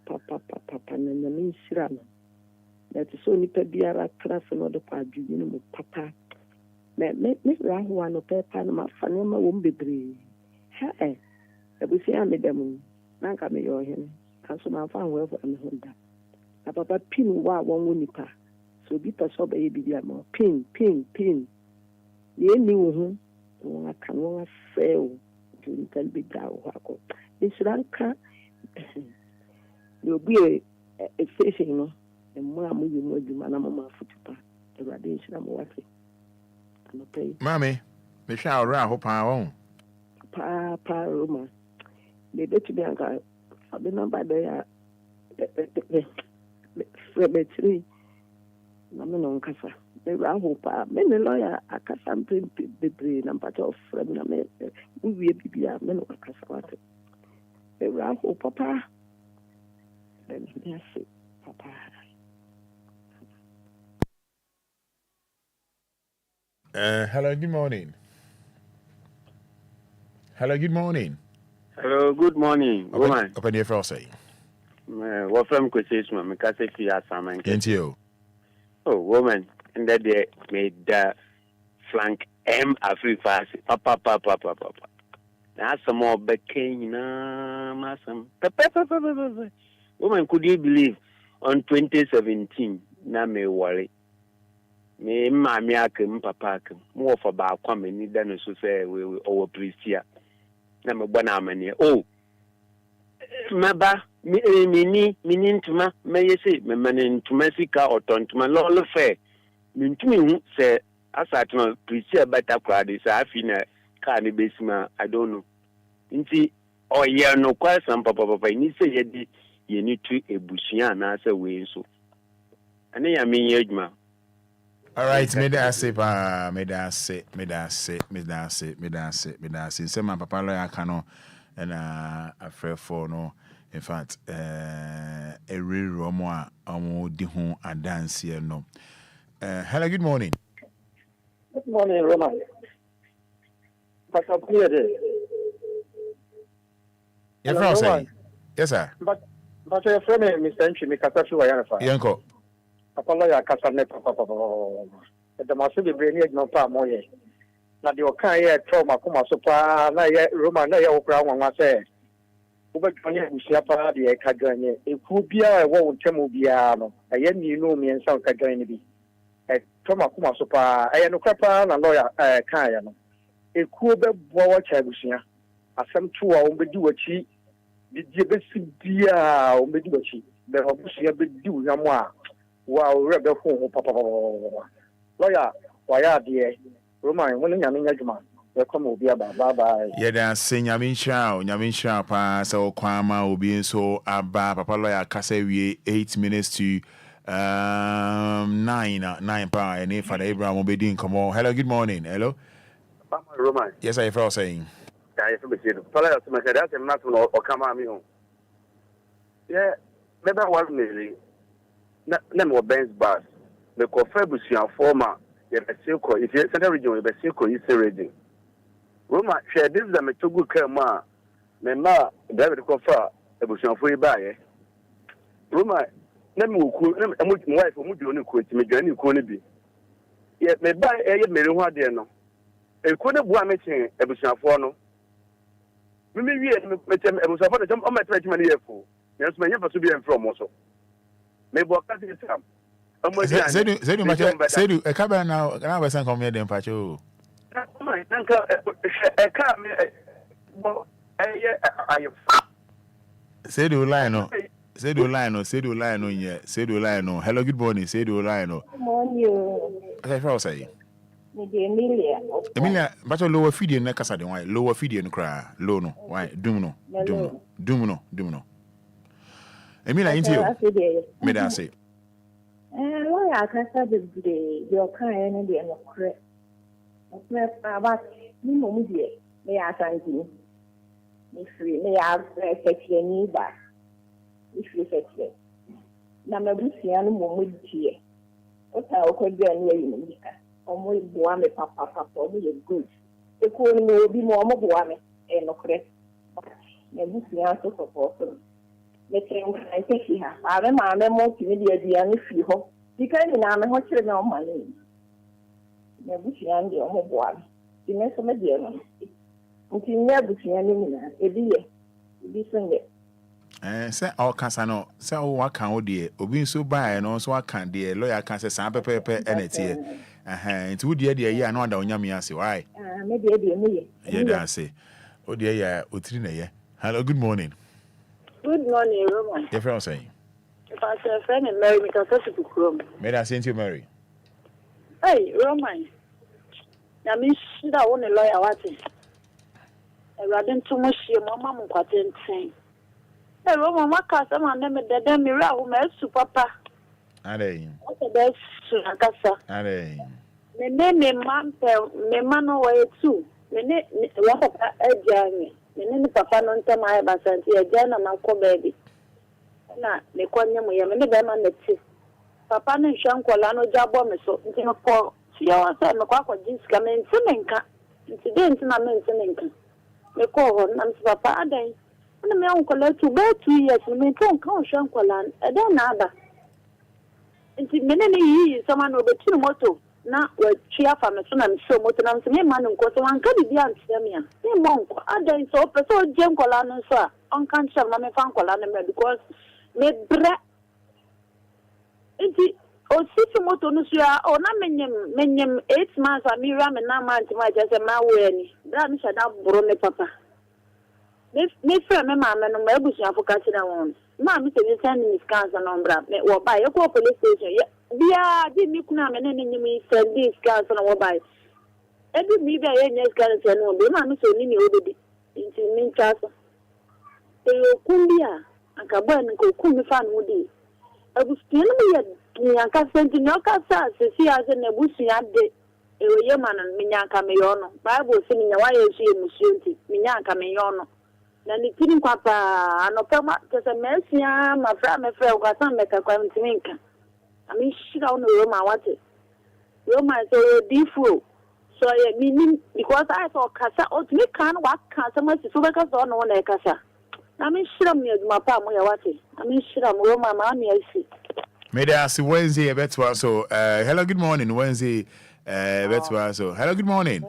and the mean Sirana. That is only Pebiara class and other part, you know, papa. Make round one of Panama, Fanema won't be brave. Hey, I will say I'm a demon. Nanka me your hen. And so my fan well for Honda. A papa pin wa one wunipa. So be a baby, more pin. The ending whom I can fail to tell big down. In Sri Lanka, you'll be a station, you know, and more moving with the Manama footpath, the radiation I'm watching. Mammy, me shall round hope I won't. Papa, Roma. They bet to be a guy. I've been on by the tree. I'm on Casa. They ran hope. Many lawyer, a Casa print the brain and part of from the we will be a man of Casa. They ran hope, Papa. Then yes, Papa. Hello, good morning. Hello, good morning. Hello, good morning. Woman. Open your first say. What from Kuchis, my cousin, Fiasaman. Can't you? Oh, woman. And that they made the flank M Afrifa. Papa. That's some more became, Massam. Woman, could you believe on 2017? Na me worry. Me mammy akem papa more for about coming than so say we over Pristia. Number one amany. Oh, Maba, me to ma, may you say, me manin to Messica or ton to my law fair. Mean to me, say, as I know, Pristia better crowd is I feel a carny basement, I don't know. Inti, oh, yeah, no question, papa, you say you need to a bushian as a way so. And I mean, Yajma. All right, me da say. Say my papa lawyer cano and a fair for no. In fact, a real Romo di home a dance here no. Hello, good morning. Good morning, Roman. But up here, your friend say, yes, sir. But your friend, Mr. Entry, make a tattoo. Yanko. Apollo, I can't let the master be bringing no palm more. Not your kind yet, trauma, come so far, not yet, Roman, not your crown, one say. Over 20 years, the Kagani, it could be a won't tell Obia, a yen you know me and some Kagani. A trauma, come so far, I am no crapper and lawyer, Kayan. It could be watch everything. As some 2 hours, but do a cheat. Did you be dear, or be do a cheat? The Hobusia be do no more. Wow, rebel home, papa. Lawyer, why are dear? Roman, when you're in Yajma, welcome Obia, bye. Yeah, that's saying Yamin Shao, pass or Kwama, Obi, so Abba, Papa Lawyer, Cassawi, 8 minutes to 9 power, and if Fada Abraham will be doing come on. Hello, good morning. Hello, Roman. Yes, I felt saying. Yeah, if we see the fellow, that's a matter or come on me home. Yeah, maybe 1 million. Name of Ben's bus. The Cofabusian former, if you send a region, if you say reading. Roma, share this is a Metogu Kerma, Mema, David Cofa, a Busian free buyer. Roma, name a wife who would only quit me, Johnny Konibi. Yet may buy a million dear no. A corner one meeting, a Busian forno. Maybe a Busian for the jump on my 20 money for. Yes, my never to be from also. Maybe what can you come? Say, a cabin now, and I was sent from here, then Pacho. Say do Lino. Hello, good morning. Say do Lino. Morning. I say. Emilia, but a lower feeding, Nakasa, why lower feeding cry, low no, why, Dumno. Emilia, into you. May I say? Why I can't say your kind and the correct. About Mimo, Me asanti. Me free. Me sekre ni ba. Me free sekre. Na mabusia no mo die. Ota okodua ni ayi ni ka. Omo boa me papa omo ye good. E ko ni obi mo omo boa me e no kre. Mabusia so support. Me tren kan se ha. Ave ma me mo ti ni dia ni free ho. Dika ni na me ho kire na o male. Mabusia ndi omo boa me. Ti me so me dia no. Nti mabusia ni na ebi songe. Say all casano, say all what can odie, obi so buy and also what can dear lawyer can say some pepe and it's here. It's would dear yeah, no wonder on yammy. Why? Maybe me. Yeah, that's it. Oh dear, yeah, Utrina, yeah. Hello, good morning. Good morning, Roman. Your friend saying. If I say a friend and marry me, because that's a room. May I send you Mary? Hey, Roman. I mean, she don't want a lawyer watching. I didn't too much your mamma and saying. Hey, Roman, my cousin, my name is the Mira, who met to Papa. Aday. What the best to Nakasa? Aday. Me name me man away too. Me name what a journey. Me name Papa non time I have a journey, my baby. Na, me quanya me, me never man the tea. Papa and Shankolano jabo me so, into a call. See, I said, no quack or jeans come in, Semenka. Incident in a man, Semenka. Me call her, and Papa a day. And my uncle let you go 2 years, and me don't count Shankolan, and then nada. Into many years, someone over 2 moto. Na we chia fa me so na me so moto na me man nko so wan ka bibia antiamia me monko adan so person je nkola no so a on kan cha na me fa nkola na me because me bre enti o sisi moto no so a o na menyem 8 months a me ra me na man ti ma je se ma we ni bra me sha da boro me papa me fra me ma me no ma ebusu afoka chi na won ma me se me send me scans na ombra me wo ba ye ko police station ye Bia di mi kuna me ne nyimi send this car so na wo buy. Ebi mi bia ye nyes car so no be ma no so ni ni obedi. Nti mi ntaso. E okumbia anka boy nko okumi fa no di. Abusu no me ye ni anka senti no ka sa se si aze na busu ya de. E we ye ma no me nya anka me yo no. Bible se ni nya wa ye su ye musu nti me nya anka me yo no. Na ni tini kwa pa anopema kese mesia ma fra me fra kwa san me ka kwa ntiminka. I mean, she don't know Roma what it. Roma is a default. So, I mean, because I saw Casa, or me can't walk Casa, much so because I don't know one Casa. I mean, she don't need my palm, what it. I mean, she don't Roma, mammy, I see. May I ask Wednesday, better so. Hello, good morning, Wednesday, better so. Hello, good morning.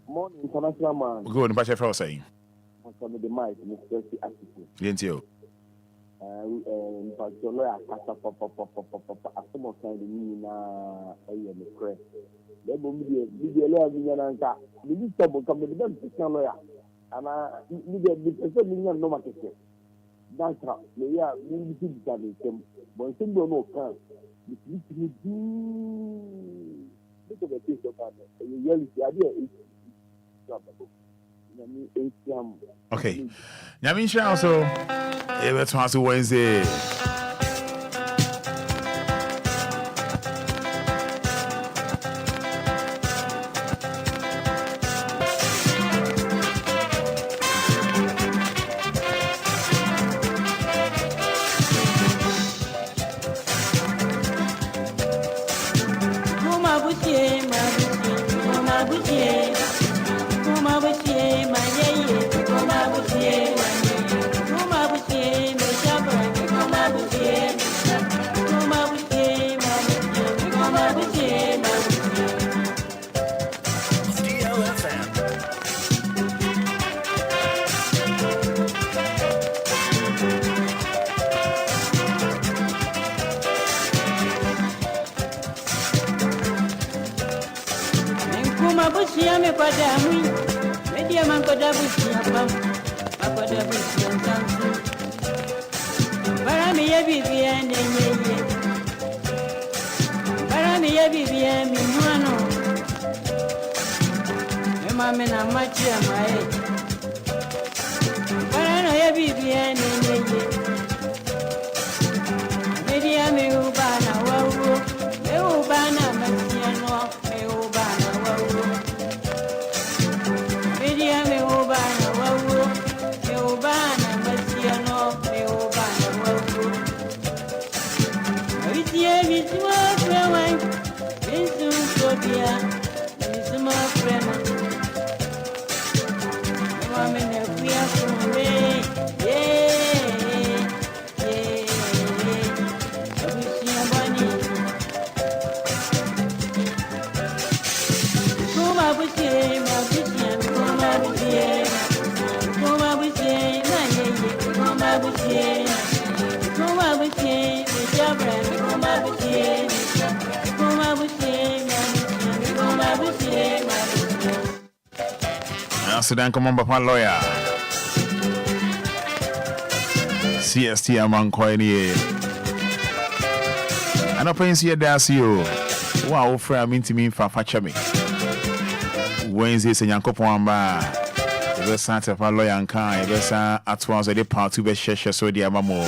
Morning, international man. Good, Pastor Frost saying. I'm from the mic, Mr. Didn't you? But your lawyer papa some of kind na me cre le bo mi lawyer mi na nka mi stop come the best lawyer ana mi de person mi no market that's how le ya mi bi bi ta le tem bon sem do no kan mi do the piece of that you really see idea okay. Yamin Shao so let's pass Wednesday. Media man koda busi apam akoda busi antansi bara mi ye bibi ene nyeye bara mi ye bibi emi nuano e ma me na machi amae bara no ye bibi ene nyeye media me ubana wawo me ubana masiano me ubana wawo media me Obia, small friend. Woman, if we are from me, Sudan come on, Papa lawyer. CST among Enquiries. And I pay see a dasio. Wow, friend, I mean to me for Fachami. Wednesday, Senyanko Pamba. The best Santa Papa lawyer and kind. The best at once a part to be share so dear Mamo.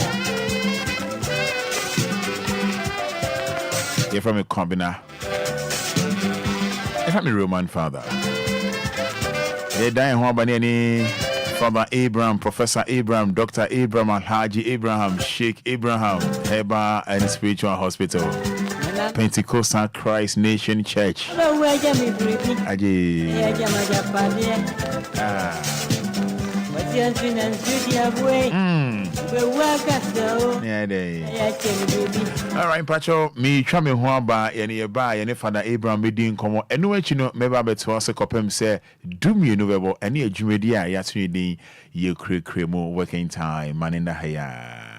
You're from a combiner. If I'm a Roman father. They die in any Father Abraham, Professor Abraham, Dr. Abraham, Alhaji Abraham, Sheikh Abraham, Heba and Spiritual Hospital, Pentecostal Christ Nation Church. All right, Pacho, me try me huaba any ba any Father Abraham be doing come and no you know maybe to us a copem say do me no any adwumadi a yatuni din ye cremo working time man in the haya.